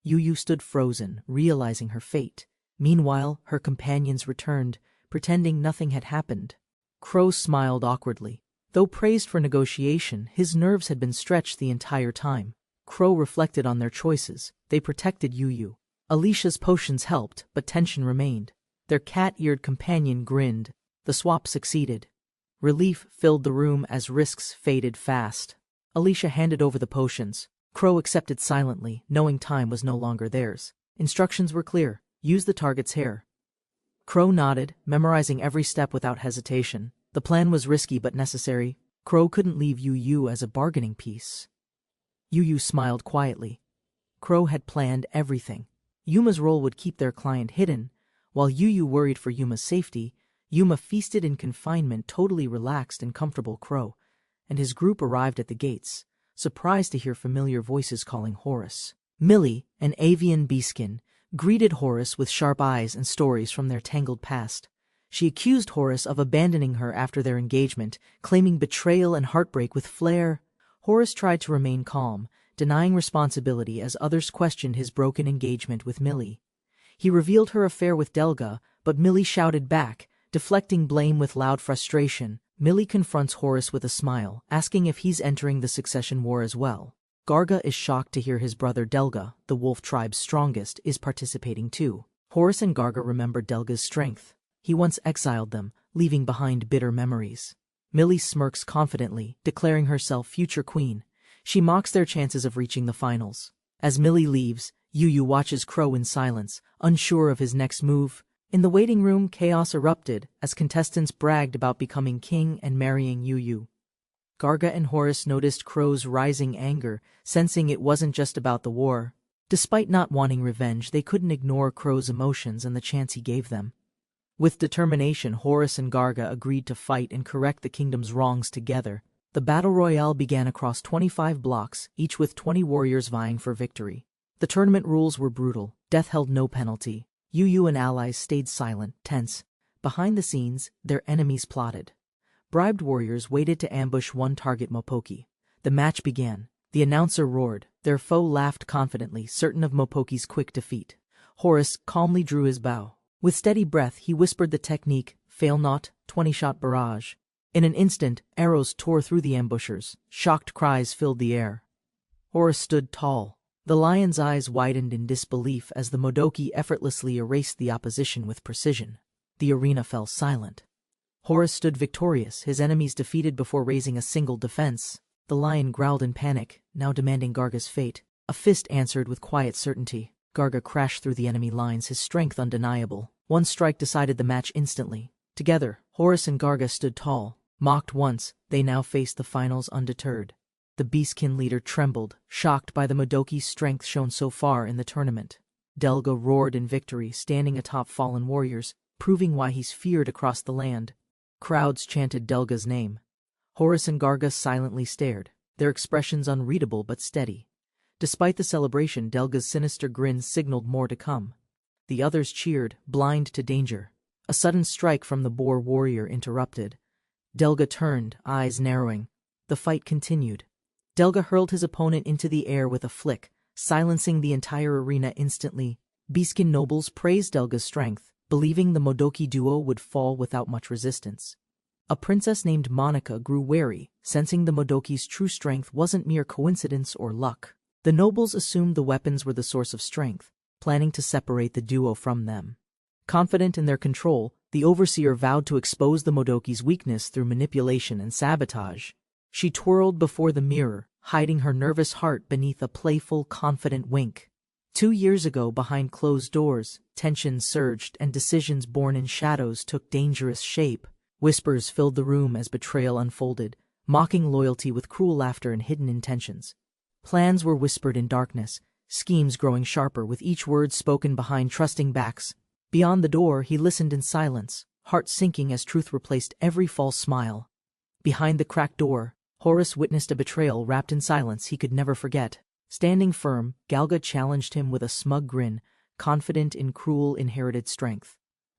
Yu stood frozen, realizing her fate. Meanwhile, her companions returned, pretending nothing had happened. Crow smiled awkwardly. Though praised for negotiation, his nerves had been stretched the entire time. Crow reflected on their choices. They protected Yu. Alicia's potions helped, but tension remained. Their cat-eared companion grinned. The swap succeeded. Relief filled the room as risks faded fast. Alicia handed over the potions. Crow accepted silently, knowing time was no longer theirs. Instructions were clear. Use the target's hair. Crow nodded, memorizing every step without hesitation. The plan was risky but necessary. Crow couldn't leave Yu as a bargaining piece. Yu smiled quietly. Crow had planned everything. Yuma's role would keep their client hidden. While Yu worried for Yuma's safety, Yuma feasted in confinement, totally relaxed and comfortable. Crow and his group arrived at the gates, surprised to hear familiar voices calling Horace. Millie, an avian beaskin, greeted Horace with sharp eyes and stories from their tangled past. She accused Horace of abandoning her after their engagement, claiming betrayal and heartbreak with flair. Horace tried to remain calm, denying responsibility as others questioned his broken engagement with Millie. He revealed her affair with Delga, but Millie shouted back, deflecting blame with loud frustration. Millie confronts Horace with a smile, asking if he's entering the succession war as well. Garga is shocked to hear his brother Delga, the wolf tribe's strongest, is participating too. Horace and Garga remember Delga's strength. He once exiled them, leaving behind bitter memories. Millie smirks confidently, declaring herself future queen. She mocks their chances of reaching the finals. As Millie leaves, Yu watches Crow in silence, unsure of his next move. In the waiting room, chaos erupted as contestants bragged about becoming king and marrying Yu. Garga and Horace noticed Crow's rising anger, sensing it wasn't just about the war. Despite not wanting revenge, they couldn't ignore Crow's emotions and the chance he gave them. With determination, Horace and Garga agreed to fight and correct the kingdom's wrongs together. The battle royale began across 25 blocks, each with 20 warriors vying for victory. The tournament rules were brutal. Death held no penalty. Yu and allies stayed silent, tense. Behind the scenes, their enemies plotted. Bribed warriors waited to ambush one target Mopoki. The match began. The announcer roared. Their foe laughed confidently, certain of Mopoki's quick defeat. Horace calmly drew his bow. With steady breath, he whispered the technique, fail not, 20-shot barrage. In an instant, arrows tore through the ambushers. Shocked cries filled the air. Horace stood tall. The lion's eyes widened in disbelief as the Modoki effortlessly erased the opposition with precision. The arena fell silent. Horace stood victorious, his enemies defeated before raising a single defense. The lion growled in panic, now demanding Garga's fate. A fist answered with quiet certainty. Garga crashed through the enemy lines, his strength undeniable. One strike decided the match instantly. Together, Horace and Garga stood tall. Mocked once, they now faced the finals undeterred. The Beastkin leader trembled, shocked by the Modoki's strength shown so far in the tournament. Delga roared in victory, standing atop fallen warriors, proving why he's feared across the land. Crowds chanted Delga's name. Horace and Garga silently stared, their expressions unreadable but steady. Despite the celebration, Delga's sinister grin signaled more to come. The others cheered, blind to danger. A sudden strike from the boar warrior interrupted. Delga turned, eyes narrowing. The fight continued. Delga hurled his opponent into the air with a flick, silencing the entire arena instantly. Beastkin nobles praised Delga's strength, believing the Modoki duo would fall without much resistance. A princess named Monica grew wary, sensing the Modoki's true strength wasn't mere coincidence or luck. The nobles assumed the weapons were the source of strength, planning to separate the duo from them. Confident in their control, the overseer vowed to expose the Modoki's weakness through manipulation and sabotage. She twirled before the mirror, hiding her nervous heart beneath a playful, confident wink. 2 years ago, behind closed doors, tension surged and decisions born in shadows took dangerous shape. Whispers filled the room as betrayal unfolded, mocking loyalty with cruel laughter and hidden intentions. Plans were whispered in darkness, schemes growing sharper with each word spoken behind trusting backs. Beyond the door, he listened in silence, heart sinking as truth replaced every false smile. Behind the cracked door, Horace witnessed a betrayal wrapped in silence he could never forget. Standing firm, Galga challenged him with a smug grin, confident in cruel inherited strength.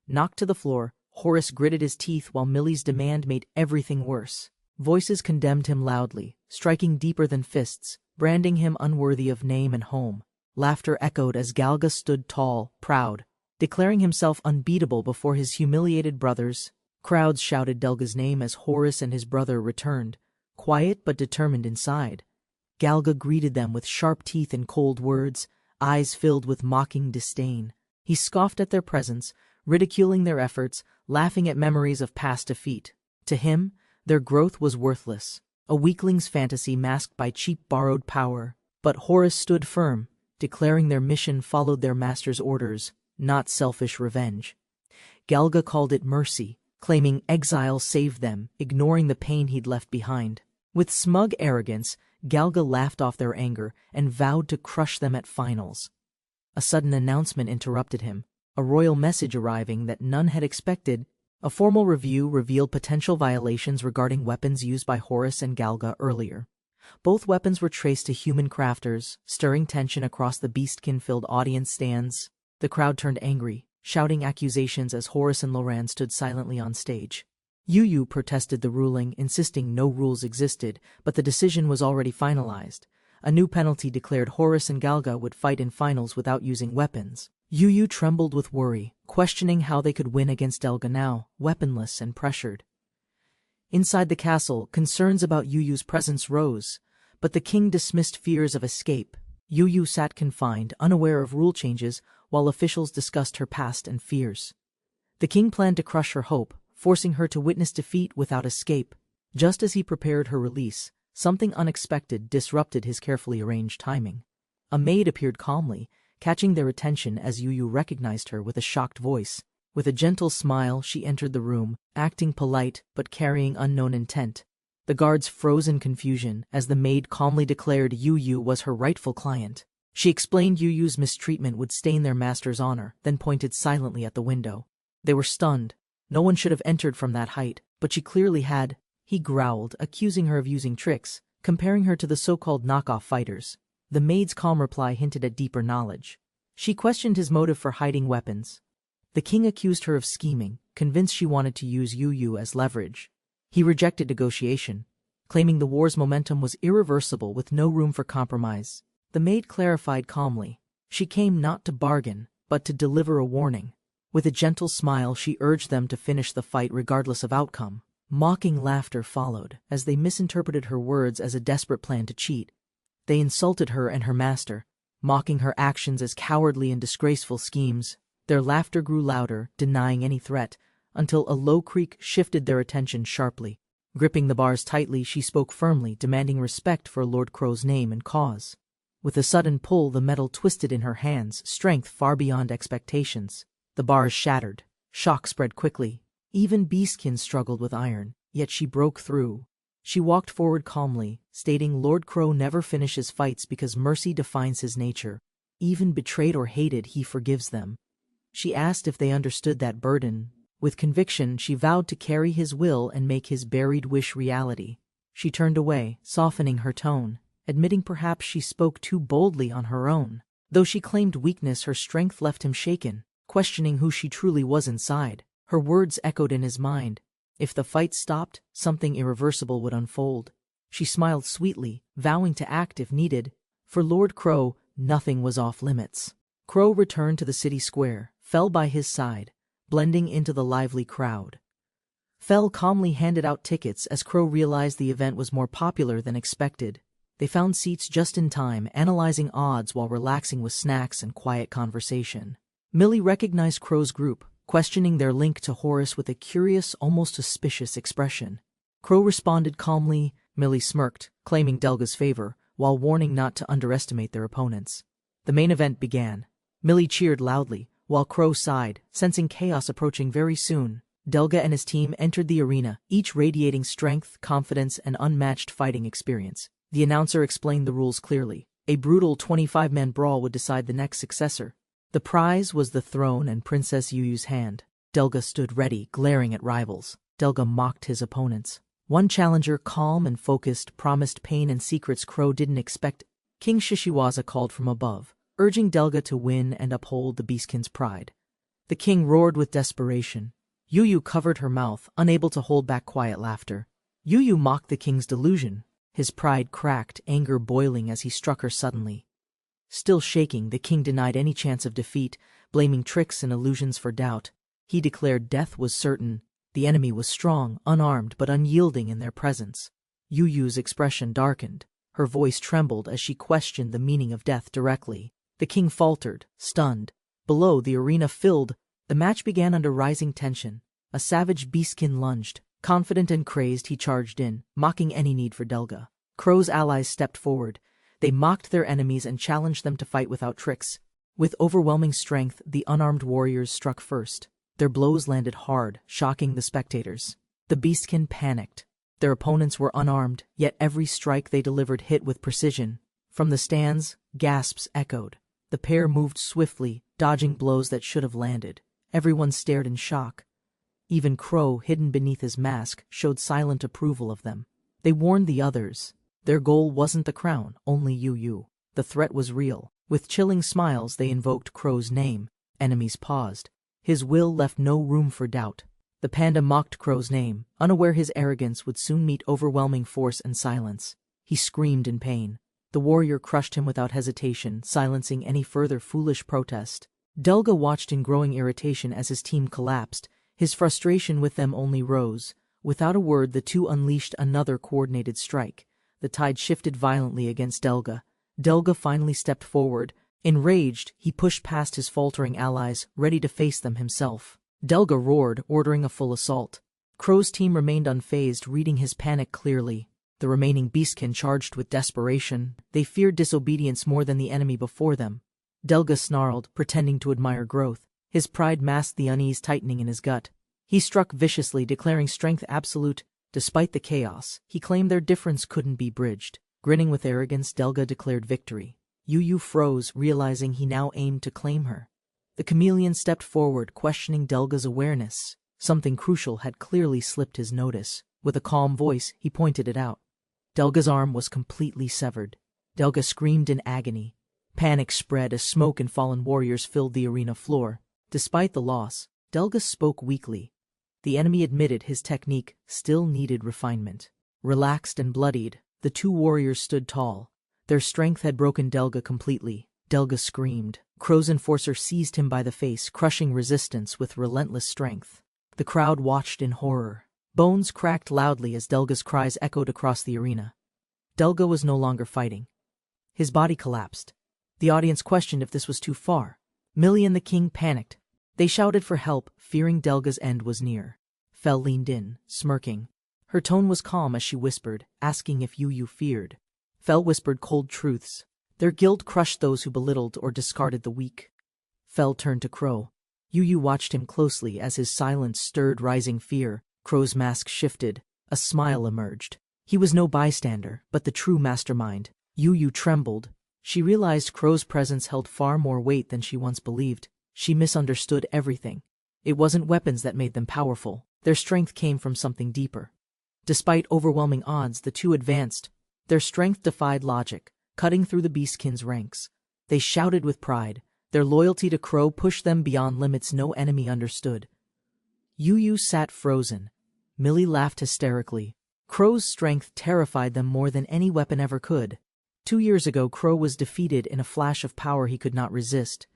Knocked to the floor, Horace gritted his teeth while Millie's demand made everything worse. Voices condemned him loudly, striking deeper than fists, branding him unworthy of name and home. Laughter echoed as Galga stood tall, proud, declaring himself unbeatable before his humiliated brothers. Crowds shouted Delga's name as Horace and his brother returned, quiet but determined inside. Galga greeted them with sharp teeth and cold words, eyes filled with mocking disdain. He scoffed at their presence, ridiculing their efforts, laughing at memories of past defeat. To him, their growth was worthless, a weakling's fantasy masked by cheap borrowed power. But Horace stood firm, declaring their mission followed their master's orders, not selfish revenge. Galga called it mercy, claiming exile saved them, ignoring the pain he'd left behind. With smug arrogance, Galga laughed off their anger and vowed to crush them at finals. A sudden announcement interrupted him, a royal message arriving that none had expected. A formal review revealed potential violations regarding weapons used by Horace and Galga earlier. Both weapons were traced to human crafters, stirring tension across the beastkin-filled audience stands. The crowd turned angry, shouting accusations as Horace and Loran stood silently on stage. Yu protested the ruling, insisting no rules existed, but the decision was already finalized. A new penalty declared Horace and Galga would fight in finals without using weapons. Yu trembled with worry, questioning how they could win against Delga now, weaponless and pressured. Inside the castle, concerns about Yu's presence rose, but the king dismissed fears of escape. Yu sat confined, unaware of rule changes, while officials discussed her past and fears. The king planned to crush her hope, forcing her to witness defeat without escape. Just as he prepared her release, something unexpected disrupted his carefully arranged timing. A maid appeared calmly, catching their attention as Yu recognized her with a shocked voice. With a gentle smile, she entered the room, acting polite but carrying unknown intent. The guards froze in confusion as the maid calmly declared Yu was her rightful client. She explained Yu's mistreatment would stain their master's honor, then pointed silently at the window. They were stunned. No one should have entered from that height, but she clearly had. He growled, accusing her of using tricks, comparing her to the so-called knockoff fighters. The maid's calm reply hinted at deeper knowledge. She questioned his motive for hiding weapons. The king accused her of scheming, convinced she wanted to use Yu as leverage. He rejected negotiation, claiming the war's momentum was irreversible with no room for compromise. The maid clarified calmly. She came not to bargain, but to deliver a warning. With a gentle smile, she urged them to finish the fight regardless of outcome. Mocking laughter followed, as they misinterpreted her words as a desperate plan to cheat. They insulted her and her master, mocking her actions as cowardly and disgraceful schemes. Their laughter grew louder, denying any threat, until a low creak shifted their attention sharply. Gripping the bars tightly, she spoke firmly, demanding respect for Lord Crow's name and cause. With a sudden pull, the metal twisted in her hands, strength far beyond expectations. The bars shattered. Shock spread quickly. Even beastkin struggled with iron, yet she broke through. She walked forward calmly, stating Lord Crow never finishes fights because mercy defines his nature. Even betrayed or hated, he forgives them. She asked if they understood that burden. With conviction, she vowed to carry his will and make his buried wish reality. She turned away, softening her tone, admitting perhaps she spoke too boldly on her own. Though she claimed weakness, her strength left him shaken, questioning who she truly was inside. Her words echoed in his mind. If the fight stopped, something irreversible would unfold. She smiled sweetly, vowing to act if needed. For Lord Crow, nothing was off limits. Crow returned to the city square, Fell by his side, blending into the lively crowd. Fell calmly handed out tickets as Crow realized the event was more popular than expected. They found seats just in time, analyzing odds while relaxing with snacks and quiet conversation. Millie recognized Crow's group, questioning their link to Horace with a curious, almost suspicious expression. Crow responded calmly. Millie smirked, claiming Delga's favor, while warning not to underestimate their opponents. The main event began. Millie cheered loudly, while Crow sighed, sensing chaos approaching very soon. Delga and his team entered the arena, each radiating strength, confidence, and unmatched fighting experience. The announcer explained the rules clearly. A brutal 25-man brawl would decide the next successor. The prize was the throne in Princess Yuyu's hand. Delga stood ready, glaring at rivals. Delga mocked his opponents. One challenger, calm and focused, promised pain and secrets Crow didn't expect. King Shishiwaza called from above, urging Delga to win and uphold the Beastkin's pride. The king roared with desperation. Yuyu covered her mouth, unable to hold back quiet laughter. Yuyu mocked the king's delusion. His pride cracked, anger boiling as he struck her suddenly. Still shaking, the king denied any chance of defeat, blaming tricks and illusions for doubt. He declared death was certain. The enemy was strong, unarmed, but unyielding in their presence. Yuyu's expression darkened. Her voice trembled as she questioned the meaning of death directly. The king faltered, stunned. Below, the arena filled. The match began under rising tension. A savage beastkin lunged. Confident and crazed, he charged in, mocking any need for Delga. Crow's allies stepped forward. They mocked their enemies and challenged them to fight without tricks. With overwhelming strength, the unarmed warriors struck first. Their blows landed hard, shocking the spectators. The beastkin panicked. Their opponents were unarmed, yet every strike they delivered hit with precision. From the stands, gasps echoed. The pair moved swiftly, dodging blows that should have landed. Everyone stared in shock. Even Crow, hidden beneath his mask, showed silent approval of them. They warned the others. Their goal wasn't the crown, only Yuyu. The threat was real. With chilling smiles, they invoked Crow's name. Enemies paused. His will left no room for doubt. The panda mocked Crow's name, unaware his arrogance would soon meet overwhelming force and silence. He screamed in pain. The warrior crushed him without hesitation, silencing any further foolish protest. Delga watched in growing irritation as his team collapsed. His frustration with them only rose. Without a word, the two unleashed another coordinated strike. The tide shifted violently against Delga. Delga finally stepped forward. Enraged, he pushed past his faltering allies, ready to face them himself. Delga roared, ordering a full assault. Crow's team remained unfazed, reading his panic clearly. The remaining beastkin charged with desperation. They feared disobedience more than the enemy before them. Delga snarled, pretending to admire growth. His pride masked the unease tightening in his gut. He struck viciously, declaring strength absolute. Despite the chaos, he claimed their difference couldn't be bridged. Grinning with arrogance, Delga declared victory. Yuyu froze, realizing he now aimed to claim her. The chameleon stepped forward, questioning Delga's awareness. Something crucial had clearly slipped his notice. With a calm voice, he pointed it out. Delga's arm was completely severed. Delga screamed in agony. Panic spread as smoke and fallen warriors filled the arena floor. Despite the loss, Delga spoke weakly. The enemy admitted his technique still needed refinement. Relaxed and bloodied, the two warriors stood tall. Their strength had broken Delga completely. Delga screamed. Crow's enforcer seized him by the face, crushing resistance with relentless strength. The crowd watched in horror. Bones cracked loudly as Delga's cries echoed across the arena. Delga was no longer fighting. His body collapsed. The audience questioned if this was too far. Millie and the king panicked. They shouted for help, fearing Delga's end was near. Fel leaned in, smirking. Her tone was calm as she whispered, asking if Yuyu feared. Fel whispered cold truths. Their guilt crushed those who belittled or discarded the weak. Fel turned to Crow. Yuyu watched him closely as his silence stirred rising fear. Crow's mask shifted. A smile emerged. He was no bystander, but the true mastermind. Yuyu trembled. She realized Crow's presence held far more weight than she once believed. She misunderstood everything. It wasn't weapons that made them powerful. Their strength came from something deeper. Despite overwhelming odds, the two advanced. Their strength defied logic, cutting through the beastkin's ranks. They shouted with pride. Their loyalty to Crow pushed them beyond limits no enemy understood. Yuyu sat frozen. Millie laughed hysterically. Crow's strength terrified them more than any weapon ever could. 2 years ago, Crow was defeated in a flash of power he could not resist.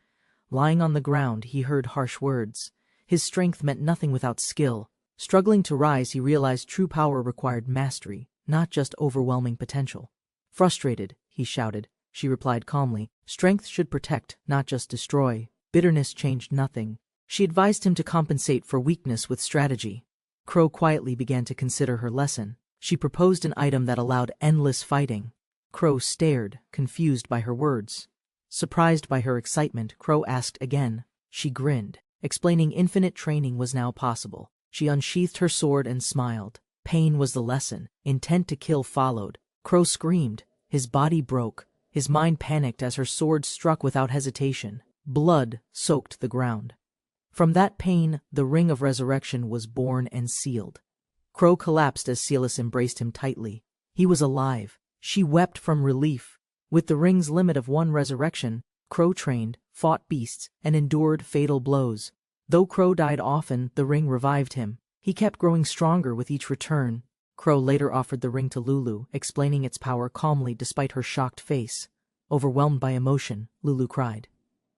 Lying on the ground, he heard harsh words. His strength meant nothing without skill. Struggling to rise, he realized true power required mastery, not just overwhelming potential. Frustrated, he shouted. She replied calmly, "Strength should protect, not just destroy." Bitterness changed nothing. She advised him to compensate for weakness with strategy. Crow quietly began to consider her lesson. She proposed an item that allowed endless fighting. Crow stared, confused by her words. Surprised by her excitement, Crow asked again. She grinned, explaining infinite training was now possible. She unsheathed her sword and smiled. Pain was the lesson. Intent to kill followed. Crow screamed. His body broke. His mind panicked as her sword struck without hesitation. Blood soaked the ground. From that pain, the ring of resurrection was born and sealed. Crow collapsed as Celis embraced him tightly. He was alive. She wept from relief. With the ring's limit of 1 resurrection, Crow trained, fought beasts, and endured fatal blows. Though Crow died often, the ring revived him. He kept growing stronger with each return. Crow later offered the ring to Lulu, explaining its power calmly despite her shocked face. Overwhelmed by emotion, Lulu cried.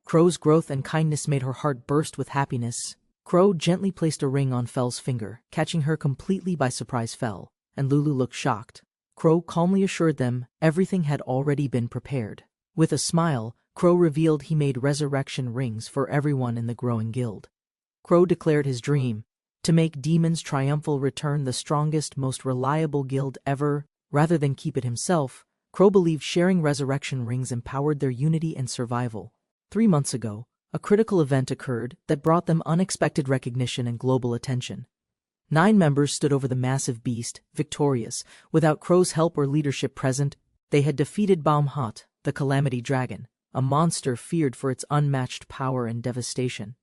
Crow's growth and kindness made her heart burst with happiness. Crow gently placed a ring on Fell's finger, catching her completely by surprise. Fell, and Lulu looked shocked. Crow calmly assured them everything had already been prepared. With a smile, Crow revealed he made resurrection rings for everyone in the growing guild. Crow declared his dream, to make Demon's Triumphal Return the strongest, most reliable guild ever. Rather than keep it himself, Crow believed sharing resurrection rings empowered their unity and survival. 3 months ago, a critical event occurred that brought them unexpected recognition and global attention. 9 members stood over the massive beast, victorious. Without Crow's help or leadership present, they had defeated Baumhot, the Calamity Dragon, a monster feared for its unmatched power and devastation.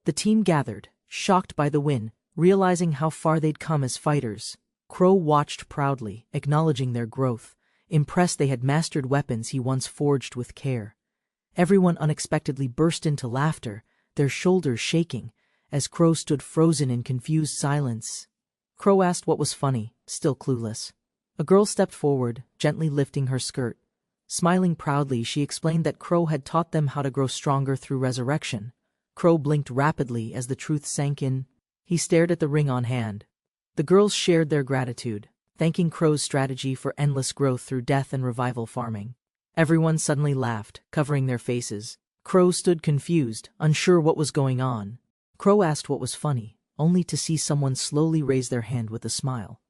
The team gathered, shocked by the win, realizing how far they'd come as fighters. Crow watched proudly, acknowledging their growth, impressed they had mastered weapons he once forged with care. Everyone unexpectedly burst into laughter, their shoulders shaking, as Crow stood frozen in confused silence. Crow asked what was funny, still clueless. A girl stepped forward, gently lifting her skirt. Smiling proudly, she explained that Crow had taught them how to grow stronger through resurrection. Crow blinked rapidly as the truth sank in. He stared at the ring on hand. The girls shared their gratitude, thanking Crow's strategy for endless growth through death and revival farming. Everyone suddenly laughed, covering their faces. Crow stood confused, unsure what was going on. Crow asked what was funny, only to see someone slowly raise their hand with a smile.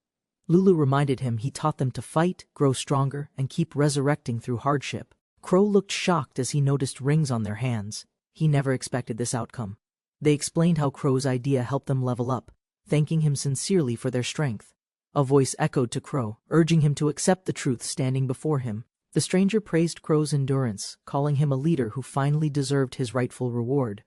Lulu reminded him he taught them to fight, grow stronger, and keep resurrecting through hardship. Crow looked shocked as he noticed rings on their hands. He never expected this outcome. They explained how Crow's idea helped them level up, thanking him sincerely for their strength. A voice echoed to Crow, urging him to accept the truth standing before him. The stranger praised Crow's endurance, calling him a leader who finally deserved his rightful reward.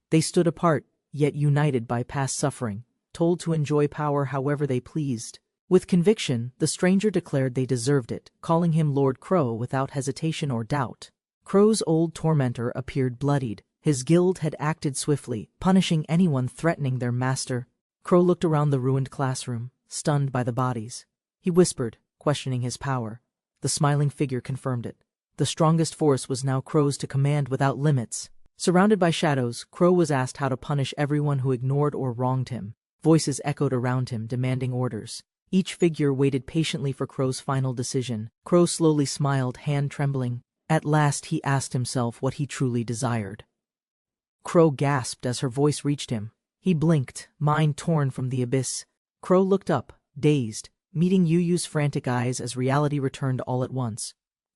They stood apart, yet united by past suffering, told to enjoy power however they pleased. With conviction, the stranger declared they deserved it, calling him Lord Crow without hesitation or doubt. Crow's old tormentor appeared bloodied. His guild had acted swiftly, punishing anyone threatening their master. Crow looked around the ruined classroom, stunned by the bodies. He whispered, questioning his power. The smiling figure confirmed it. The strongest force was now Crow's to command without limits. Surrounded by shadows, Crow was asked how to punish everyone who ignored or wronged him. Voices echoed around him, demanding orders. Each figure waited patiently for Crow's final decision. Crow slowly smiled, hand trembling. At last he asked himself what he truly desired. Crow gasped as her voice reached him. He blinked, mind torn from the abyss. Crow looked up, dazed, meeting Yuyu's frantic eyes as reality returned all at once.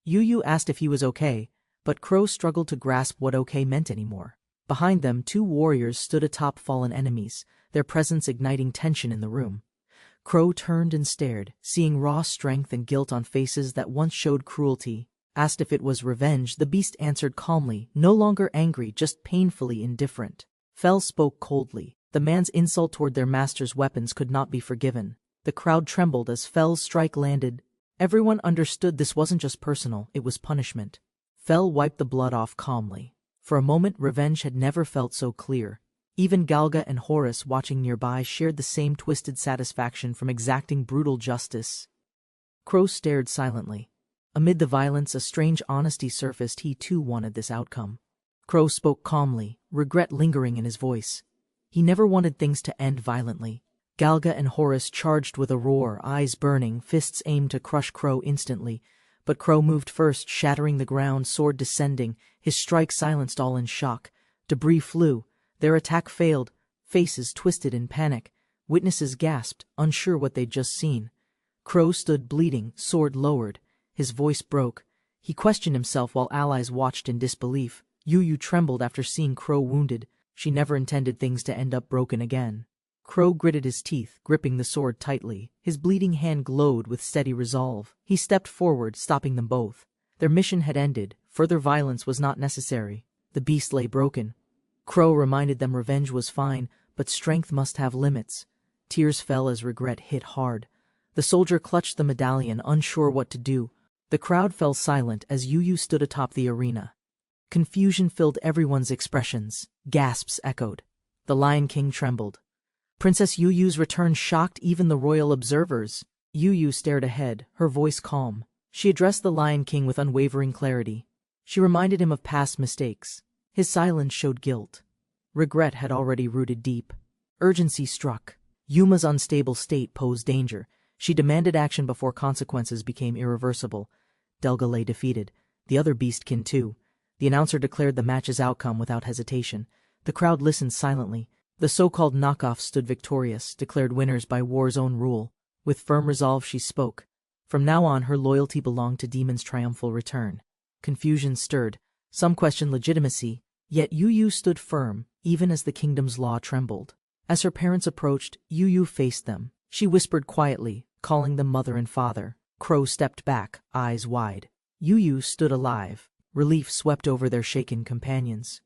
Yuyu asked if he was okay, but Crow struggled to grasp what okay meant anymore. Behind them, 2 warriors stood atop fallen enemies, their presence igniting tension in the room. Crow turned and stared, seeing raw strength and guilt on faces that once showed cruelty. Asked if it was revenge, the beast answered calmly, no longer angry, just painfully indifferent. Fell spoke coldly. The man's insult toward their master's weapons could not be forgiven. The crowd trembled as Fell's strike landed. Everyone understood this wasn't just personal, it was punishment. Fell wiped the blood off calmly. For a moment, revenge had never felt so clear. Even Galga and Horus, watching nearby, shared the same twisted satisfaction from exacting brutal justice. Crow stared silently. Amid the violence, a strange honesty surfaced. He too wanted this outcome. Crow spoke calmly, regret lingering in his voice. He never wanted things to end violently. Galga and Horus charged with a roar, eyes burning, fists aimed to crush Crow instantly. But Crow moved first, shattering the ground, sword descending. His strike silenced all in shock. Debris flew. Their attack failed. Faces twisted in panic. Witnesses gasped, unsure what they'd just seen. Crow stood bleeding, sword lowered. His voice broke. He questioned himself while allies watched in disbelief. Yu Yu trembled after seeing Crow wounded. She never intended things to end up broken again. Crow gritted his teeth, gripping the sword tightly. His bleeding hand glowed with steady resolve. He stepped forward, stopping them both. Their mission had ended. Further violence was not necessary. The beast lay broken. Crow reminded them revenge was fine, but strength must have limits. Tears fell as regret hit hard. The soldier clutched the medallion, unsure what to do. The crowd fell silent as Yu Yu stood atop the arena. Confusion filled everyone's expressions. Gasps echoed. The Lion King trembled. Princess Yu Yu's return shocked even the royal observers. Yu Yu stared ahead, her voice calm. She addressed the Lion King with unwavering clarity. She reminded him of past mistakes. His silence showed guilt. Regret had already rooted deep. Urgency struck. Yuma's unstable state posed danger. She demanded action before consequences became irreversible. Delga lay defeated. The other beastkin too. The announcer declared the match's outcome without hesitation. The crowd listened silently. The so-called knockoffs stood victorious, declared winners by war's own rule. With firm resolve she spoke. From now on her loyalty belonged to Demon's triumphal return. Confusion stirred. Some questioned legitimacy, yet Yu Yu stood firm, even as the kingdom's law trembled. As her parents approached, Yu Yu faced them. She whispered quietly, calling them mother and father. Crow stepped back, eyes wide. Yu Yu stood alive. Relief swept over their shaken companions.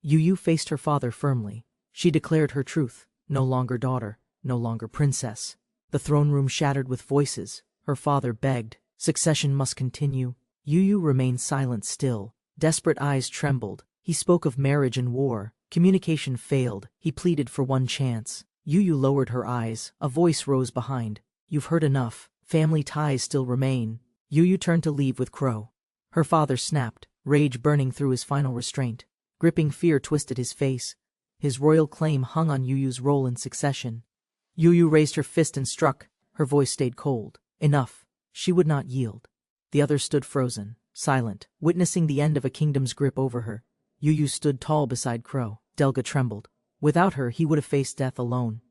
Yu Yu faced her father firmly. She declared her truth. No longer daughter, no longer princess. The throne room shattered with voices. Her father begged. Succession must continue. Yu Yu remained silent still. Desperate eyes trembled. He spoke of marriage and war. Communication failed. He pleaded for one chance. Yu Yu lowered her eyes. A voice rose behind. You've heard enough. Family ties still remain. Yu Yu turned to leave with Crow. Her father snapped, rage burning through his final restraint. Gripping fear twisted his face. His royal claim hung on Yu Yu's role in succession. Yu Yu raised her fist and struck. Her voice stayed cold. Enough. She would not yield. The others stood frozen, silent, witnessing the end of a kingdom's grip over her. Yu Yu stood tall beside Crow. Delga trembled. Without her, he would have faced death alone.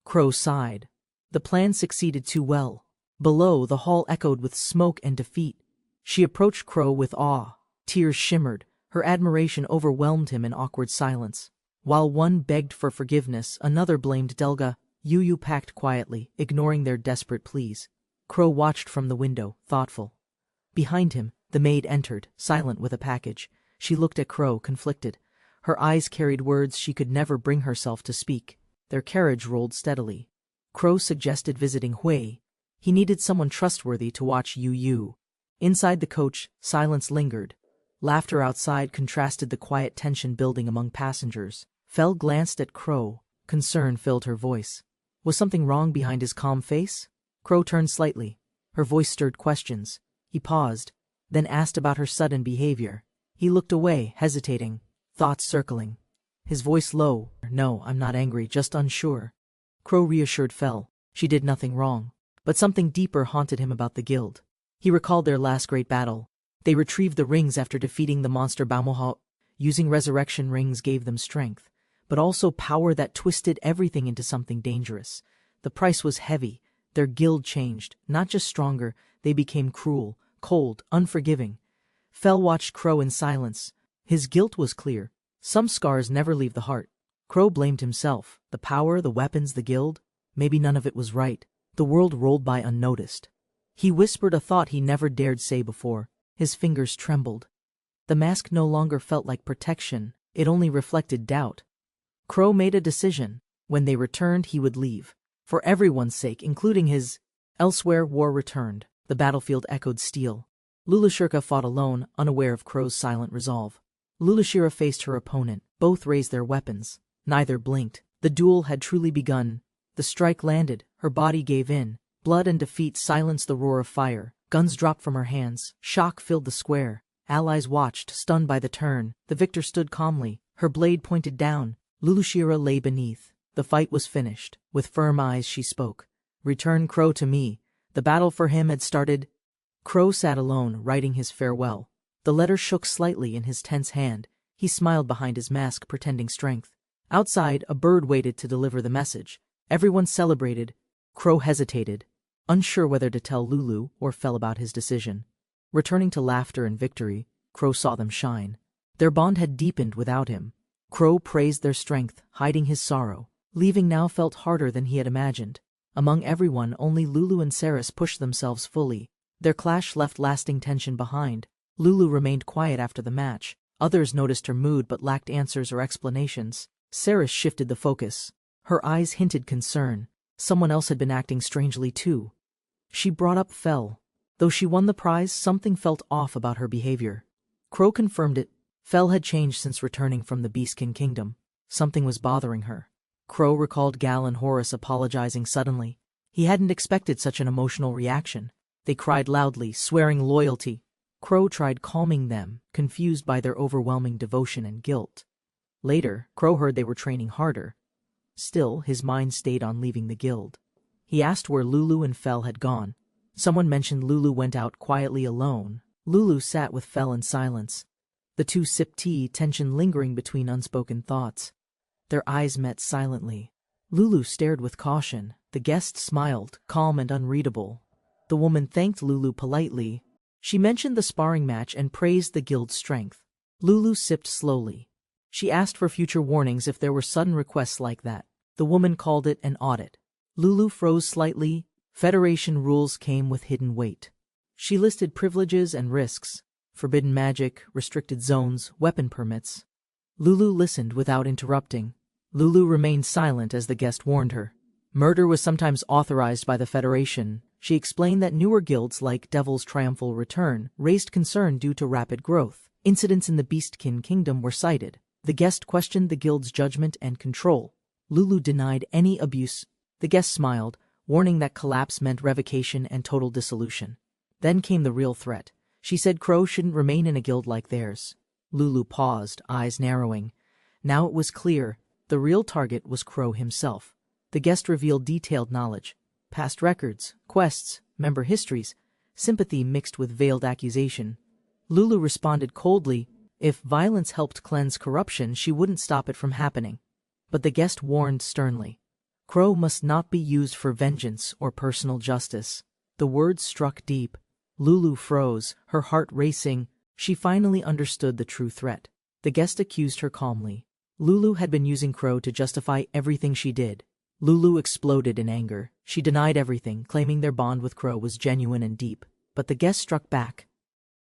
Crow sighed. The plan succeeded too well. Below, the hall echoed with smoke and defeat. She approached Crow with awe. Tears shimmered. Her admiration overwhelmed him in awkward silence. While one begged for forgiveness, another blamed Delga. Yu Yu packed quietly, ignoring their desperate pleas. Crow watched from the window, thoughtful. Behind him, the maid entered, silent with a package. She looked at Crow, conflicted. Her eyes carried words she could never bring herself to speak. Their carriage rolled steadily. Crow suggested visiting Hui. He needed someone trustworthy to watch Yu Yu. Inside the coach, silence lingered. Laughter outside contrasted the quiet tension building among passengers. Fel glanced at Crow. Concern filled her voice. Was something wrong behind his calm face? Crow turned slightly. Her voice stirred questions. He paused, then asked about her sudden behavior. He looked away, hesitating, thoughts circling. His voice low. No, I'm not angry, just unsure. Crow reassured Fel. She did nothing wrong. But something deeper haunted him about the guild. He recalled their last great battle. They retrieved the rings after defeating the monster Bamoha. Using resurrection rings gave them strength, but also power that twisted everything into something dangerous. The price was heavy. Their guild changed. Not just stronger, they became cruel, cold, unforgiving. Fel watched Crow in silence. His guilt was clear. Some scars never leave the heart. Crow blamed himself. The power, the weapons, the guild. Maybe none of it was right. The world rolled by unnoticed. He whispered a thought he never dared say before. His fingers trembled. The mask no longer felt like protection. It only reflected doubt. Crow made a decision. When they returned, he would leave. For everyone's sake, including his. Elsewhere, war returned. The battlefield echoed steel. Lulashirka fought alone, unaware of Crow's silent resolve. Lulashira faced her opponent. Both raised their weapons. Neither blinked. The duel had truly begun. The strike landed. Her body gave in. Blood and defeat silenced the roar of fire. Guns dropped from her hands. Shock filled the square. Allies watched, stunned by the turn. The victor stood calmly. Her blade pointed down. Lulushira lay beneath. The fight was finished. With firm eyes she spoke. Return Crow to me. The battle for him had started. Crow sat alone, writing his farewell. The letter shook slightly in his tense hand. He smiled behind his mask, pretending strength. Outside, a bird waited to deliver the message. Everyone celebrated. Crow hesitated, unsure whether to tell Lulu or Fel about his decision. Returning to laughter and victory, Crow saw them shine. Their bond had deepened without him. Crow praised their strength, hiding his sorrow. Leaving now felt harder than he had imagined. Among everyone, only Lulu and Ceres pushed themselves fully. Their clash left lasting tension behind. Lulu remained quiet after the match. Others noticed her mood but lacked answers or explanations. Ceres shifted the focus. Her eyes hinted concern. Someone else had been acting strangely too. She brought up Fel. Though she won the prize, something felt off about her behavior. Crow confirmed it. Fel had changed since returning from the Beastkin Kingdom. Something was bothering her. Crow recalled Gal and Horus apologizing suddenly. He hadn't expected such an emotional reaction. They cried loudly, swearing loyalty. Crow tried calming them, confused by their overwhelming devotion and guilt. Later, Crow heard they were training harder. Still, his mind stayed on leaving the guild. He asked where Lulu and Fel had gone. Someone mentioned Lulu went out quietly alone. Lulu sat with Fel in silence. The two sipped tea, tension lingering between unspoken thoughts. Their eyes met silently. Lulu stared with caution. The guest smiled, calm and unreadable. The woman thanked Lulu politely. She mentioned the sparring match and praised the guild's strength. Lulu sipped slowly. She asked for future warnings if there were sudden requests like that. The woman called it an audit. Lulu froze slightly. Federation rules came with hidden weight. She listed privileges and risks. Forbidden magic, restricted zones, weapon permits. Lulu listened without interrupting. Lulu remained silent as the guest warned her. Murder was sometimes authorized by the Federation. She explained that newer guilds like Devil's Triumphal Return raised concern due to rapid growth. Incidents in the Beastkin Kingdom were cited. The guest questioned the guild's judgment and control. Lulu denied any abuse. The guest smiled, warning that collapse meant revocation and total dissolution. Then came the real threat. She said Crow shouldn't remain in a guild like theirs. Lulu paused, eyes narrowing. Now it was clear. The real target was Crow himself. The guest revealed detailed knowledge. Past records, quests, member histories, sympathy mixed with veiled accusation. Lulu responded coldly. If violence helped cleanse corruption, she wouldn't stop it from happening. But the guest warned sternly. Crow must not be used for vengeance or personal justice. The words struck deep. Lulu froze, her heart racing. She finally understood the true threat. The guest accused her calmly. Lulu had been using Crow to justify everything she did. Lulu exploded in anger. She denied everything, claiming their bond with Crow was genuine and deep. But the guest struck back.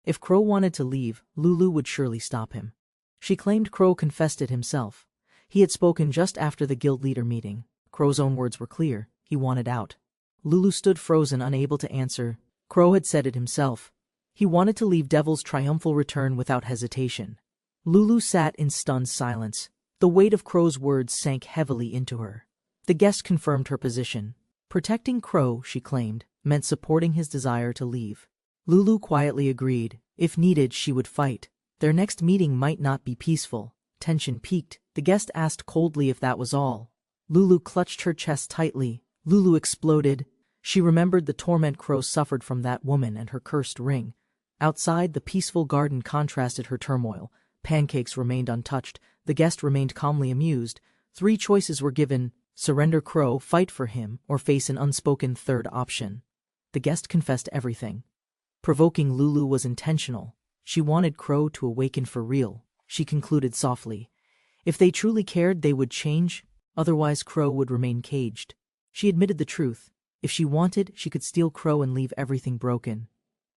If Crow wanted to leave, Lulu would surely stop him. She claimed Crow confessed it himself. He had spoken just after the guild leader meeting. Crow's own words were clear. He wanted out. Lulu stood frozen, unable to answer. Crow had said it himself. He wanted to leave Devil's Triumphal Return without hesitation. Lulu sat in stunned silence. The weight of Crow's words sank heavily into her. The guest confirmed her position. Protecting Crow, she claimed, meant supporting his desire to leave. Lulu quietly agreed. If needed, she would fight. Their next meeting might not be peaceful. Tension peaked. The guest asked coldly if that was all. Lulu clutched her chest tightly. Lulu exploded. She remembered the torment Crow suffered from that woman and her cursed ring. Outside, the peaceful garden contrasted her turmoil. Pancakes remained untouched. The guest remained calmly amused. 3 choices were given: surrender Crow, fight for him, or face an unspoken third option. The guest confessed everything. Provoking Lulu was intentional. She wanted Crow to awaken for real. She concluded softly. If they truly cared, they would change. Otherwise, Crow would remain caged. She admitted the truth. If she wanted, she could steal Crow and leave everything broken.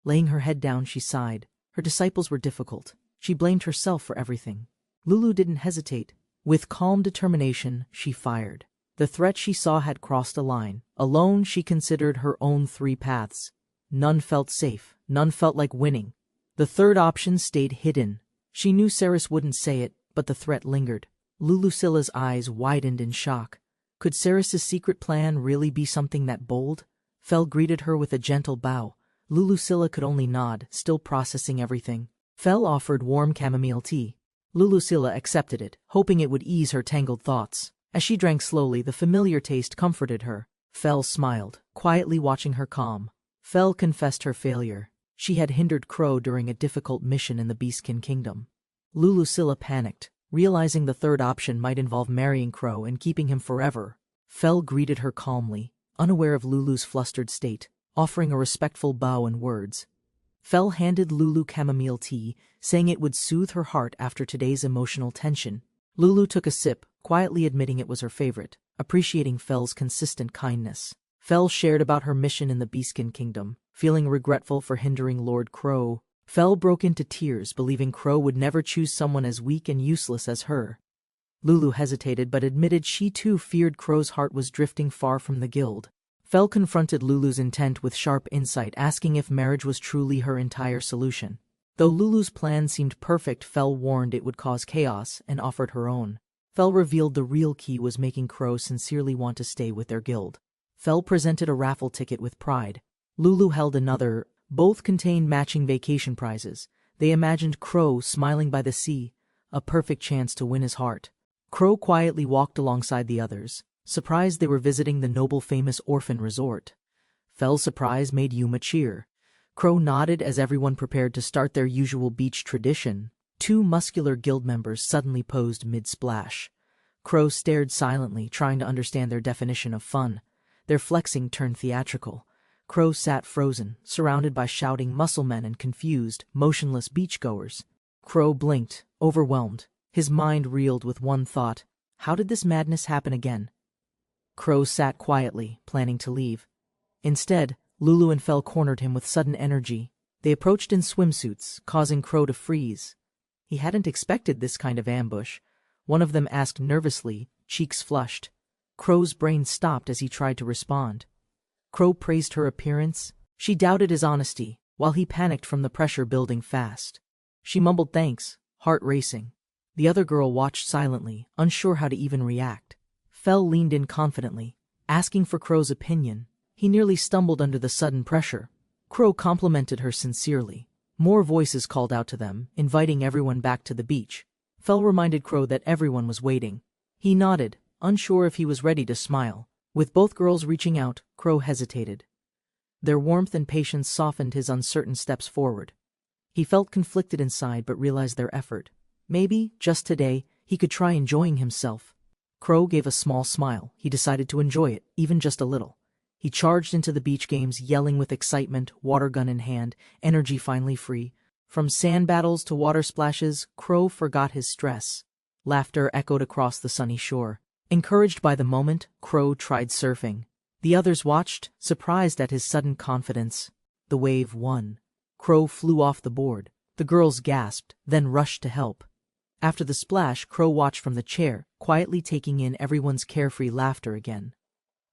Laying her head down, she sighed. Her disciples were difficult. She blamed herself for everything. Lulu didn't hesitate. With calm determination, she fired. The threat she saw had crossed a line. Alone, she considered her own 3 paths. None felt safe. None felt like winning. The third option stayed hidden. She knew Ceres wouldn't say it, but the threat lingered. Lulucilla's eyes widened in shock. Could Ceres' secret plan really be something that bold? Fel greeted her with a gentle bow. Lulucilla could only nod, still processing everything. Fel offered warm chamomile tea. Lulucilla accepted it, hoping it would ease her tangled thoughts. As she drank slowly, the familiar taste comforted her. Fel smiled, quietly watching her calm. Fel confessed her failure. She had hindered Crow during a difficult mission in the Beastkin Kingdom. Lulucilla panicked, realizing the third option might involve marrying Crow and keeping him forever. Fel greeted her calmly, unaware of Lulu's flustered state, offering a respectful bow and words. Fel handed Lulu chamomile tea, saying it would soothe her heart after today's emotional tension. Lulu took a sip, quietly admitting it was her favorite, appreciating Fel's consistent kindness. Fel shared about her mission in the Beaskin Kingdom, feeling regretful for hindering Lord Crow. Fel broke into tears, believing Crow would never choose someone as weak and useless as her. Lulu hesitated but admitted she too feared Crow's heart was drifting far from the guild. Fel confronted Lulu's intent with sharp insight, asking if marriage was truly her entire solution. Though Lulu's plan seemed perfect, Fel warned it would cause chaos and offered her own. Fel revealed the real key was making Crow sincerely want to stay with their guild. Fel presented a raffle ticket with pride. Lulu held another. Both contained matching vacation prizes. They imagined Crow smiling by the sea, a perfect chance to win his heart. Crow quietly walked alongside the others, surprised they were visiting the noble famous orphan resort. Fel's surprise made Yuma cheer. Crow nodded as everyone prepared to start their usual beach tradition. Two muscular guild members suddenly posed mid-splash. Crow stared silently, trying to understand their definition of fun. Their flexing turned theatrical. Crow sat frozen, surrounded by shouting muscle men and confused, motionless beachgoers. Crow blinked, overwhelmed. His mind reeled with one thought: how did this madness happen again? Crow sat quietly, planning to leave. Instead, Lulu and Fel cornered him with sudden energy. They approached in swimsuits, causing Crow to freeze. He hadn't expected this kind of ambush. One of them asked nervously, cheeks flushed. Crow's brain stopped as he tried to respond. Crow praised her appearance. She doubted his honesty, while he panicked from the pressure building fast. She mumbled thanks, heart racing. The other girl watched silently, unsure how to even react. Fel leaned in confidently, asking for Crow's opinion. He nearly stumbled under the sudden pressure. Crow complimented her sincerely. More voices called out to them, inviting everyone back to the beach. Fel reminded Crow that everyone was waiting. He nodded, unsure if he was ready to smile. With both girls reaching out, Crow hesitated. Their warmth and patience softened his uncertain steps forward. He felt conflicted inside but realized their effort. Maybe, just today, he could try enjoying himself. Crow gave a small smile. He decided to enjoy it, even just a little. He charged into the beach games, yelling with excitement, water gun in hand, energy finally free. From sand battles to water splashes, Crow forgot his stress. Laughter echoed across the sunny shore. Encouraged by the moment, Crow tried surfing. The others watched, surprised at his sudden confidence. The wave won. Crow flew off the board. The girls gasped, then rushed to help. After the splash, Crow watched from the chair, quietly taking in everyone's carefree laughter again.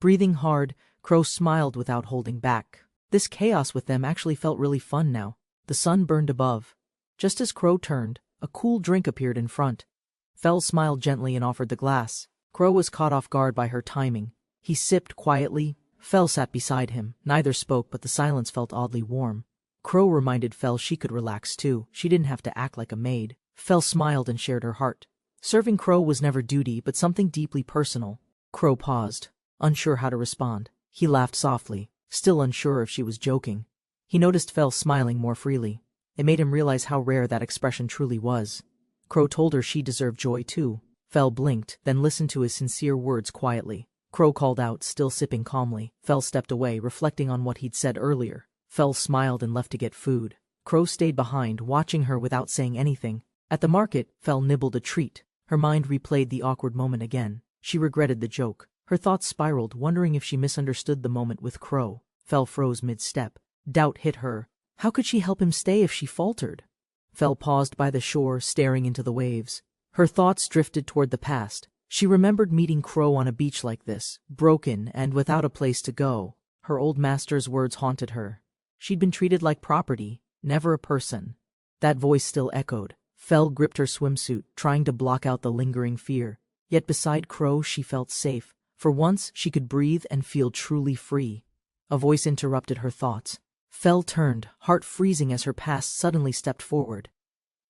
Breathing hard, Crow smiled without holding back. This chaos with them actually felt really fun now. The sun burned above. Just as Crow turned, a cool drink appeared in front. Fel smiled gently and offered the glass. Crow was caught off guard by her timing. He sipped quietly. Fel sat beside him. Neither spoke, but the silence felt oddly warm. Crow reminded Fel she could relax too. She didn't have to act like a maid. Fel smiled and shared her heart. Serving Crow was never duty, but something deeply personal. Crow paused, unsure how to respond. He laughed softly, still unsure if she was joking. He noticed Fel smiling more freely. It made him realize how rare that expression truly was. Crow told her she deserved joy too. Fel blinked, then listened to his sincere words quietly. Crow called out, still sipping calmly. Fel stepped away, reflecting on what he'd said earlier. Fel smiled and left to get food. Crow stayed behind, watching her without saying anything. At the market, Fel nibbled a treat. Her mind replayed the awkward moment again. She regretted the joke. Her thoughts spiraled, wondering if she misunderstood the moment with Crow. Fel froze mid-step. Doubt hit her. How could she help him stay if she faltered? Fel paused by the shore, staring into the waves. Her thoughts drifted toward the past. She remembered meeting Crow on a beach like this, broken and without a place to go. Her old master's words haunted her. She'd been treated like property, never a person. That voice still echoed. Fel gripped her swimsuit, trying to block out the lingering fear. Yet beside Crow she felt safe. For once she could breathe and feel truly free. A voice interrupted her thoughts. Fel turned, heart freezing as her past suddenly stepped forward.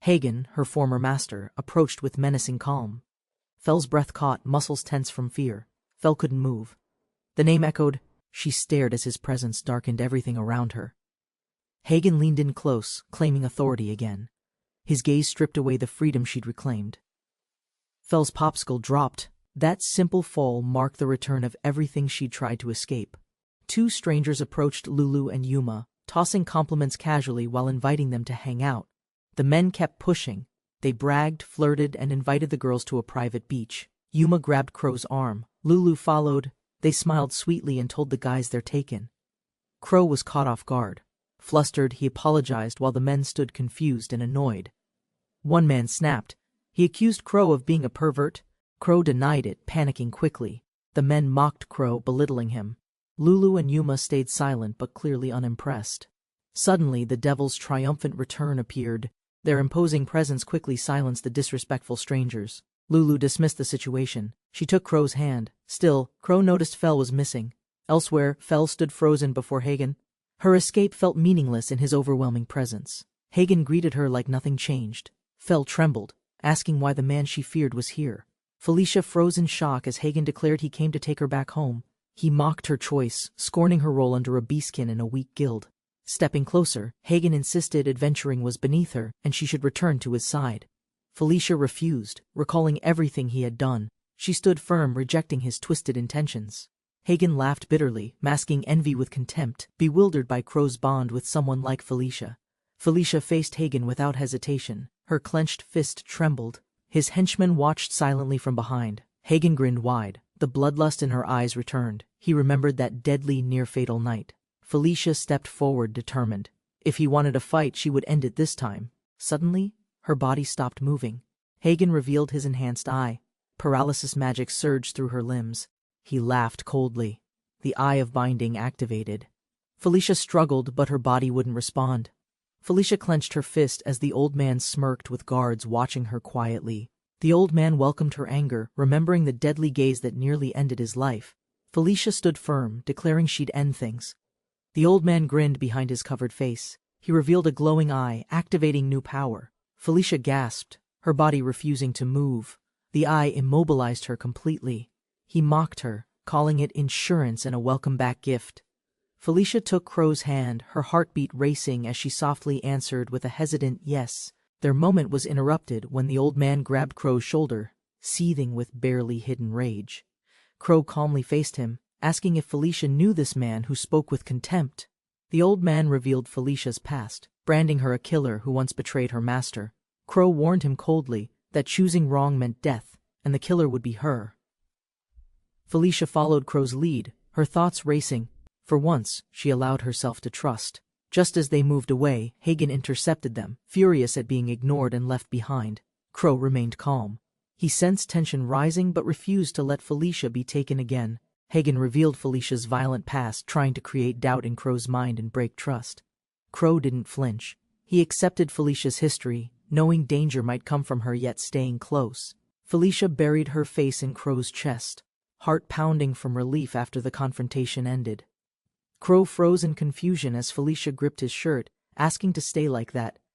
Hagen, her former master, approached with menacing calm. Fel's breath caught, muscles tense from fear. Fel couldn't move. The name echoed. She stared as his presence darkened everything around her. Hagen leaned in close, claiming authority again. His gaze stripped away the freedom she'd reclaimed. Fel's popsicle dropped. That simple fall marked the return of everything she'd tried to escape. Two strangers approached Lulu and Yuma, tossing compliments casually while inviting them to hang out. The men kept pushing. They bragged, flirted, and invited the girls to a private beach. Yuma grabbed Crow's arm. Lulu followed. They smiled sweetly and told the guys they're taken. Crow was caught off guard. Flustered, he apologized while the men stood confused and annoyed. One man snapped. He accused Crow of being a pervert. Crow denied it, panicking quickly. The men mocked Crow, belittling him. Lulu and Yuma stayed silent but clearly unimpressed. Suddenly, the devil's triumphant return appeared. Their imposing presence quickly silenced the disrespectful strangers. Lulu dismissed the situation. She took Crow's hand. Still, Crow noticed Fel was missing. Elsewhere, Fel stood frozen before Hagen. Her escape felt meaningless in his overwhelming presence. Hagen greeted her like nothing changed. Fel trembled, asking why the man she feared was here. Felicia froze in shock as Hagen declared he came to take her back home. He mocked her choice, scorning her role under a beastkin in a weak guild. Stepping closer, Hagen insisted adventuring was beneath her and she should return to his side. Felicia refused, recalling everything he had done. She stood firm, rejecting his twisted intentions. Hagen laughed bitterly, masking envy with contempt, bewildered by Crow's bond with someone like Felicia. Felicia faced Hagen without hesitation. Her clenched fist trembled. His henchmen watched silently from behind. Hagen grinned wide. The bloodlust in her eyes returned. He remembered that deadly, near-fatal night. Felicia stepped forward, determined. If he wanted a fight, she would end it this time. Suddenly, her body stopped moving. Hagen revealed his enhanced eye. Paralysis magic surged through her limbs. He laughed coldly. The Eye of Binding activated. Felicia struggled, but her body wouldn't respond. Felicia clenched her fist as the old man smirked with guards watching her quietly. The old man welcomed her anger, remembering the deadly gaze that nearly ended his life. Felicia stood firm, declaring she'd end things. The old man grinned behind his covered face. He revealed a glowing eye, activating new power. Felicia gasped, her body refusing to move. The eye immobilized her completely. He mocked her, calling it insurance and a welcome-back gift. Felicia took Crow's hand, her heartbeat racing as she softly answered with a hesitant yes. Their moment was interrupted when the old man grabbed Crow's shoulder, seething with barely hidden rage. Crow calmly faced him, asking if Felicia knew this man who spoke with contempt. The old man revealed Felicia's past, branding her a killer who once betrayed her master. Crow warned him coldly that choosing wrong meant death, and the killer would be her. Felicia followed Crow's lead, her thoughts racing. For once, she allowed herself to trust. Just as they moved away, Hagen intercepted them, furious at being ignored and left behind. Crow remained calm. He sensed tension rising but refused to let Felicia be taken again. Hagen revealed Felicia's violent past, trying to create doubt in Crow's mind and break trust. Crow didn't flinch. He accepted Felicia's history, knowing danger might come from her yet staying close. Felicia buried her face in Crow's chest, heart pounding from relief after the confrontation ended. Crow froze in confusion as Felicia gripped his shirt, asking to stay like that.